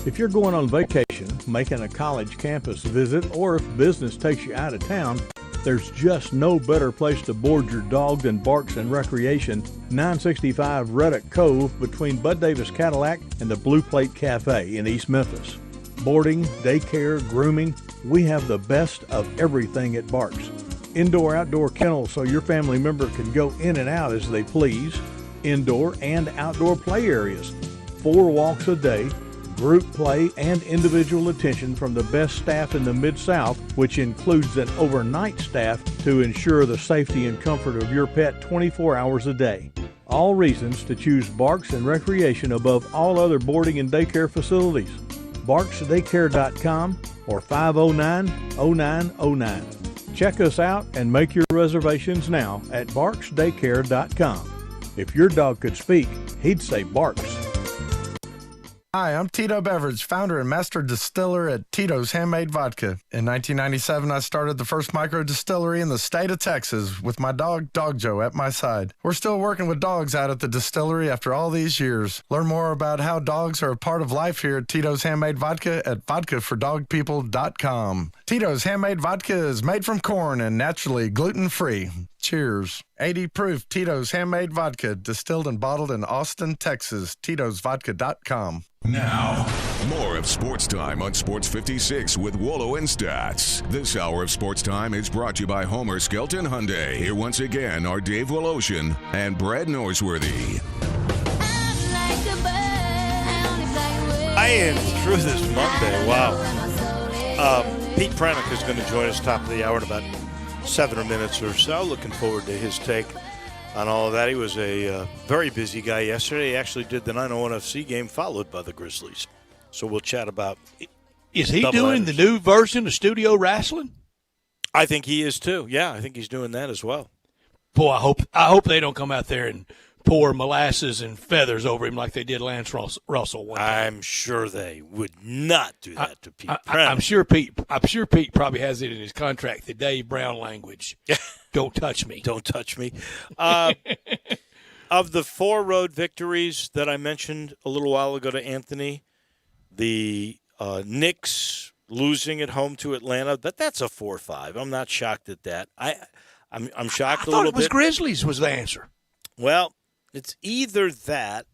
If you're going on vacation, making a college campus visit, or if business takes you out of town, there's just no better place to board your dog than Barks and Recreation, 965 Reddick Cove between Bud Davis Cadillac and the Blue Plate Cafe in East Memphis. Boarding, daycare, grooming, we have the best of everything at Barks. Indoor-outdoor kennels so your family member can go in and out as they please. Indoor and outdoor play areas. 4 walks a day. Group play and individual attention from the best staff in the Mid-South, which includes an overnight staff to ensure the safety and comfort of your pet 24 hours a day. All reasons to choose Barks and Recreation above all other boarding and daycare facilities. BarksDaycare.com or 509-0909. Check us out and make your reservations now at BarksDaycare.com. If your dog could speak, he'd say Barks. Hi, I'm Tito Beveridge, founder and master distiller at Tito's Handmade Vodka. In 1997, I started the first micro distillery in the state of Texas with my dog, Dog Joe, at my side. We're still working with dogs out at the distillery after all these years. Learn more about how dogs are a part of life here at Tito's Handmade Vodka at vodkafordogpeople.com. Tito's Handmade Vodka is made from corn and naturally gluten-free. Cheers. 80 proof Tito's Handmade Vodka, distilled and bottled in Austin, Texas. Tito'sVodka.com. Now, more of Sports Time on Sports 56 with Wolo and Stats. This hour of Sports Time is brought to you by Homer Skelton Hyundai. Here once again are Dave Woloshin and Brad Norsworthy. I am through this Monday. Wow. Pete Pranick is going to join us top of the hour in about 7 minutes or so. Looking forward to his take on all of that. He was a very busy guy yesterday. He actually did the 901 FC game followed by the Grizzlies. So we'll chat about. Is he doing the new version of Studio Wrestling? I think he is too. Yeah, I think he's doing that as well. Boy, I hope they don't come out there and pour molasses and feathers over him like they did Lance Russell one time. I'm sure they would not do that to Pete. I'm sure Pete probably has it in his contract, the Dave Brown language. Don't touch me. Don't touch me. Of the 4 road victories that I mentioned a little while ago to Anthony, the Knicks losing at home to Atlanta, that's a 4-5. I'm not shocked at that. I'm shocked a little bit. I thought it was Grizzlies was the answer. Well, it's either that.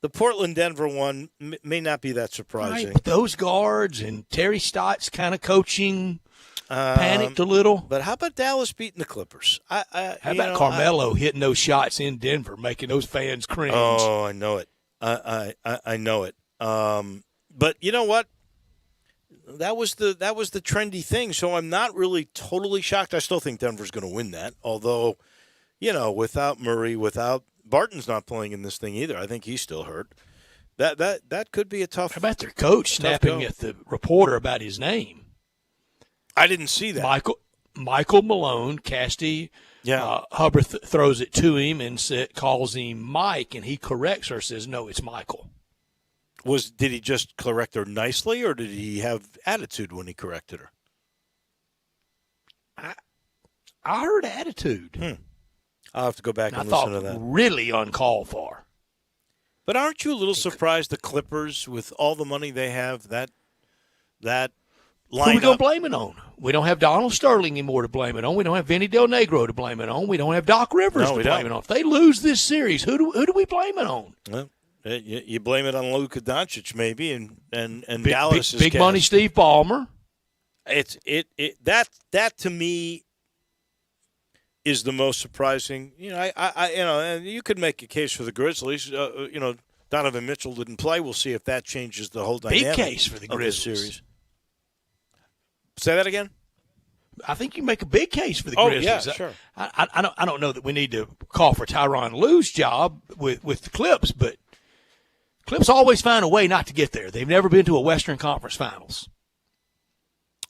The Portland-Denver one may not be that surprising. Right, but those guards and Terry Stotts kind of coaching. Panicked a little. But how about Dallas beating the Clippers? How about Carmelo hitting those shots in Denver, making those fans cringe? Oh, I know it. I know it. But you know what? That was the trendy thing. So I'm not really totally shocked. I still think Denver's going to win that. Although, without Murray, without Barton's not playing in this thing either. I think he's still hurt. That could be a tough. How about their coach snapping at the reporter about his name? I didn't see that. Michael Malone, Casty. Yeah. Hubbard throws it to him and calls him Mike, and he corrects her, says, no, it's Michael. Did he just correct her nicely, or did he have attitude when he corrected her? I heard attitude. I'll have to go back and I listen to thought that. Really uncalled for. But aren't you a little surprised the Clippers, with all the money they have, that lineup? Who are we going to blame it on? We don't have Donald Sterling anymore to blame it on. We don't have Vinny Del Negro to blame it on. We don't have Doc Rivers to blame it on. If they lose this series, who do we blame it on? Well, you blame it on Luka Doncic maybe, and Dallas is big money Steve Ballmer. That to me is the most surprising. And you could make a case for the Grizzlies. Donovan Mitchell didn't play. We'll see if that changes the whole dynamic. Big case for the Grizzlies series. Say that again. I think you make a big case for the Grizzlies. Yeah, sure. I don't know that we need to call for Tyronn Lue's job with the Clips, but Clips always find a way not to get there. They've never been to a Western Conference Finals.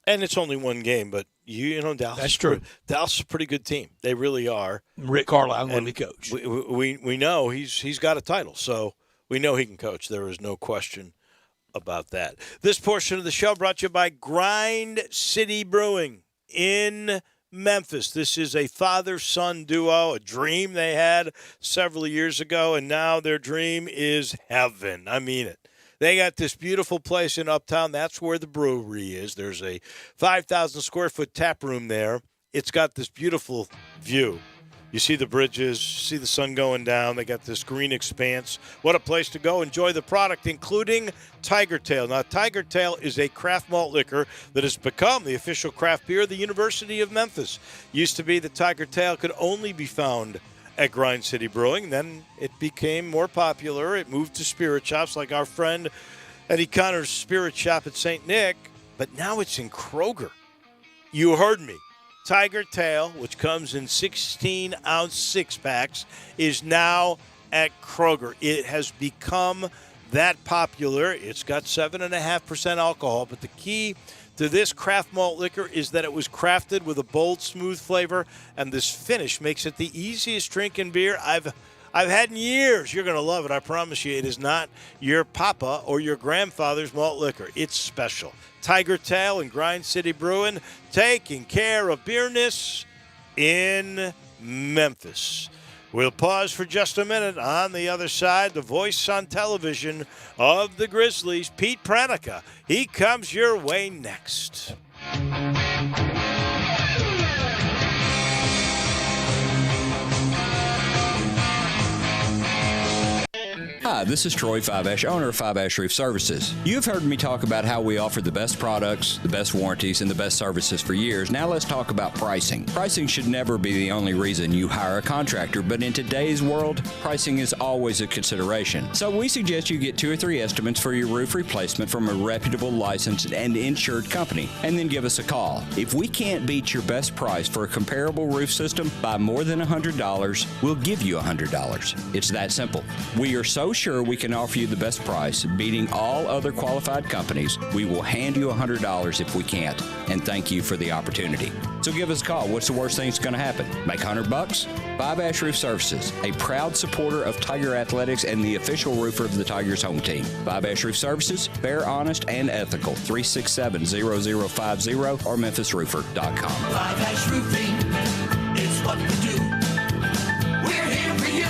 And it's only one game, but Dallas. That's true. Dallas is a pretty good team. They really are. Rick Carlisle going to be coach. We know he's got a title, so we know he can coach. There is no question about that. This portion of the show brought to you by Grind City Brewing in Memphis. This is a father-son duo, a dream they had several years ago, and now their dream is heaven. I mean it. They got this beautiful place in Uptown. That's where the brewery is. There's a 5,000 square foot tap room there. It's got this beautiful view. You see the bridges, you see the sun going down. They got this green expanse. What a place to go. Enjoy the product, including Tiger Tail. Now, Tiger Tail is a craft malt liquor that has become the official craft beer of the University of Memphis. Used to be that Tiger Tail could only be found at Grind City Brewing. Then it became more popular. It moved to spirit shops like our friend Eddie Connor's Spirit Shop at St. Nick. But now it's in Kroger. You heard me. Tiger Tail, which comes in 16-ounce six-packs, is now at Kroger. It has become that popular. It's got 7.5% alcohol, but the key to this craft malt liquor is that it was crafted with a bold, smooth flavor, and this finish makes it the easiest drink in beer I've had in years. You're going to love it, I promise you. It is not your papa or your grandfather's malt liquor. It's special. Tiger Tail and Grind City Brewing, taking care of beerness in Memphis. We'll pause for just a minute. On the other side, the voice on television of the Grizzlies, Pete Pranica. He comes your way next. Hi, this is Troy Five-Ash, owner of Five-Ash Roof Services. You've heard me talk about how we offer the best products, the best warranties, and the best services for years. Now let's talk about pricing. Pricing should never be the only reason you hire a contractor, but in today's world, pricing is always a consideration. So we suggest you get 2 or 3 estimates for your roof replacement from a reputable, licensed, and insured company, and then give us a call. If we can't beat your best price for a comparable roof system by more than $100, we'll give you $100. It's that simple. We are so sure we can offer you the best price, beating all other qualified companies. We will hand you $100 if we can't, and thank you for the opportunity. So give us a call. What's the worst thing that's going to happen? Make $100? Five-Ash Roof Services, a proud supporter of Tiger Athletics and the official roofer of the Tigers home team. Five-Ash Roof Services, fair, honest, and ethical. 367-0050 or memphisroofer.com. Five-Ash Roofing is what we do. We're here for you.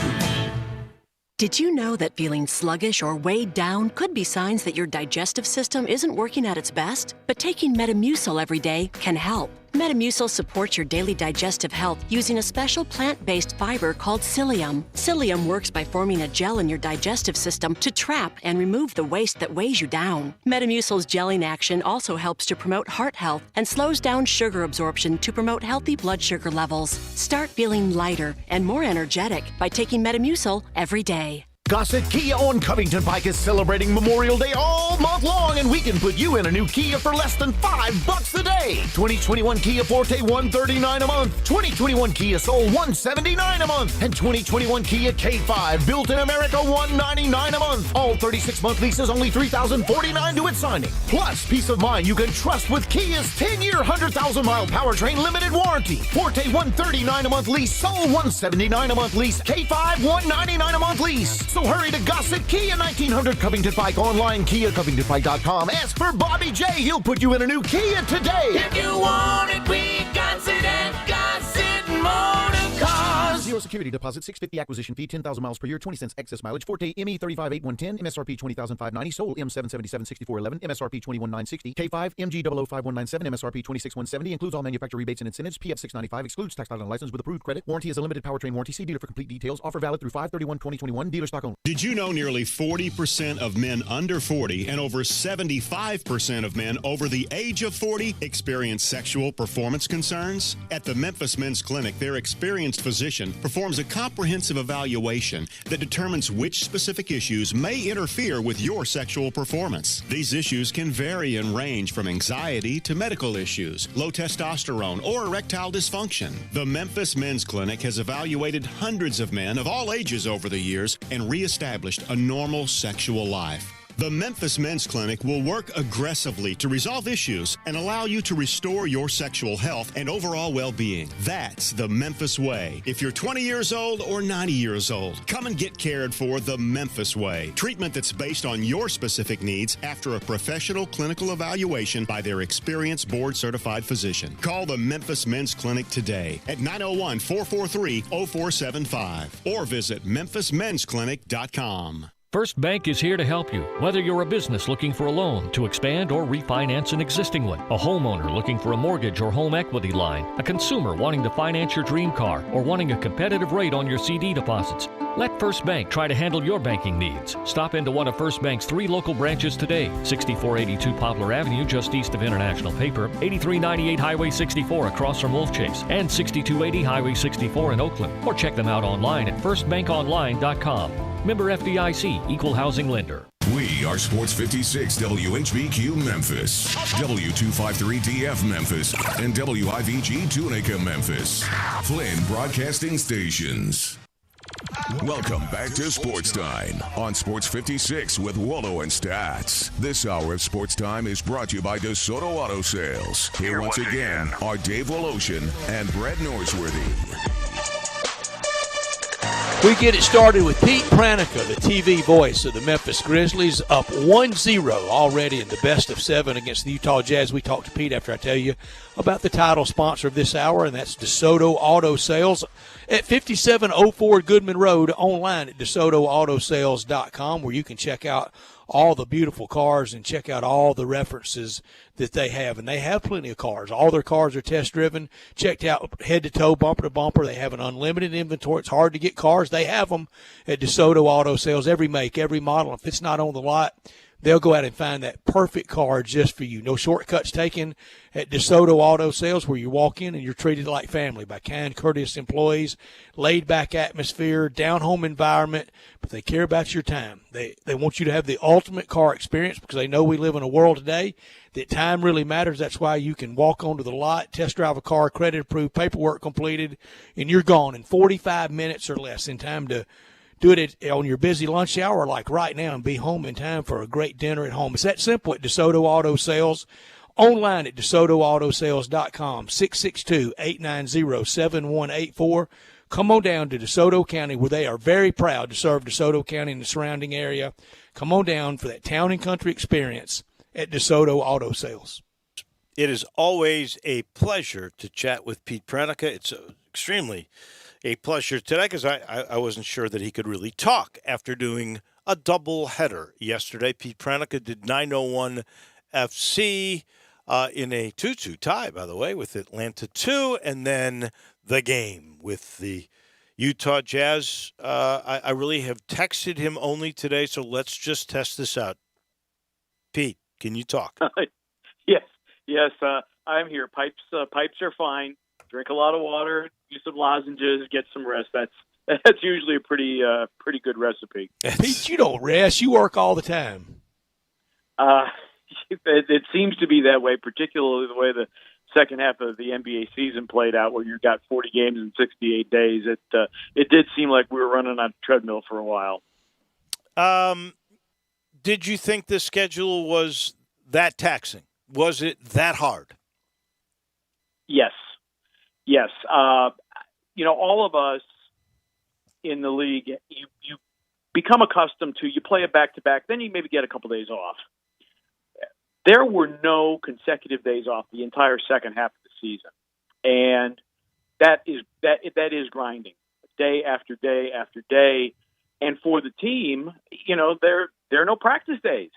Did you know that feeling sluggish or weighed down could be signs that your digestive system isn't working at its best? But taking Metamucil every day can help. Metamucil supports your daily digestive health using a special plant-based fiber called psyllium. Psyllium works by forming a gel in your digestive system to trap and remove the waste that weighs you down. Metamucil's gelling action also helps to promote heart health and slows down sugar absorption to promote healthy blood sugar levels. Start feeling lighter and more energetic by taking Metamucil every day. Gossett Kia on Covington Pike is celebrating Memorial Day all month long, and we can put you in a new Kia for less than $5 a day. 2021 Kia Forte $139 a month, 2021 Kia Soul $179 a month, and 2021 Kia K5 built in America $199 a month. All 36-month leases only $3,049 to its signing. Plus, peace of mind you can trust with Kia's 10-year 100,000-mile powertrain limited warranty. Forte $139 a month lease, Soul $179 a month lease, K5 $199 a month lease. So hurry to Gossett Kia 1900 Covington Pike, online KiaCovingtonPike.com. Ask for Bobby J. He'll put you in a new Kia today. If you want it, we got it at Gossett Motor Cars. Zero security deposit, $650 acquisition fee, 10,000 miles per year, 20 cents excess mileage. Forte ME 358110, MSRP 20,590. Sold M777 6411, MSRP 21960. K5 MG 005197, MSRP 26170. Includes all manufacturer rebates and incentives. PF 695 excludes tax title and license with approved credit. Warranty is a limited powertrain warranty. See dealer for complete details. Offer valid through 5/31/2021. Dealer stock only. Did you know nearly 40% of men under 40 and over 75% of men over the age of 40 experience sexual performance concerns? At the Memphis Men's Clinic, their experienced physician performs a comprehensive evaluation that determines which specific issues may interfere with your sexual performance. These issues can vary and range from anxiety to medical issues, low testosterone, or erectile dysfunction. The Memphis Men's Clinic has evaluated hundreds of men of all ages over the years and reestablished a normal sexual life. The Memphis Men's Clinic will work aggressively to resolve issues and allow you to restore your sexual health and overall well-being. That's the Memphis way. If you're 20 years old or 90 years old, come and get cared for the Memphis way. Treatment that's based on your specific needs after a professional clinical evaluation by their experienced board-certified physician. Call the Memphis Men's Clinic today at 901-443-0475 or visit memphismensclinic.com. First Bank is here to help you, whether you're a business looking for a loan to expand or refinance an existing one, a homeowner looking for a mortgage or home equity line, a consumer wanting to finance your dream car, or wanting a competitive rate on your CD deposits. Let First Bank try to handle your banking needs. Stop into one of First Bank's 3 local branches today, 6482 Poplar Avenue just east of International Paper, 8398 Highway 64 across from Wolf Chase, and 6280 Highway 64 in Oakland. Or check them out online at firstbankonline.com. Member FDIC, Equal Housing Lender. We are Sports 56 WHBQ Memphis, W253DF Memphis, and WIVG Tunica Memphis. Flynn Broadcasting Stations. Welcome back to Sports Time on Sports 56 with Waldo and Stats. This hour of Sports Time is brought to you by DeSoto Auto Sales. Here once again are Dave Woloshin and Brett Norsworthy. We get it started with Pete Pranica, the TV voice of the Memphis Grizzlies, up 1-0 already in the best of 7 against the Utah Jazz. We talked to Pete after I tell you about the title sponsor of this hour, and that's DeSoto Auto Sales at 5704 Goodman Road, online at DeSotoAutoSales.com, where you can check out all the beautiful cars and check out all the references that they have. And they have plenty of cars. All their cars are test-driven, checked out head to toe, bumper to bumper. They have an unlimited inventory. It's hard to get cars. They have them at DeSoto Auto Sales, every make, every model. If it's not on the lot, they'll go out and find that perfect car just for you. No shortcuts taken at DeSoto Auto Sales, where you walk in and you're treated like family by kind, courteous employees, laid-back atmosphere, down-home environment, but they care about your time. They want you to have the ultimate car experience because they know we live in a world today that time really matters. That's why you can walk onto the lot, test drive a car, credit approved, paperwork completed, and you're gone in 45 minutes or less in time to do it on your busy lunch hour like right now and be home in time for a great dinner at home. It's that simple at DeSoto Auto Sales. Online at DeSotoAutoSales.com, 662-890-7184. Come on down to DeSoto County, where they are very proud to serve DeSoto County and the surrounding area. Come on down for that town and country experience at DeSoto Auto Sales. It is always a pleasure to chat with Pete Pranica. It's extremely a pleasure today because I wasn't sure that he could really talk after doing a double header yesterday. Pete Pranica did 901 FC. in a 2-2 tie, by the way, with Atlanta 2, and then the game with the Utah Jazz. I really have texted him only today, so let's just test this out. Pete, can you talk? Yes. I'm here. Pipes are fine. Drink a lot of water, use some lozenges, get some rest. That's usually a pretty good recipe. Pete, you don't rest. You work all the time. It seems to be that way, particularly the way the second half of the NBA season played out, where you got 40 games in 68 days. It did seem like we were running on a treadmill for a while. Did you think the schedule was that taxing? Was it that hard? Yes. All of us in the league, you become accustomed to, you play a back-to-back, then you maybe get a couple days off. There were no consecutive days off the entire second half of the season. And that is grinding, day after day after day. And for the team, there are no practice days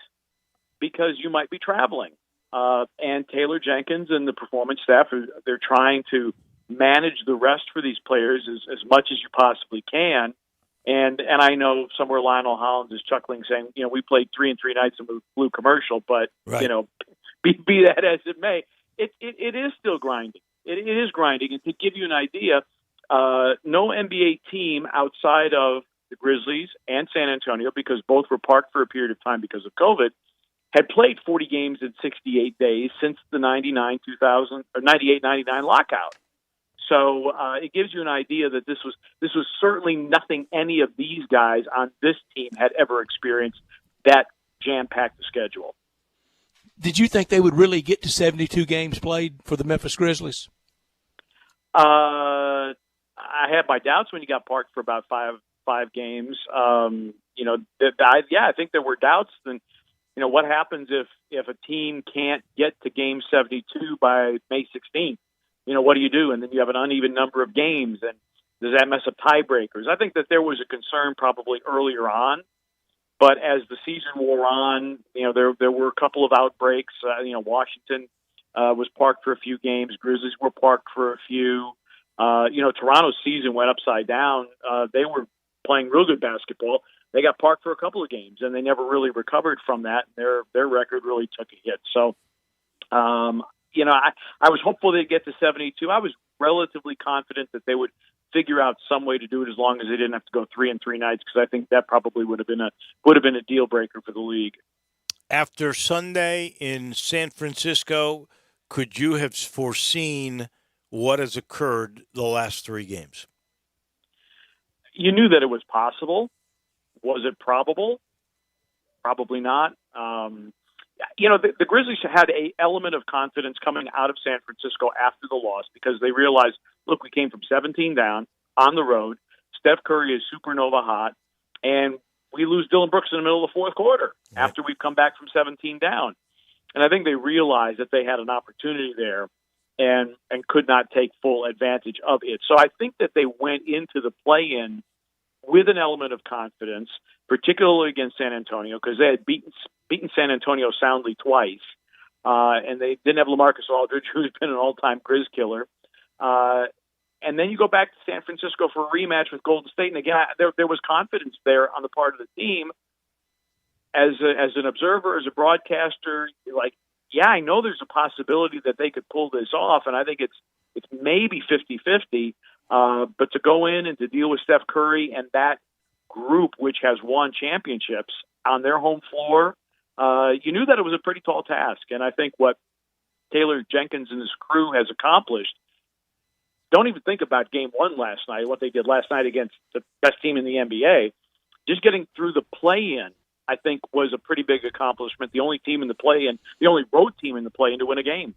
because you might be traveling. And Taylor Jenkins and the performance staff, they're trying to manage the rest for these players as much as you possibly can. And I know somewhere Lionel Hollins is chuckling, saying, we played 3 and 3 nights of a blue commercial, but right. Be that as it may, it is still grinding. It is grinding. And to give you an idea, no NBA team outside of the Grizzlies and San Antonio, because both were parked for a period of time because of COVID, had played 40 games in 68 days since the 98-99 lockout. So it gives you an idea that this was certainly nothing any of these guys on this team had ever experienced, that jam-packed schedule. Did you think they would really get to 72 games played for the Memphis Grizzlies? I had my doubts when you got parked for about five games. I think there were doubts. And what happens if a team can't get to game 72 by May 16th? What do you do? And then you have an uneven number of games, and does that mess up tiebreakers? I think that there was a concern probably earlier on, but as the season wore on, there were a couple of outbreaks. Washington was parked for a few games. Grizzlies were parked for a few. Toronto's season went upside down. They were playing real good basketball. They got parked for a couple of games, and they never really recovered from that. Their record really took a hit. So, I was hopeful they'd get to 72. I was relatively confident that they would figure out some way to do it as long as they didn't have to go 3 and 3 nights, because I think that probably would have been a deal breaker for the league. After Sunday in San Francisco, could you have foreseen what has occurred the last 3 games? You knew that it was possible. Was it probable? Probably not. The Grizzlies had an element of confidence coming out of San Francisco after the loss, because they realized, look, we came from 17 down on the road. Steph Curry is supernova hot, and we lose Dillon Brooks in the middle of the fourth quarter after we've come back from 17 down. And I think they realized that they had an opportunity there and could not take full advantage of it. So I think that they went into the play-in with an element of confidence, particularly against San Antonio, because they had beaten San Antonio soundly twice, and they didn't have LaMarcus Aldridge, who's been an all-time Grizz killer. And then you go back to San Francisco for a rematch with Golden State, and again, there was confidence there on the part of the team. As an observer, as a broadcaster, you're like, yeah, I know there's a possibility that they could pull this off, and I think it's maybe 50-50. But to go in and to deal with Steph Curry and that group, which has won championships on their home floor, you knew that it was a pretty tall task. And I think what Taylor Jenkins and his crew has accomplished, don't even think about game 1 last night, what they did last night against the best team in the NBA. Just getting through the play-in, I think, was a pretty big accomplishment. The only team in the play-in, the only road team in the play-in to win a game.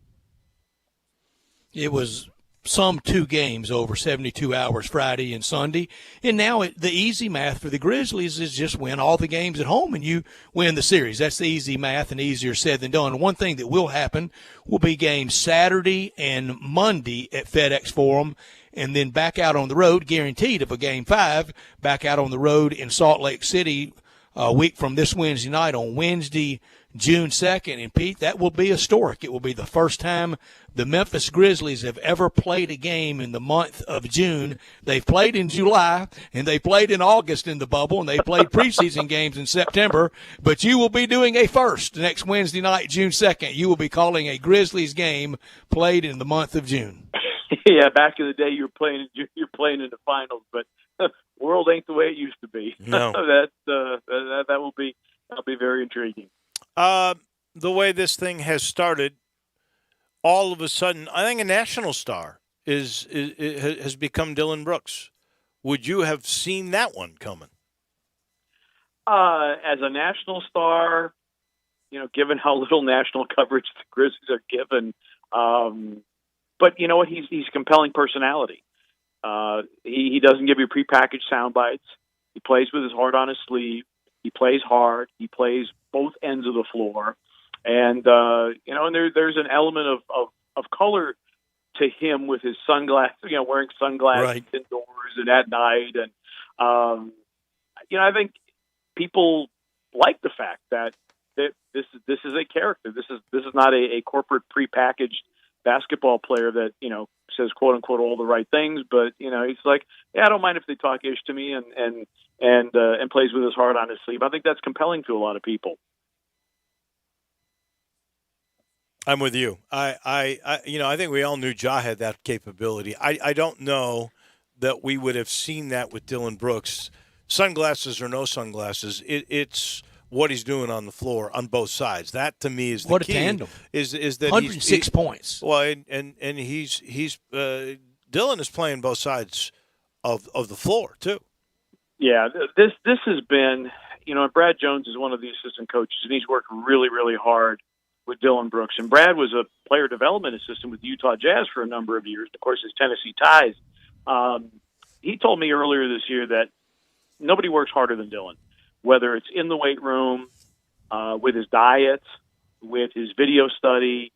It was some 2 games over 72 hours, Friday and Sunday. And now the easy math for the Grizzlies is just win all the games at home and you win the series. That's the easy math and easier said than done. One thing that will happen will be games Saturday and Monday at FedEx Forum, and then back out on the road, guaranteed of a game 5, back out on the road in Salt Lake City a week from this Wednesday night on Wednesday June 2nd. And, Pete, that will be historic. It will be the first time the Memphis Grizzlies have ever played a game in the month of June. They've played in July, and they played in August in the bubble, and they played preseason games in September. But you will be doing a first next Wednesday night, June 2nd. You will be calling a Grizzlies game played in the month of June. Yeah, back in the day, you're playing in the finals, but world ain't the way it used to be. No, that'll be very intriguing. The way this thing has started, all of a sudden, I think a national star has become Dylan Brooks. Would you have seen that one coming? As a national star, given how little national coverage the Grizzlies are given, but you know what? He's a compelling personality. He doesn't give you prepackaged sound bites. He plays with his heart on his sleeve. He plays hard. He plays both ends of the floor, and and there's an element of color to him with his sunglasses. Wearing sunglasses indoors and at night, and I think people like the fact that this is a character. This is not a corporate prepackaged basketball player that says quote unquote all the right things, but he's like, yeah, I don't mind if they talk ish to me, and plays with his heart on his sleeve. I think that's compelling to a lot of people. I'm with you. I think we all knew Ja had that capability. I don't know that we would have seen that with Dylan Brooks. Sunglasses or no sunglasses, it's what he's doing on the floor on both sides. That to me is the what key. A tandem. Is that 106 points? Well, and he's Dylan is playing both sides of the floor too. Yeah, this has been, Brad Jones is one of the assistant coaches, and he's worked really, really hard with Dylan Brooks. And Brad was a player development assistant with the Utah Jazz for a number of years. Of course, his Tennessee ties. He told me earlier this year that nobody works harder than Dylan, whether it's in the weight room, with his diet, with his video study.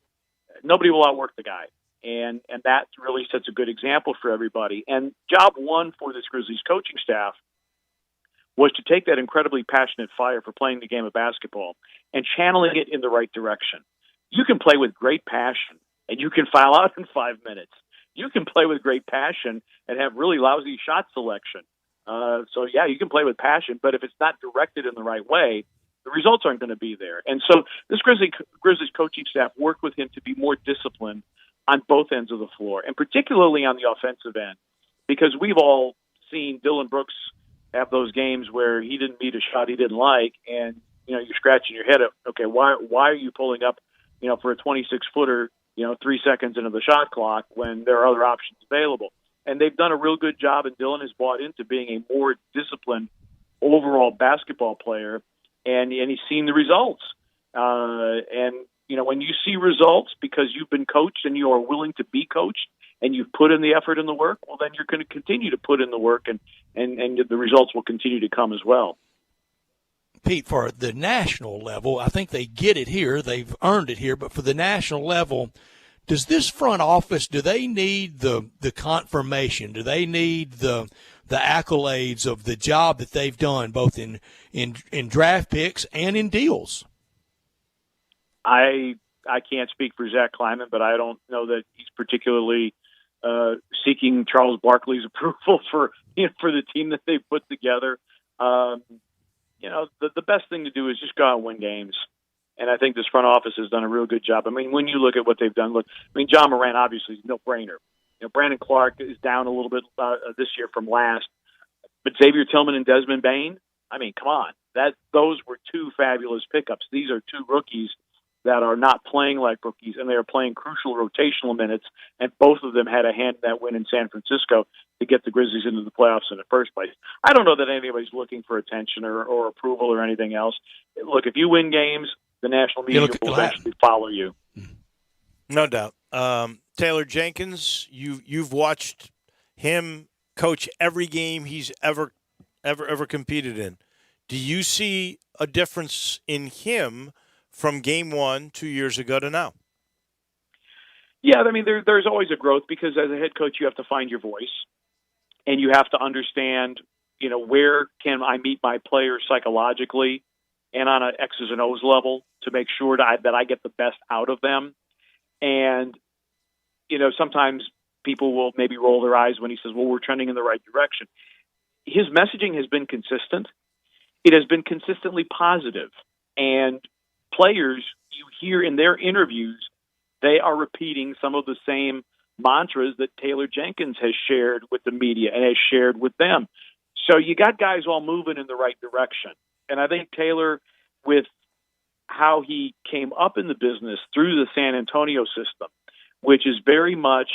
Nobody will outwork the guy. And that really sets a good example for everybody. And job one for this Grizzlies coaching staff was to take that incredibly passionate fire for playing the game of basketball and channeling it in the right direction. You can play with great passion, and you can foul out in 5 minutes. You can play with great passion and have really lousy shot selection. So, yeah, you can play with passion, but if it's not directed in the right way, the results aren't going to be there. And so this Grizzlies coaching staff worked with him to be more disciplined on both ends of the floor, and particularly on the offensive end, because we've all seen Dylan Brooks have those games where he didn't meet a shot he didn't like, and you're scratching your head. Okay, why are you pulling up, for a 26-footer, 3 seconds into the shot clock when there are other options available? And they've done a real good job, and Dylan has bought into being a more disciplined overall basketball player, and he's seen the results. When you see results because you've been coached and you are willing to be coached, and you've put in the effort and the work, well, then you're going to continue to put in the work, and the results will continue to come as well. Pete, for the national level, I think they get it here. They've earned it here. But for the national level, does this front office, do they need the confirmation? Do they need the accolades of the job that they've done, both in draft picks and in deals? I can't speak for Zach Kleiman, but I don't know that he's particularly seeking Charles Barkley's approval for the team that they put together. The best thing to do is just go out and win games. And I think this front office has done a real good job. I mean, when you look at what they've done, John Morant obviously is no brainer. Brandon Clark is down a little bit this year from last, but Xavier Tillman and Desmond Bane, I mean, come on, those were two fabulous pickups. These are two rookies that are not playing like rookies, and they are playing crucial rotational minutes, and both of them had a hand in that win in San Francisco to get the Grizzlies into the playoffs in the first place. I don't know that anybody's looking for attention or approval or anything else. Look, if you win games, the national media will eventually follow you. No doubt. Taylor Jenkins, you've watched him coach every game he's ever competed in. Do you see a difference in him from game one 2 years ago to now? Yeah, I mean, there's always a growth because as a head coach, you have to find your voice, and you have to understand, where can I meet my players psychologically and on an X's and O's level. to make sure that I get the best out of them. And, sometimes people will maybe roll their eyes when he says, well, we're trending in the right direction. His messaging has been consistent. It has been consistently positive. And players, you hear in their interviews, they are repeating some of the same mantras that Taylor Jenkins has shared with the media and has shared with them. So you got guys all moving in the right direction. And I think Taylor, with how he came up in the business through the San Antonio system, which is very much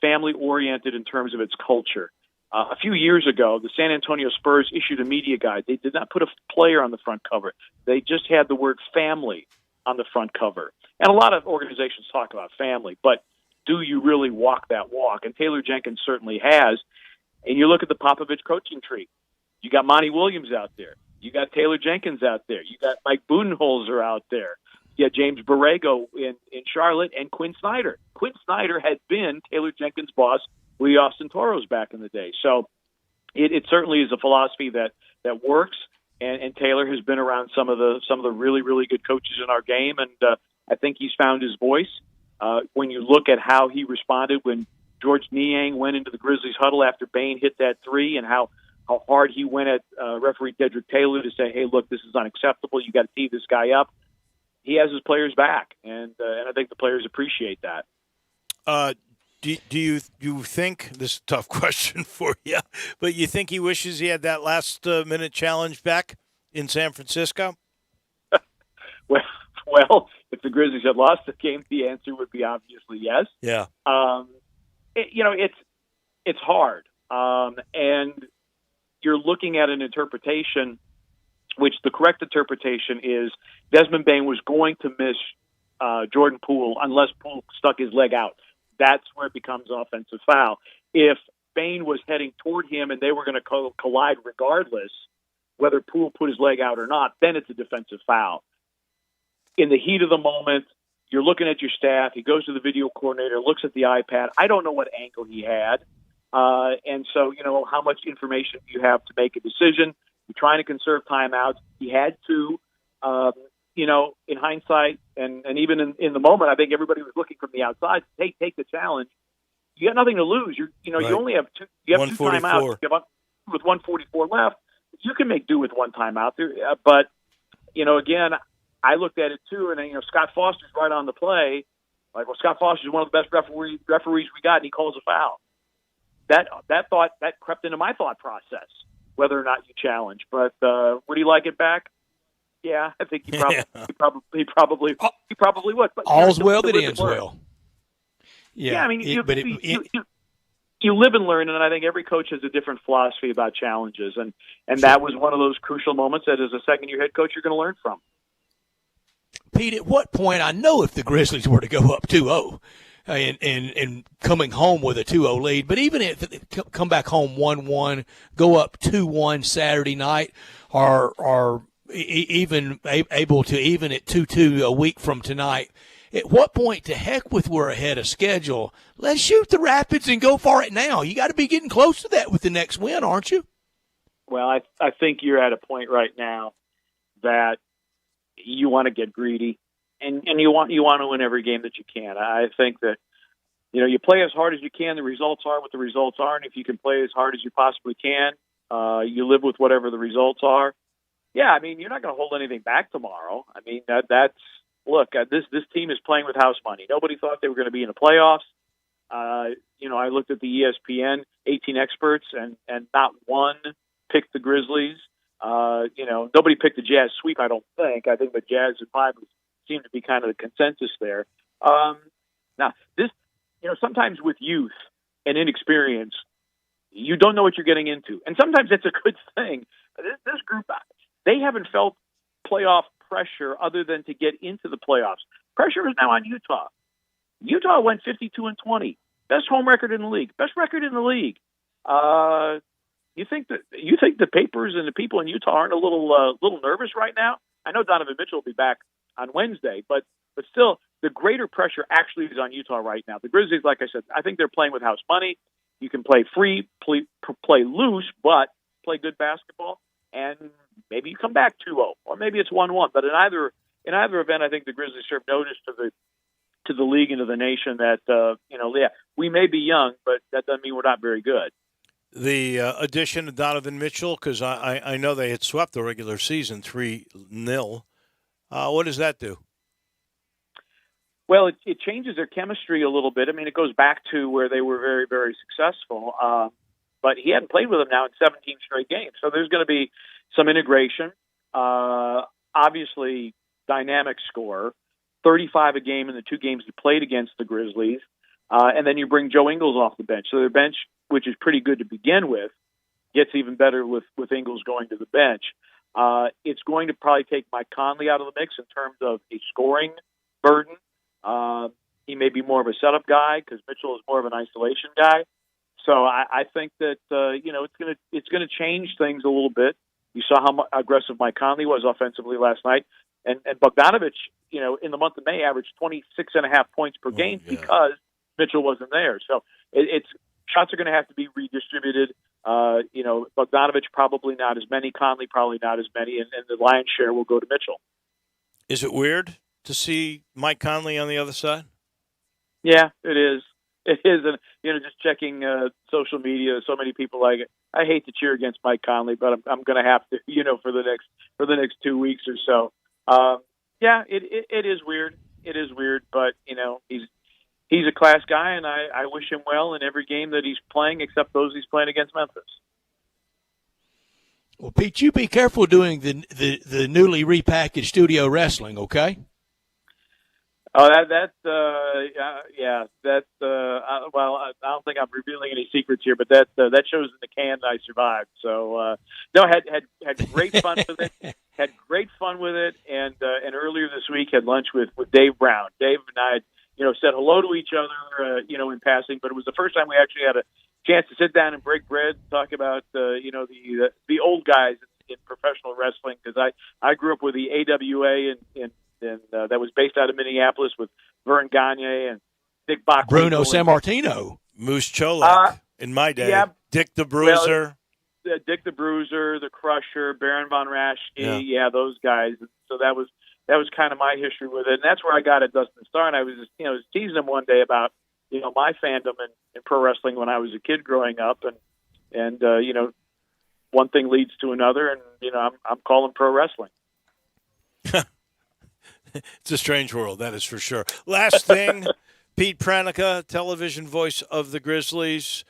family-oriented in terms of its culture. A few years ago, the San Antonio Spurs issued a media guide. They did not put a player on the front cover. They just had the word family on the front cover. And a lot of organizations talk about family, but do you really walk that walk? And Taylor Jenkins certainly has. And you look at the Popovich coaching tree. You got Monty Williams out there. You got Taylor Jenkins out there. You got Mike Budenholzer out there. You got James Borrego in Charlotte, and Quinn Snyder. Quinn Snyder had been Taylor Jenkins' boss with the Austin Toros back in the day. So it certainly is a philosophy that works. And Taylor has been around some of the really, really good coaches in our game, and I think he's found his voice. When you look at how he responded when George Niang went into the Grizzlies huddle after Bane hit that three, and how hard he went at referee Dedrick Taylor to say, hey, look, this is unacceptable. You got to tee this guy up. He has his players back, and I think the players appreciate that. Do you think, this is a tough question for you, but you think he wishes he had that last minute challenge back in San Francisco? Well, if the Grizzlies had lost the game, the answer would be obviously yes. Yeah. It's hard, and you're looking at an interpretation, which the correct interpretation is Desmond Bane was going to miss Jordan Poole unless Poole stuck his leg out. That's where it becomes offensive foul. If Bane was heading toward him and they were going to collide regardless, whether Poole put his leg out or not, then it's a defensive foul. In the heat of the moment, you're looking at your staff. He goes to the video coordinator, looks at the iPad. I don't know what angle he had. And so, how much information do you have to make a decision? You're trying to conserve timeouts. He had to, in hindsight, and even in the moment, I think everybody was looking from the outside to take the challenge. You got nothing to lose. Right. You only have two timeouts. With 144 left, you can make do with one timeout there. But, again, I looked at it too, and Scott Foster's right on the play. Like, well, Scott Foster's one of the best referees we got, and he calls a foul. That crept into my thought process, whether or not you challenge. But would he like it back? Yeah, I think he probably would. But all's well that ends well. Yeah, I mean, you live and learn, and I think every coach has a different philosophy about challenges, and that was one of those crucial moments that as a second-year head coach you're going to learn from. Pete, at what point, I know if the Grizzlies were to go up 2-0 and coming home with a 2-0 lead, but even if they come back home 1-1, go up 2-1 Saturday night, are even able to even at 2-2 a week from tonight, at what point, to heck with we're ahead of schedule, let's shoot the Rapids and go for it now. You got to be getting close to that with the next win, aren't you? Well, I think you're at a point right now that you want to get greedy, and you want to win every game that you can. I think that you play as hard as you can. The results are what the results are, and if you can play as hard as you possibly can, you live with whatever the results are. Yeah, I mean, you're not going to hold anything back tomorrow. I mean, this team is playing with house money. Nobody thought they were going to be in the playoffs. I looked at the ESPN 18 experts, and not one picked the Grizzlies. Nobody picked the Jazz sweep, I don't think. I think the Jazz and 5 seem to be kind of the consensus there. Now, sometimes with youth and inexperience, you don't know what you're getting into. And sometimes it's a good thing. This group, they haven't felt playoff pressure other than to get into the playoffs. Pressure is now on Utah. Utah went 52-20. Best home record in the league. Best record in the league. You think the papers and the people in Utah aren't a little nervous right now? I know Donovan Mitchell will be back on Wednesday, but still, the greater pressure actually is on Utah right now. The Grizzlies, like I said, I think they're playing with house money. You can play free, play loose, but play good basketball, and maybe you come back 2-0, or maybe it's 1-1. But in in either event, I think the Grizzlies serve notice to the league and to the nation that we may be young, but that doesn't mean we're not very good. The addition of Donovan Mitchell, because I know they had swept the regular season 3-0. What does that do? Well, it changes their chemistry a little bit. I mean, it goes back to where they were very, very successful. But he hadn't played with them now in 17 straight games. So there's going to be some integration. Obviously, dynamic scorer, 35 a game in the 2 games he played against the Grizzlies. And then you bring Joe Ingles off the bench. So their bench, which is pretty good to begin with, gets even better with Ingles going to the bench. It's going to probably take Mike Conley out of the mix in terms of a scoring burden. He may be more of a setup guy because Mitchell is more of an isolation guy. So I think that it's gonna change things a little bit. You saw how aggressive Mike Conley was offensively last night, and Bogdanovich, in the month of May averaged 26.5 points per game because Mitchell wasn't there. So it's shots are going to have to be redistributed. Bogdanovich probably not as many, Conley probably not as many, and the lion's share will go to Mitchell. Is it weird to see Mike Conley on the other side? Yeah, it is. It is, and just checking social media, so many people I hate to cheer against Mike Conley, but I'm going to have to, for the next 2 weeks or so. It is weird. It is weird, but he's a class guy, and I wish him well in every game that he's playing, except those he's playing against Memphis. Well, Pete, you be careful doing the newly repackaged studio wrestling, okay? Oh, well, I don't think I'm revealing any secrets here, but that shows in the can that I survived. So, had great fun with it. Had great fun with it, and earlier this week had lunch with Dave Brown. Dave and I had, said hello to each other, in passing, but it was the first time we actually had a chance to sit down and break bread and talk about, the old guys in professional wrestling, because I grew up with the AWA and that was based out of Minneapolis with Vern Gagne and Dick Bach. Bruno Sammartino. Moose Cholak in my day. Yeah. Dick the Bruiser. Well, Dick the Bruiser, the Crusher, Baron von Raschke. Yeah, those guys. So that was kind of my history with it. And that's where I got at Dustin Starr. And I was just, was teasing him one day about, my fandom in pro wrestling when I was a kid growing up. And one thing leads to another. And, I'm calling pro wrestling. It's a strange world, that is for sure. Last thing, Pete Pranica, television voice of the Grizzlies.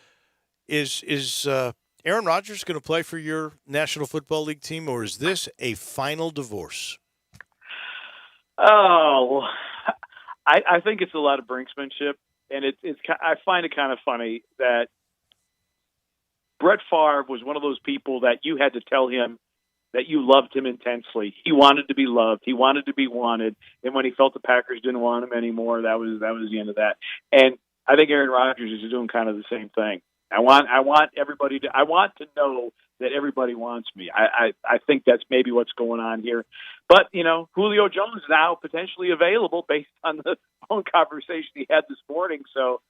Is Aaron Rodgers going to play for your National Football League team, or is this a final divorce? Oh, I think it's a lot of brinksmanship, and I find it kind of funny that Brett Favre was one of those people that you had to tell him that you loved him intensely. He wanted to be loved. He wanted to be wanted. And when he felt the Packers didn't want him anymore, that was the end of that. And I think Aaron Rodgers is doing kind of the same thing. I want to know that everybody wants me. I think that's maybe what's going on here. But, Julio Jones is now potentially available based on the phone conversation he had this morning. So,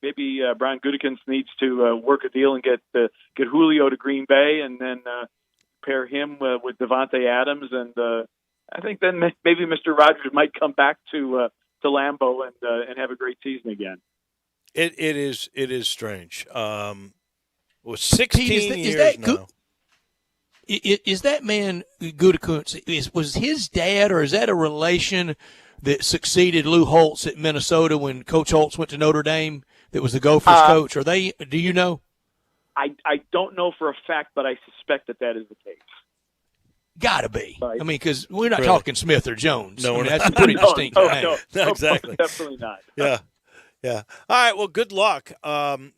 maybe Brian Gutekunst needs to work a deal and get Julio to Green Bay, and then pair him with Devontae Adams, and I think then maybe Mr. Rodgers might come back to Lambeau and have a great season again. It is strange. 16 years now. Is that man Gutekunst? Was his dad, or is that a relation that succeeded Lou Holtz at Minnesota when Coach Holtz went to Notre Dame? That was the Gophers coach. Are they? Do you know? I don't know for a fact, but I suspect that is the case. Gotta be. Right. I mean, because we're not talking Smith or Jones. No, that's a pretty distinct name. No, exactly. Definitely not. Yeah. All right. Well, good luck. I'm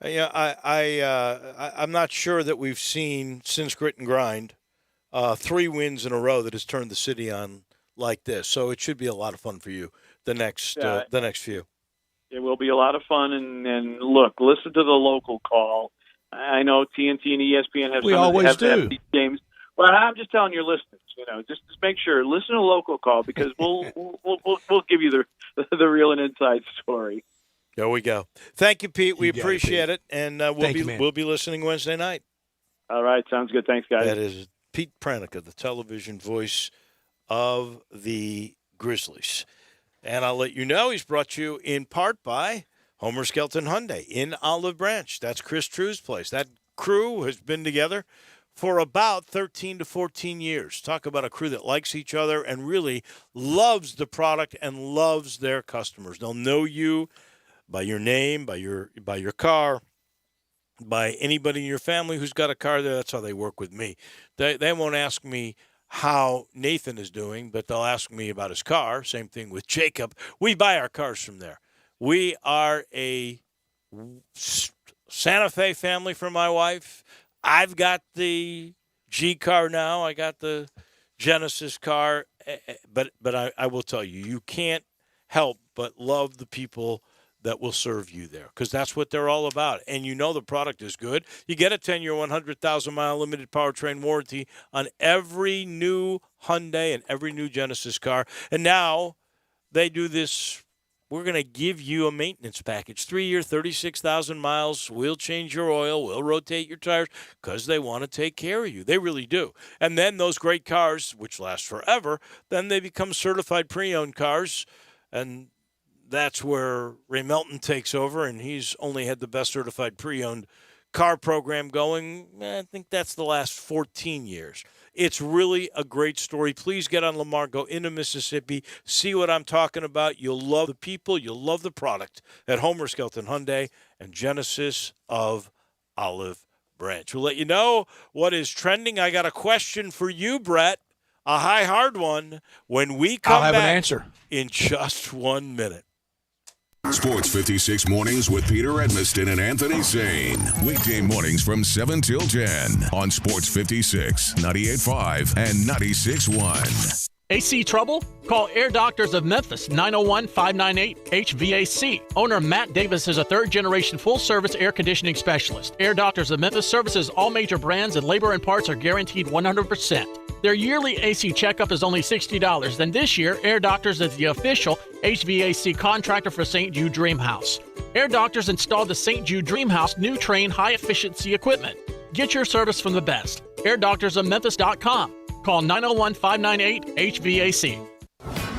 not sure that we've seen since Grit and Grind 3 wins in a row that has turned the city on like this. So it should be a lot of fun for you the next few. It will be a lot of fun, and look, listen to the local call. I know TNT and ESPN have these games. Well, I'm just telling your listeners, just make sure listen to the local call, because we'll give you the real and inside story. There we go. Thank you, Pete. We appreciate it, and we'll be listening Wednesday night. All right, sounds good. Thanks, guys. That is Pete Pranica, the television voice of the Grizzlies. And I'll let you know he's brought to you in part by Homer Skelton Hyundai in Olive Branch. That's Chris True's place. That crew has been together for about 13 to 14 years. Talk about a crew that likes each other and really loves the product and loves their customers. They'll know you by your name, by your car, by anybody in your family who's got a car there. That's how they work with me. They won't ask me how Nathan is doing, but they'll ask me about his car. Same thing with Jacob. We buy our cars from there. We are a Santa Fe family for my wife. I've got the G car now. I got the Genesis car. But I will tell you, you can't help but love the people that will serve you there, because that's what they're all about. And you know the product is good. You get a 10-year, 100,000-mile limited powertrain warranty on every new Hyundai and every new Genesis car. And now they do this. We're going to give you a maintenance package. 3-year, 36,000 miles. We'll change your oil. We'll rotate your tires, because they want to take care of you. They really do. And then those great cars, which last forever, then they become certified pre-owned cars. And that's where Ray Melton takes over, and he's only had the best certified pre-owned car program going. I think that's the last 14 years. It's really a great story. Please get on Lamar, go into Mississippi, see what I'm talking about. You'll love the people. You'll love the product at Homer Skelton Hyundai and Genesis of Olive Branch. We'll let you know what is trending. I got a question for you, Brett, a high, hard one, when we come I'll have back an answer in just 1 minute. Sports 56 Mornings with Peter Edmiston and Anthony Zane. Weekday mornings from 7 till 10 on Sports 56, 98.5, and 96.1. AC trouble? Call Air Doctors of Memphis, 901-598-HVAC. Owner Matt Davis is a third-generation full-service air conditioning specialist. Air Doctors of Memphis services all major brands, and labor and parts are guaranteed 100%. Their yearly AC checkup is only $60. Then this year, Air Doctors is the official HVAC contractor for St. Jude Dream House. Air Doctors installed the St. Jude Dream House new Train high-efficiency equipment. Get your service from the best. AirDoctorsOfMemphis.com. Call 901-598-HVAC.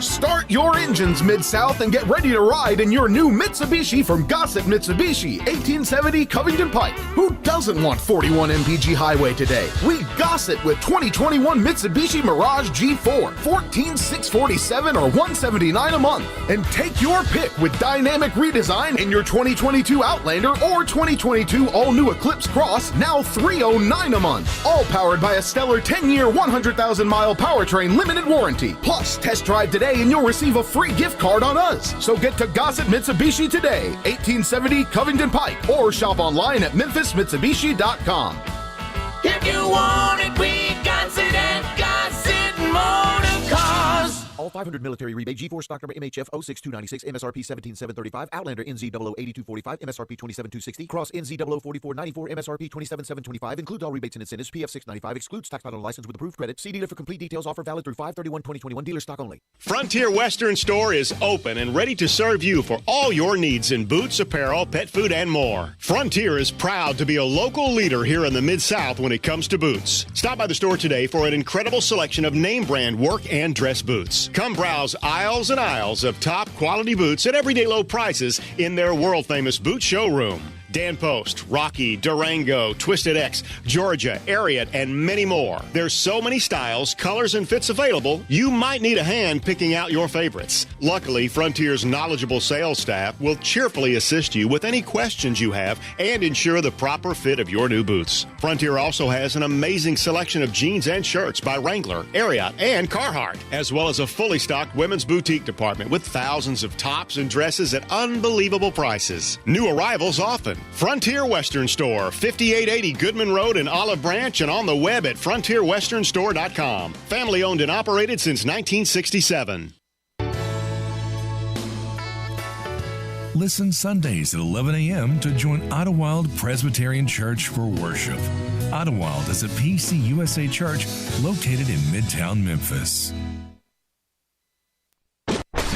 Start your engines Mid-South and get ready to ride in your new Mitsubishi from Gossett Mitsubishi, 1870 Covington Pike. Who doesn't want 41 mpg highway today? We Gossett with 2021 Mitsubishi Mirage G4, $14,647 or $179 a month. And take your pick with dynamic redesign in your 2022 Outlander or 2022 all-new Eclipse Cross, now $309 a month. All powered by a stellar 10-year, 100,000-mile powertrain limited warranty. Plus, test drive today and you'll receive a free gift card on us. So get to Gossett Mitsubishi today, 1870 Covington Pike, or shop online at memphismitsubishi.com. If you want it, we got it at Gossett Motor Cars. All 500 military rebate, G4 stock number MHF 06296, MSRP 17735, Outlander NZ00 8245, MSRP 27260, Cross NZ00 4494, MSRP 27725, includes all rebates and incentives, PF 695, excludes tax title license with approved credit. See dealer for complete details. Offer valid through 5/31/2021, dealer stock only. Frontier Western Store is open and ready to serve you for all your needs in boots, apparel, pet food, and more. Frontier is proud to be a local leader here in the Mid-South when it comes to boots. Stop by the store today for an incredible selection of name brand work and dress boots. Come browse aisles and aisles of top quality boots at everyday low prices in their world-famous boot showroom. Dan Post, Rocky, Durango, Twisted X, Georgia, Ariat, and many more. There's so many styles, colors, and fits available, you might need a hand picking out your favorites. Luckily, Frontier's knowledgeable sales staff will cheerfully assist you with any questions you have and ensure the proper fit of your new boots. Frontier also has an amazing selection of jeans and shirts by Wrangler, Ariat, and Carhartt, as well as a fully stocked women's boutique department with thousands of tops and dresses at unbelievable prices. New arrivals often. Frontier Western Store, 5880 Goodman Road in Olive Branch, and on the web at frontierwesternstore.com. Family owned and operated since 1967. Listen Sundays at 11 a.m. to join Idlewild Presbyterian Church for worship. Idlewild is a PCUSA church located in Midtown Memphis.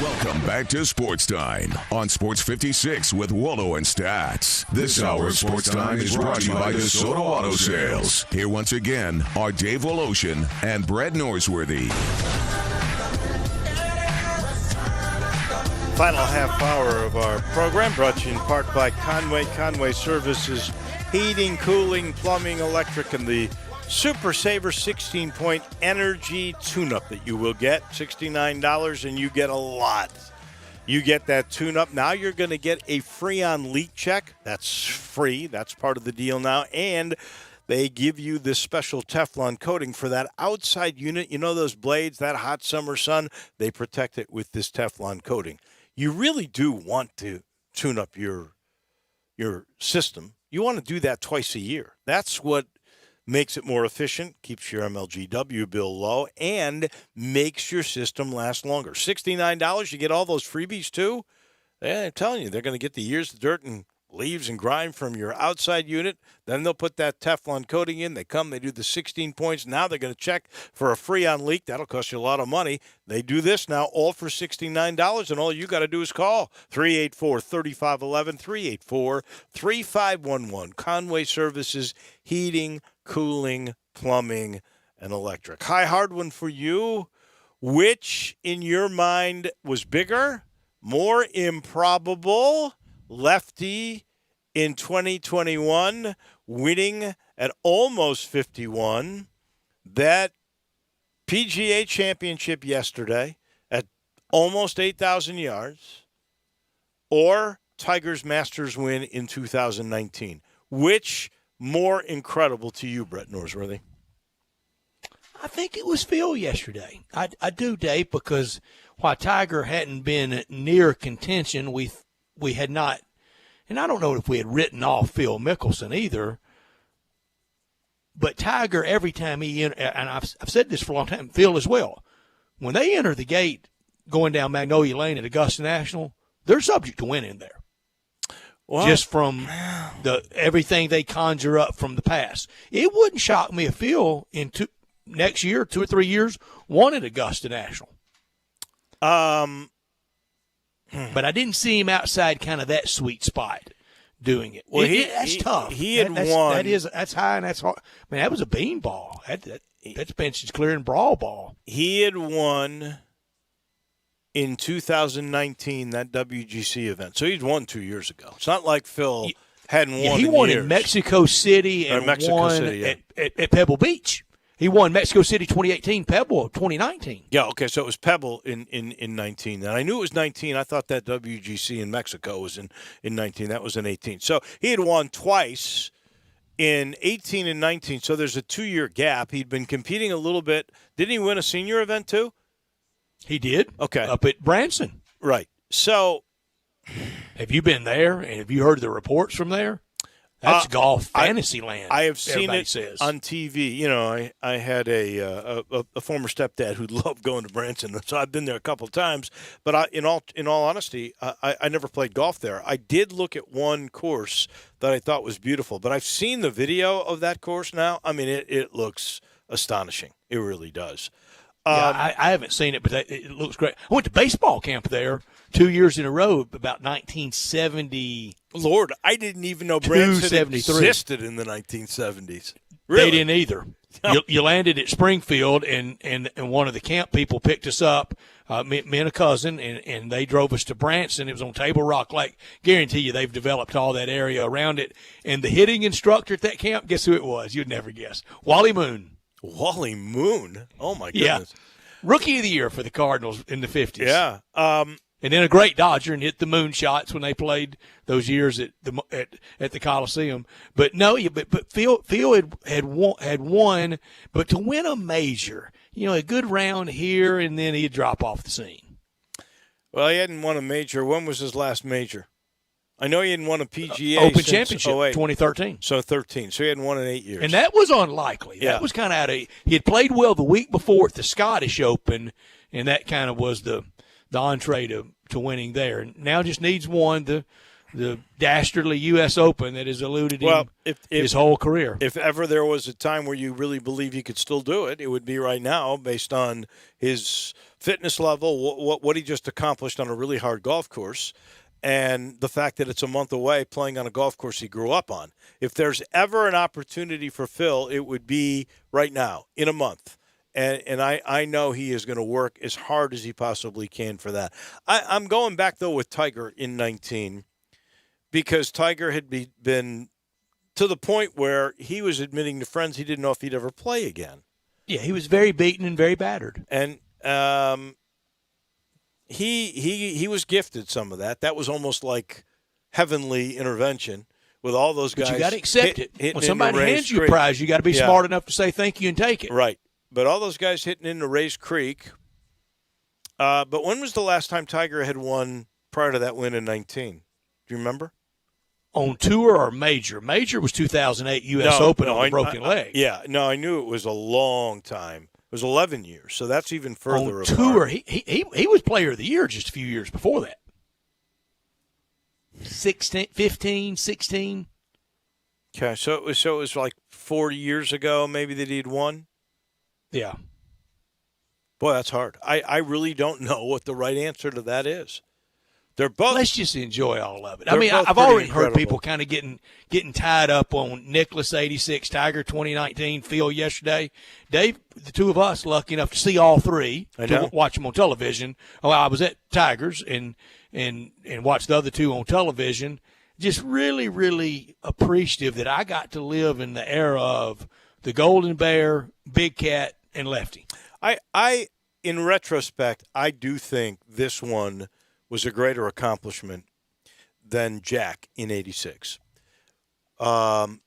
Welcome back to Sports Time on Sports 56 with Waldo and Stats. This hour of Sports Time is brought to you by DeSoto Auto Sales. Here once again are Dave Woloshin and Brett Norsworthy. Final half hour of our program brought to you in part by Conway Services, heating, cooling, plumbing, electric, and the Super Saver 16-point energy tune-up that you will get. $69, and you get a lot. You get that tune-up. Now you're going to get a Freon leak check. That's free. That's part of the deal now. And they give you this special Teflon coating for that outside unit. You know those blades, that hot summer sun? They protect it with this Teflon coating. You really do want to tune up your system. You want to do that twice a year. That's what makes it more efficient, keeps your MLGW bill low, and makes your system last longer. $69, you get all those freebies too. I'm telling you, they're going to get the years of dirt and leaves and grime from your outside unit. Then they'll put that Teflon coating in. They do the 16 points. Now they're going to check for a Freon leak. That'll cost you a lot of money. They do this now all for $69, and all you got to do is call 384-3511, 384-3511. Conway Services, heating, cooling, plumbing, and electric. Hi, hard one for you. Which, in your mind, was bigger, more improbable? Lefty in 2021, winning at almost 51. That PGA championship yesterday at almost 8,000 yards, or Tiger's Masters win in 2019. Which more incredible to you, Brett Norsworthy? I think it was Phil yesterday. I do, Dave, because while Tiger hadn't been near contention, we had not, and I don't know if we had written off Phil Mickelson either, but Tiger, every time he entered, and I've said this for a long time, Phil as well, when they enter the gate going down Magnolia Lane at Augusta National, they're subject to winning there. Well, just from everything they conjure up from the past. It wouldn't shock me if Phil next year, 2 or 3 years, won at Augusta National. But I didn't see him outside kind of that sweet spot doing it. Well, that's tough. He had won. That's high and that's hard. Man, that was a beanball. That's benches clearing brawl ball. He had won in 2019, that WGC event. So he'd won 2 years ago. It's not like Phil hadn't won. He won years. in Mexico City and won at Pebble Beach. He won Mexico City 2018, Pebble 2019. Yeah, okay, so it was Pebble in 19. And I knew it was 19. I thought that WGC in Mexico was in 19. That was in 18. So he had won twice in 18 and 19. So there's a 2-year gap. He'd been competing a little bit. Didn't he win a senior event too? He did. Okay. Up at Branson. Right. So have you been there and have you heard the reports from there? That's golf fantasy land. I have seen it on TV. You know, I had a former stepdad who loved going to Branson, so I've been there a couple of times. But in all honesty, I never played golf there. I did look at one course that I thought was beautiful, but I've seen the video of that course now. I mean, it looks astonishing. It really does. I haven't seen it, but it looks great. I went to baseball camp there 2 years in a row, about 1970. Lord, I didn't even know Branson existed in the 1970s. Really? They didn't either. You landed at Springfield, and one of the camp people picked us up, me and a cousin, and they drove us to Branson. It was on Table Rock Lake. Guarantee you they've developed all that area around it. And the hitting instructor at that camp, guess who it was? You'd never guess. Wally Moon. Wally Moon? Oh, my goodness. Yeah. Rookie of the year for the Cardinals in the 50s. Yeah. And then a great Dodger and hit the moon shots when they played those years at the Coliseum. But no, but Phil had won, but to win a major, a good round here, and then he'd drop off the scene. Well, he hadn't won a major. When was his last major? I know he hadn't won a PGA Open since Championship 2013. So 13. So he hadn't won in 8 years. And that was unlikely. Yeah. That was kind of out of – he had played well the week before at the Scottish Open, and that kind of was the entree to winning there. Now just needs one, the dastardly U.S. Open that has eluded him his whole career. If ever there was a time where you really believe he could still do it, it would be right now based on his fitness level, what he just accomplished on a really hard golf course, and the fact that it's a month away playing on a golf course he grew up on. If there's ever an opportunity for Phil, it would be right now, in a month. And I know he is going to work as hard as he possibly can for that. I'm going back, though, with Tiger in 19 because Tiger had been to the point where he was admitting to friends he didn't know if he'd ever play again. Yeah, he was very beaten and very battered. And he was gifted some of that. That was almost like heavenly intervention with all those guys. But you got to accept it. When somebody hands you a Creek. prize, you got to be smart enough to say thank you and take it. Right. But all those guys hitting into Rays Creek. But when was the last time Tiger had won prior to that win in 19? Do you remember? On tour or major? Major was 2008 U.S. Open on a broken leg. I knew it was a long time. It was 11 years, so that's even further on apart. Tour, he was Player of the Year just a few years before that. 15, 16. Okay, so it was like 40 years ago maybe that he'd won? Yeah. Boy, that's hard. I really don't know what the right answer to that is. They're both. Let's just enjoy all of it. I mean, I've already heard people kind of getting tied up on Nicklaus 86, Tiger 2019, Phil yesterday. Dave, the two of us lucky enough to see all three, to watch them on television. Oh, I was at Tigers and watched the other two on television. Just really, really appreciative that I got to live in the era of the Golden Bear, Big Cat, and Lefty. I in retrospect, I do think this one was a greater accomplishment than Jack in 86. And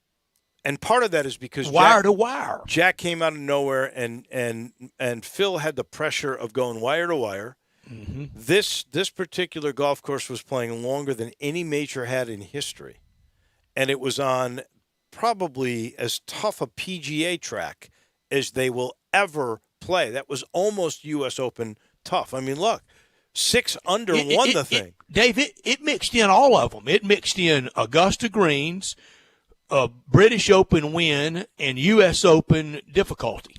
part of that is because wire to wire. Jack came out of nowhere and Phil had the pressure of going wire to wire. Mm-hmm. This particular golf course was playing longer than any major had in history. And it was on probably as tough a PGA track as they will ever play. That was almost U.S. Open tough. I mean, look. 6 under won the thing. Dave, it mixed in all of them. It mixed in Augusta Greens, a British Open win, and U.S. Open difficulty.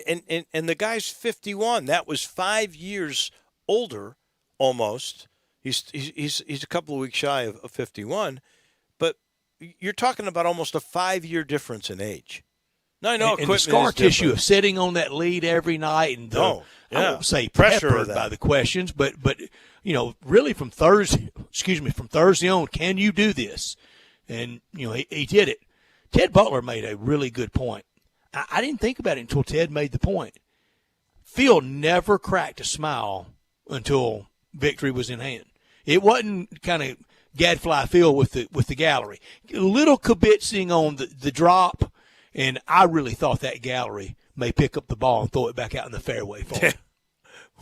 And the guy's 51. That was 5 years older, almost. He's a couple of weeks shy of 51. But you're talking about almost a 5-year difference in age. Now, I know and the scar tissue of sitting on that lead every night and I won't say peppered by the questions, but really from Thursday on, can you do this? And he did it. Ted Butler made a really good point. I didn't think about it until Ted made the point. Phil never cracked a smile until victory was in hand. It wasn't kind of gadfly Phil with the gallery. A little kibitzing on the drop. And I really thought that gallery may pick up the ball and throw it back out in the fairway for him.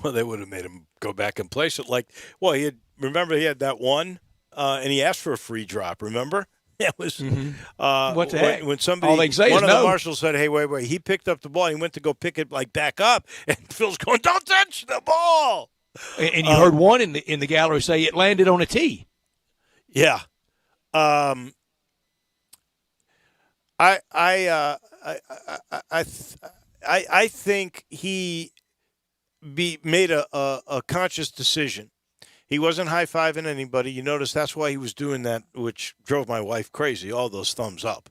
Well, they would have made him go back and place it. He had that one, and he asked for a free drop, remember? That was what the heck? When somebody, all they say one is of no. the marshals said, hey, wait. He picked up the ball. He went to go pick it back up, and Phil's going, don't touch the ball. And you heard one in the gallery say it landed on a tee. Yeah. I think he made a conscious decision. He wasn't high-fiving anybody. You notice that's why he was doing that, which drove my wife crazy, all those thumbs up,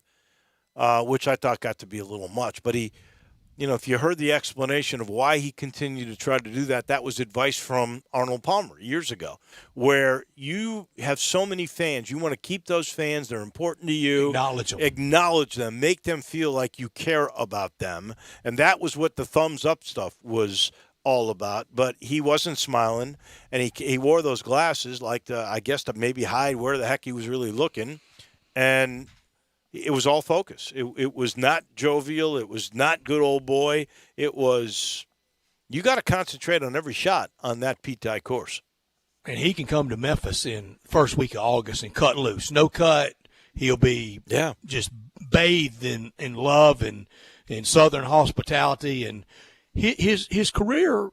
which I thought got to be a little much. But if you heard the explanation of why he continued to try to do that, that was advice from Arnold Palmer years ago, where you have so many fans. You want to keep those fans. They're important to you. Acknowledge them. Make them feel like you care about them. And that was what the thumbs up stuff was all about. But he wasn't smiling, and he wore those glasses I guess to maybe hide where the heck he was really looking. And it was all focus. It was not jovial. It was not good old boy. It was, you got to concentrate on every shot on that P-Tie course. And he can come to Memphis in first week of August and cut loose. No cut. He'll be just bathed in love and in Southern hospitality. And his career,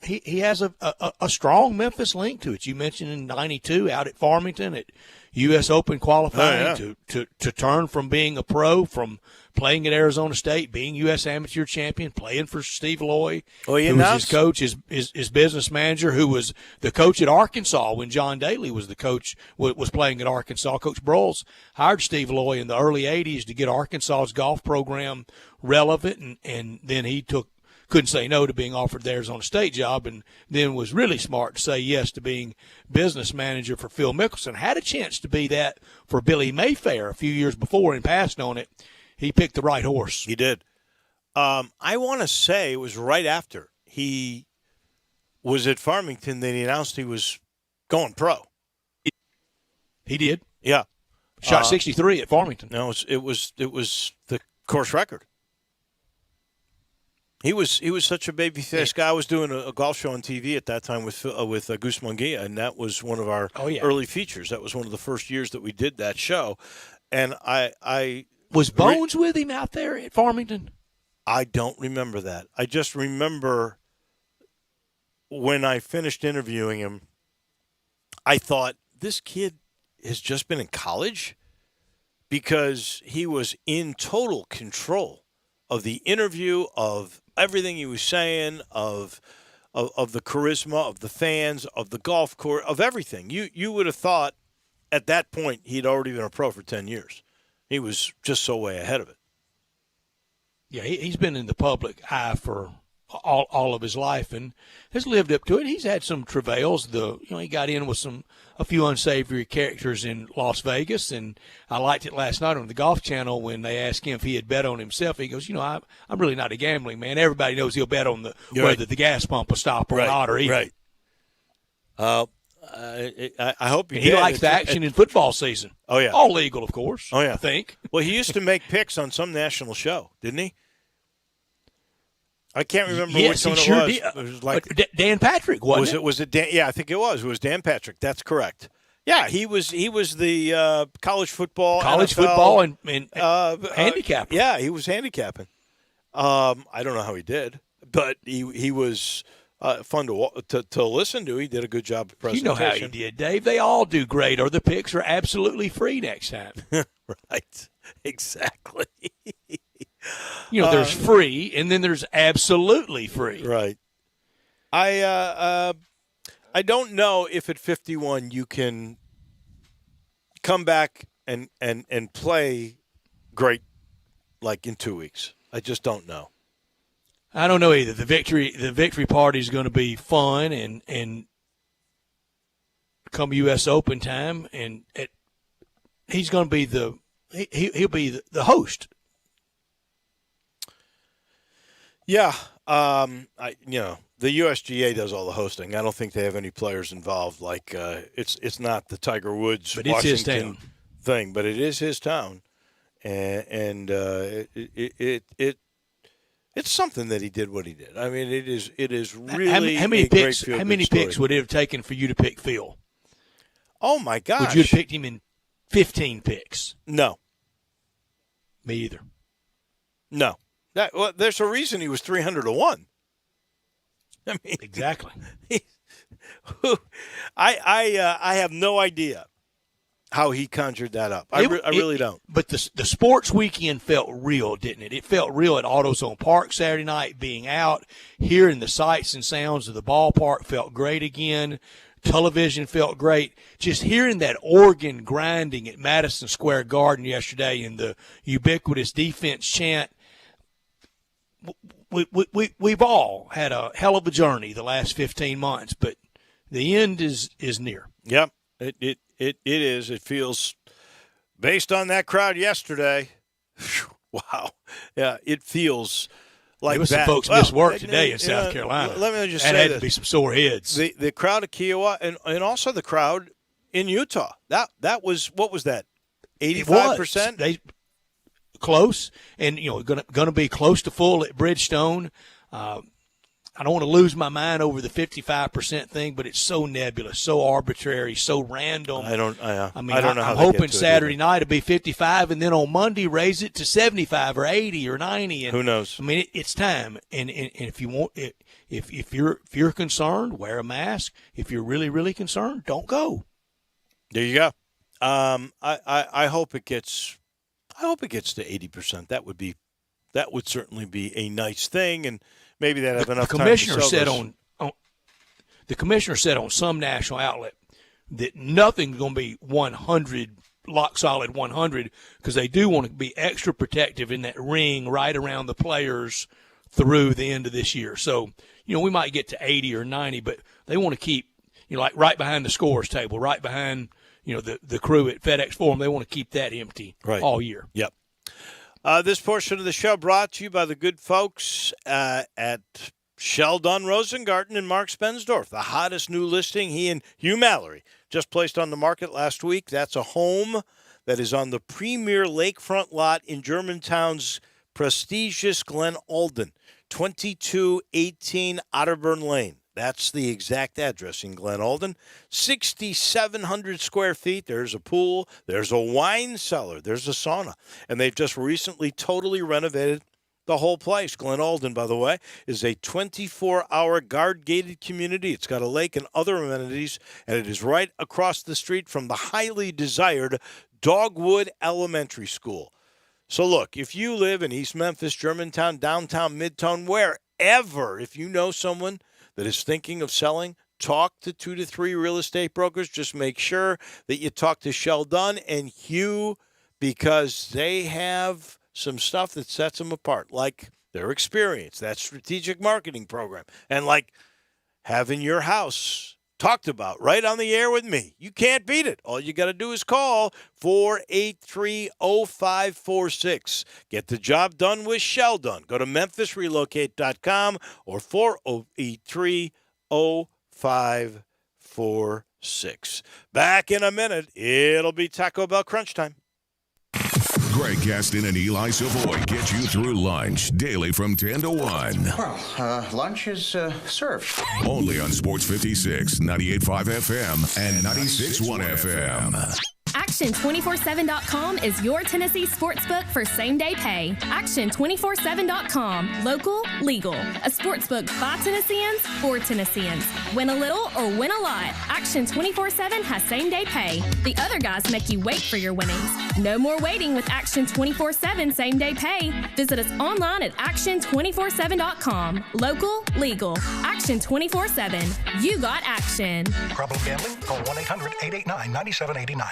he has a strong Memphis link to it. You mentioned in 92 out at Farmington at U.S. Open qualifying to turn from being a pro, from playing at Arizona State, being U.S. amateur champion, playing for Steve Loy, who was his coach, his business manager, who was the coach at Arkansas when John Daly was the coach, was playing at Arkansas. Coach Broyles hired Steve Loy in the early 80s to get Arkansas's golf program relevant, and then he took couldn't say no to being offered the Arizona State job, and then was really smart to say yes to being business manager for Phil Mickelson. Had a chance to be that for Billy Mayfair a few years before and passed on it. He picked the right horse. He did. I want to say it was right after he was at Farmington that he announced he was going pro. He did. Yeah. Shot 63 at Farmington. No, it was the course record. He was such a baby-faced guy. I was doing a golf show on TV at that time with Goose Munguia, and that was one of our early features. That was one of the first years that we did that show. And I was Bones with him out there at Farmington? I don't remember that. I just remember when I finished interviewing him, I thought, this kid has just been in college, because he was in total control of the interview, of everything he was saying, of the charisma, of the fans, of the golf course, of everything. You would have thought at that point he'd already been a pro for 10 years. He was just so way ahead of it. Yeah, he's been in the public eye for all of his life and has lived up to it. He's had some travails. He got in with a few unsavory characters in Las Vegas, and I liked it last night on the Golf Channel when they asked him if he had bet on himself. He goes, I'm really not a gambling man. Everybody knows he'll bet on whether the gas pump will stop or not, or even. Right. I hope he likes the action in football season. Oh, yeah. All legal, of course. Oh, yeah. I think. Well, he used to make picks on some national show, didn't he? I can't remember which one it was. Did. It was like Dan Patrick, wasn't it? Was it Dan? Yeah, I think it was. It was Dan Patrick. That's correct. Yeah, he was the college football NFL, and handicapper. Yeah, he was handicapping. I don't know how he did, but he was fun to listen to. He did a good job of presentation. You know how he did, Dave. They all do great, or the picks are absolutely free next time. Right. Exactly. There's free, and then there's absolutely free. Right. I don't know if at 51 you can come back and play great like in 2 weeks. I just don't know. I don't know either. The victory party is going to be fun, and come U.S. Open time, and he's going to be he'll be the host. Yeah, the USGA does all the hosting. I don't think they have any players involved. Like it's not the Tiger Woods but Washington it's his town thing, but it is his town, and it's something that he did what he did. I mean, it is really how many picks? How many picks would it have taken for you to pick Phil? Oh my gosh! Would you have picked him in 15 picks? No, me either. No. There's a reason he was 300-1. I mean, exactly. I have no idea how he conjured that up. I really don't. But the sports weekend felt real, didn't it? It felt real at AutoZone Park Saturday night, being out, hearing the sights and sounds of the ballpark felt great again. Television felt great. Just hearing that organ grinding at Madison Square Garden yesterday and the ubiquitous defense chant. We've all had a hell of a journey the last 15 months, but the end is near. Yep, it is. It feels, based on that crowd yesterday, wow. Yeah, it feels like there was that. some folks missed work today in South Carolina. Let me just say that had to be some sore heads. The crowd at Kiowa and also the crowd in Utah. That was, what was that? 85%? They close, and going to be close to full at Bridgestone. I don't want to lose my mind over the 55% thing, but it's so nebulous, so arbitrary, so random. I don't know. I'm hoping Saturday night will be 55, and then on Monday raise it to 75 or 80 or 90. And who knows? I mean, it's time. And if you want, if you're concerned, wear a mask. If you're really, really concerned, don't go. There you go. I hope it gets. I hope it gets to 80%. That would certainly be a nice thing, and maybe that have enough time to sell the commissioner said on some national outlet that nothing's going to be 100 lock solid 100 because they do want to be extra protective in that ring right around the players through the end of this year. So, we might get to 80 or 90, but they want to keep, like right behind the scores table, right behind, the crew at FedEx Forum. They want to keep that empty all year. Yep. This portion of the show brought to you by the good folks at Sheldon Rosengarten in Mark Spensdorf, the hottest new listing. He and Hugh Mallory just placed on the market last week. That's a home that is on the premier lakefront lot in Germantown's prestigious Glen Alden, 2218 Otterburn Lane. That's the exact address in Glen Alden. 6,700 square feet. There's a pool. There's a wine cellar. There's a sauna. And they've just recently totally renovated the whole place. Glen Alden, by the way, is a 24-hour guard-gated community. It's got a lake and other amenities, and it is right across the street from the highly desired Dogwood Elementary School. So look, if you live in East Memphis, Germantown, downtown, Midtown, wherever, if you know someone that is thinking of selling, talk to 2 to 3 real estate brokers. Just make sure that you talk to Sheldon and Hugh, because they have some stuff that sets them apart, like their experience, that strategic marketing program, and like having your house talked about right on the air with me. You can't beat it. All you got to do is call 483-0546. Get the job done with Sheldon. Go to memphisrelocate.com or 483-0546. Back in a minute. It'll be Taco Bell crunch time. Greg Gaston and Eli Savoy get you through lunch daily from 10 to 1. Well, lunch is served. Only on Sports 56, 98.5 FM, and 96.1 FM. Action247.com is your Tennessee sportsbook for same-day pay. Action247.com. Local, legal. A sportsbook by Tennesseans, for Tennesseans. Win a little or win a lot. Action247 has same-day pay. The other guys make you wait for your winnings. No more waiting with Action247 same-day pay. Visit us online at Action247.com. Local, legal. Action247. You got action. Problem gambling? Call 1-800-889-9789.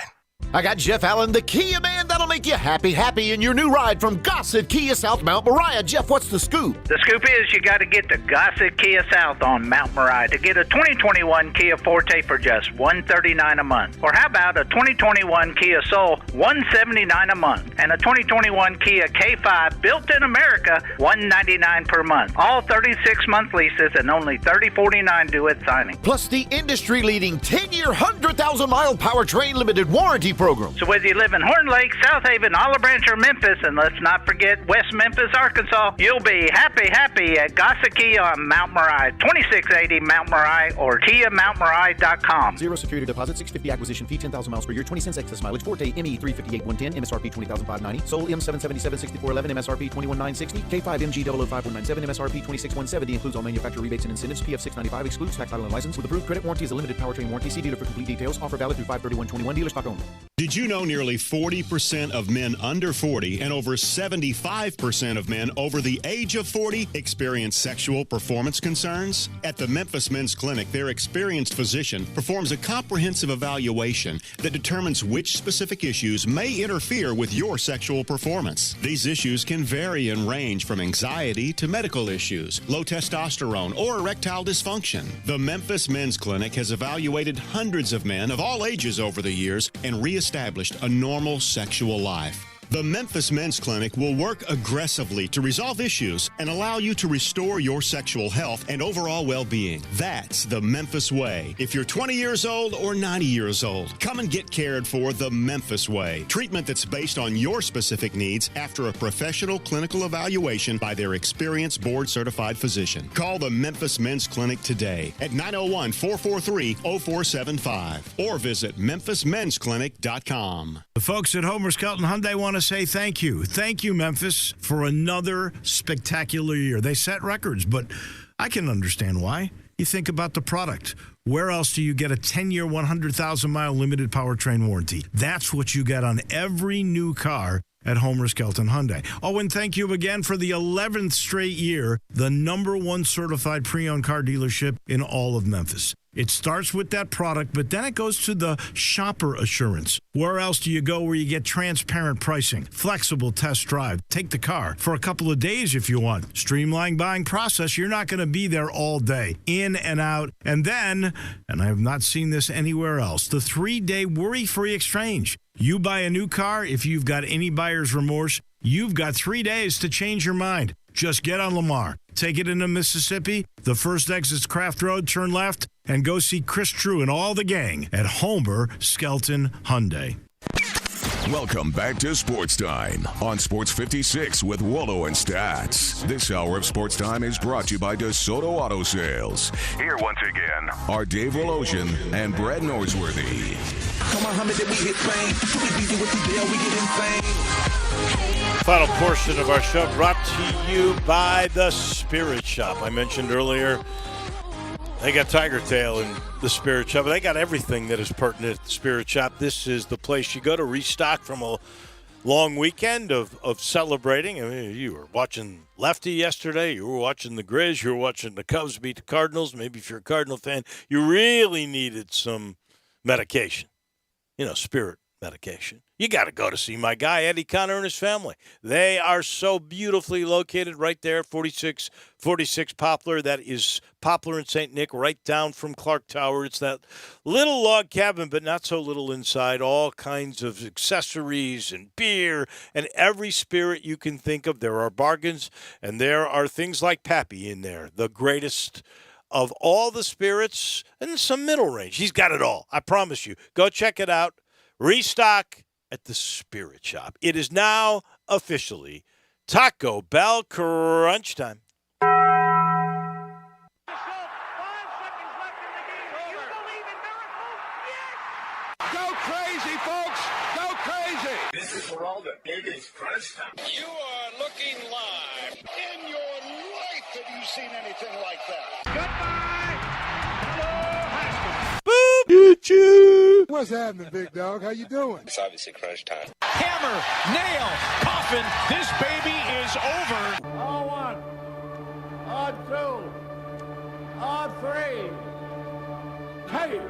I got Jeff Allen, the Kia man that'll make you happy in your new ride from Gossett Kia South Mount Moriah. Jeff, what's the scoop? The scoop is you got to get to Gossett Kia South on Mount Moriah to get a 2021 Kia Forte for just $139 a month. Or how about a 2021 Kia Soul, $179 a month, and a 2021 Kia K5 built in America, $199 per month. All 36-month leases and only $30.49 due at signing. Plus the industry-leading 10-year, 100,000-mile powertrain limited warranty program. So whether you live in Horn Lake, South Haven, Olive Branch, or Memphis, and let's not forget West Memphis, Arkansas, you'll be happy at Gossett Kia on Mount Moriah, 2680 Mount Moriah, or KiaMountMoriah.com. 0 security deposit, $650 acquisition fee, 10,000 miles per year, 20 cents excess mileage, Forte ME 358-110, MSRP 20,590, Soul M777-6411, MSRP 21,960, K5 MG 005197, MSRP 26,170, includes all manufacturer rebates and incentives, PF 695, excludes tax, title, and license. With approved credit warranty is a limited powertrain warranty. See dealer for complete details. Offer valid through 5/31/21. Dealer stock only. Did you know nearly 40% of men under 40 and over 75% of men over the age of 40 experience sexual performance concerns? At the Memphis Men's Clinic, their experienced physician performs a comprehensive evaluation that determines which specific issues may interfere with your sexual performance. These issues can vary and range from anxiety to medical issues, low testosterone, or erectile dysfunction. The Memphis Men's Clinic has evaluated hundreds of men of all ages over the years and reestablished a normal sexual life. The Memphis Men's Clinic will work aggressively to resolve issues and allow you to restore your sexual health and overall well-being. That's the Memphis way. If you're 20 years old or 90 years old, come and get cared for the Memphis way. Treatment that's based on your specific needs after a professional clinical evaluation by their experienced board-certified physician. Call the Memphis Men's Clinic today at 901-443-0475 or visit memphismensclinic.com. The folks at Homer Skelton Hyundai want to say thank you. Thank you, Memphis, for another spectacular year. They set records, but I can understand why. You think about the product. Where else do you get a 10-year, 100,000-mile limited powertrain warranty? That's what you get on every new car at Homer Skelton Hyundai. Oh, and thank you again for the 11th straight year, the #1 certified pre-owned car dealership in all of Memphis. It starts with that product, but then it goes to the shopper assurance. Where else do you go where you get transparent pricing, flexible test drive, take the car for a couple of days if you want, streamlined buying process? You're not going to be there all day, in and out. And then, and I have not seen this anywhere else, the 3-day worry-free exchange. You buy a new car, if you've got any buyer's remorse, you've got 3 days to change your mind. Just get on Lamar, take it into Mississippi, the first exit's Craft Road, turn left, and go see Chris True and all the gang at Homer Skelton Hyundai. Welcome back to Sports Time on Sports 56 with Waldo and Stats. This hour of Sports Time is brought to you by DeSoto Auto Sales. Here once again are Dave Woloshin and Brad Norsworthy. Come on, Muhammad, we hit fame. We busy with the deal, we get insane. Final portion of our show brought to you by the Spirit Shop. I mentioned earlier they got Tiger Tail in the Spirit Shop. They got everything that is pertinent at the Spirit Shop. This is the place you go to restock from a long weekend of celebrating. I mean, you were watching Lefty yesterday. You were watching the Grizz. You were watching the Cubs beat the Cardinals. Maybe if you're a Cardinal fan, you really needed some medication. Spirit medication. You got to go to see my guy, Eddie Connor, and his family. They are so beautifully located right there, 4646 Poplar. That is Poplar and St. Nick, right down from Clark Tower. It's that little log cabin, but not so little inside. All kinds of accessories and beer and every spirit you can think of. There are bargains, and there are things like Pappy in there, the greatest of all the spirits, and some middle range. He's got it all. I promise you. Go check it out. Restock at the Spirit Shop. It is now officially Taco Bell crunch time. Go crazy, folks! Go crazy! This is for all the biggest crunch time. You are looking live. In your life have you seen anything like that? Goodbye! Hello, Haskell. Boop! Choo-choo! What's happening, big dog? How you doing? It's obviously crunch time. Hammer, nail, coffin, this baby is over. On one, on two, on three. Hey!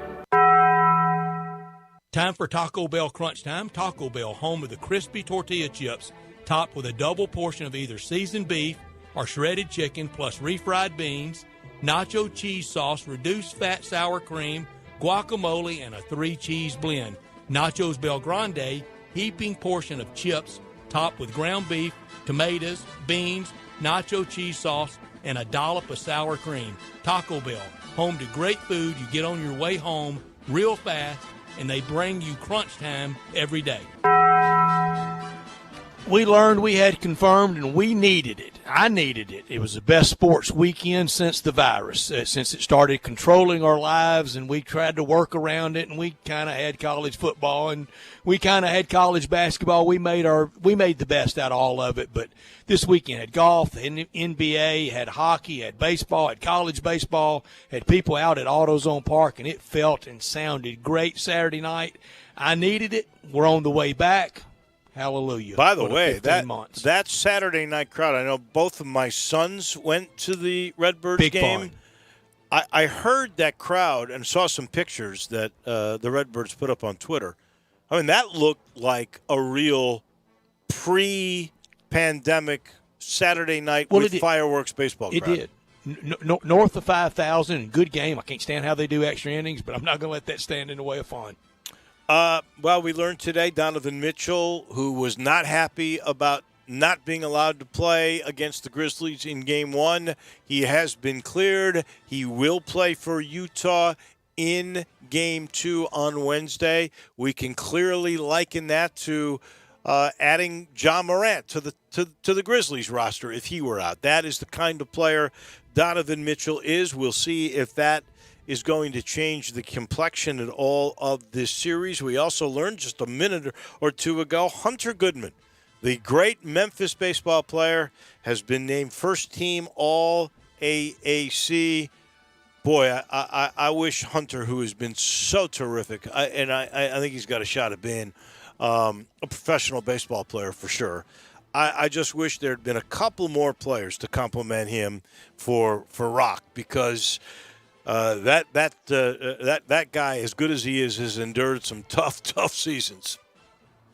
Time for Taco Bell Crunch Time. Taco Bell, home of the crispy tortilla chips, topped with a double portion of either seasoned beef or shredded chicken, plus refried beans, nacho cheese sauce, reduced fat sour cream, guacamole, and a 3-cheese blend. Nachos Bel Grande, heaping portion of chips, topped with ground beef, tomatoes, beans, nacho cheese sauce, and a dollop of sour cream. Taco Bell, home to great food you get on your way home real fast, and they bring you crunch time every day. We learned we had confirmed, and we needed it. I needed it. It was the best sports weekend since the virus, since it started controlling our lives, and we tried to work around it, and we kind of had college football, and we kind of had college basketball. We made the best out of all of it, but this weekend had golf, had NBA, had hockey, had baseball, had college baseball, had people out at AutoZone Park, and it felt and sounded great Saturday night. I needed it. We're on the way back. Hallelujah. By the way, that Saturday night crowd, I know both of my sons went to the Redbirds Big game. Fun. I heard that crowd and saw some pictures that the Redbirds put up on Twitter. I mean, that looked like a real pre-pandemic Saturday night with fireworks baseball crowd. It did. North of 5,000, good game. I can't stand how they do extra innings, but I'm not going to let that stand in the way of fun. Well, we learned today Donovan Mitchell, who was not happy about not being allowed to play against the Grizzlies in Game 1. He has been cleared. He will play for Utah in Game 2 on Wednesday. We can clearly liken that to adding John Morant to the Grizzlies roster if he were out. That is the kind of player Donovan Mitchell is. We'll see if that is going to change the complexion at all of this series. We also learned just a minute or two ago, Hunter Goodman, the great Memphis baseball player, has been named first team All-AAC. Boy, I wish Hunter, who has been so terrific, I think he's got a shot at being a professional baseball player for sure. I just wish there had been a couple more players to compliment him for Rock, because That guy, as good as he is, has endured some tough seasons.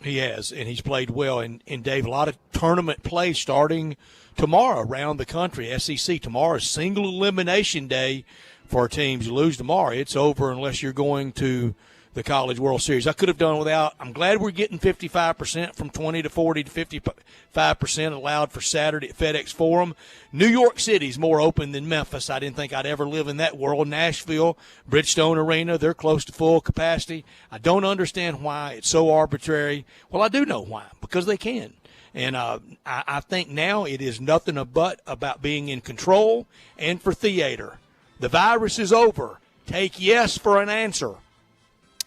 He has, and he's played well. And Dave, a lot of tournament play starting tomorrow around the country. SEC tomorrow is single elimination day for teams. You lose tomorrow, it's over unless you're going to the College World Series. I could have done without. I'm glad we're getting 55% from 20 to 40 to 55% allowed for Saturday at FedEx Forum. New York City's more open than Memphis. I didn't think I'd ever live in that world. Nashville, Bridgestone Arena, they're close to full capacity. I don't understand why it's so arbitrary. Well, I do know why, because they can. And I think now it is nothing but about being in control and for theater. The virus is over. Take yes for an answer.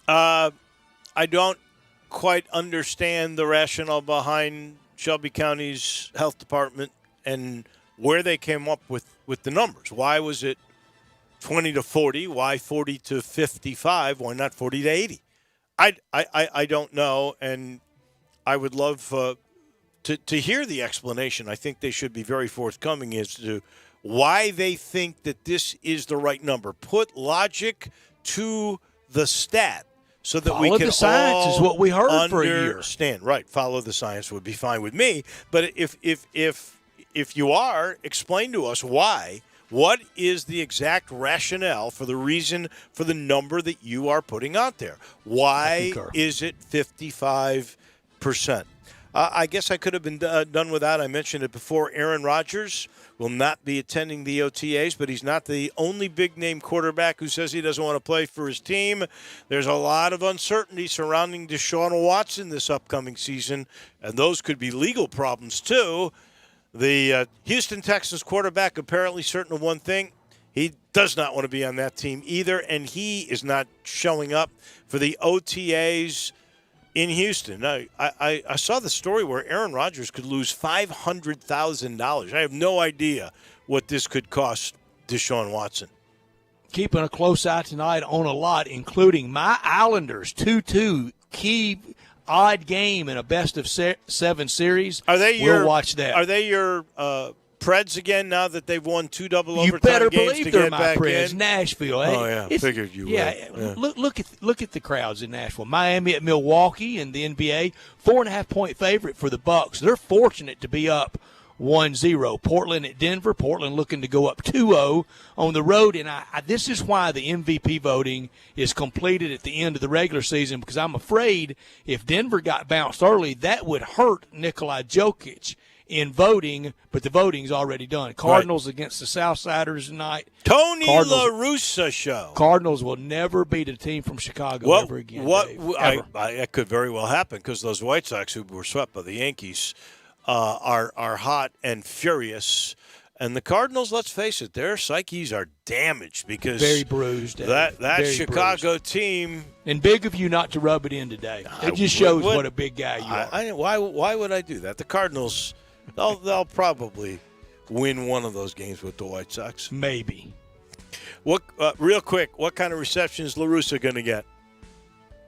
I don't quite understand the rationale behind Shelby County's health department and where they came up with the numbers. Why was it 20 to 40? Why 40 to 55? Why not 40 to 80? I don't know, and I would love to hear the explanation. I think they should be very forthcoming as to why they think that this is the right number. Put logic to the stat. So that we can the science is what we heard for a year. Understand, right? Follow the science would be fine with me. But if you are, explain to us why. What is the exact rationale for the reason for the number that you are putting out there? Why is it 55%? I guess I could have been done without. I mentioned it before. Aaron Rodgers will not be attending the OTAs, but he's not the only big-name quarterback who says he doesn't want to play for his team. There's a lot of uncertainty surrounding Deshaun Watson this upcoming season, and those could be legal problems too. The Houston Texans quarterback apparently certain of one thing. He does not want to be on that team either, and he is not showing up for the OTAs in Houston. I saw the story where Aaron Rodgers could lose $500,000. I have no idea what this could cost Deshaun Watson. Keeping a close eye tonight on a lot, including my Islanders, 2-2, key odd game in a best-of-7 series. We'll watch that. Are they your Preds again now that they've won 2 double overtime games? You better believe they're my Preds. In? Nashville. Oh, yeah. Figured you would. Yeah. Look at the crowds in Nashville. Miami at Milwaukee in the NBA, 4.5-point favorite for the Bucks. They're fortunate to be up 1-0. Portland at Denver. Portland looking to go up 2-0 on the road. And this is why the MVP voting is completed at the end of the regular season, because I'm afraid if Denver got bounced early, that would hurt Nikola Jokic in voting, but the voting's already done. Cardinals against the Southsiders tonight. Tony La Russa show. Cardinals will never beat a team from Chicago ever again. That could very well happen because those White Sox who were swept by the Yankees are hot and furious. And the Cardinals, let's face it, their psyches are damaged because very bruised. That very Chicago bruised team. And big of you not to rub it in today. It just shows what a big guy you are. Why would I do that? The Cardinals, they'll probably win one of those games with the White Sox. Maybe. Real quick, what kind of reception is La Russa going to get?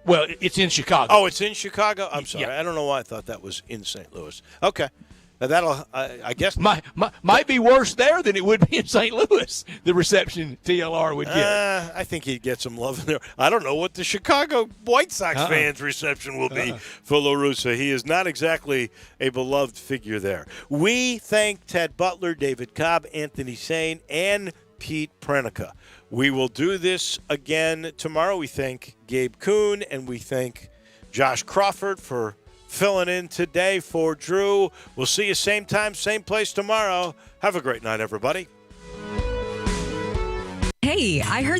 Well, it's in Chicago. Oh, it's in Chicago? I'm sorry. Yeah. I don't know why I thought that was in St. Louis. Okay. That'll, I guess. Might be worse there than it would be in St. Louis, the reception TLR would get. I think he'd get some love in there. I don't know what the Chicago White Sox fans' reception will be for La Russa. He is not exactly a beloved figure there. We thank Ted Butler, David Cobb, Anthony Sane, and Pete Prenica. We will do this again tomorrow. We thank Gabe Kuhn, and we thank Josh Crawford for filling in today for Drew. We'll see you same time, same place tomorrow. Have a great night, everybody. Hey, I heard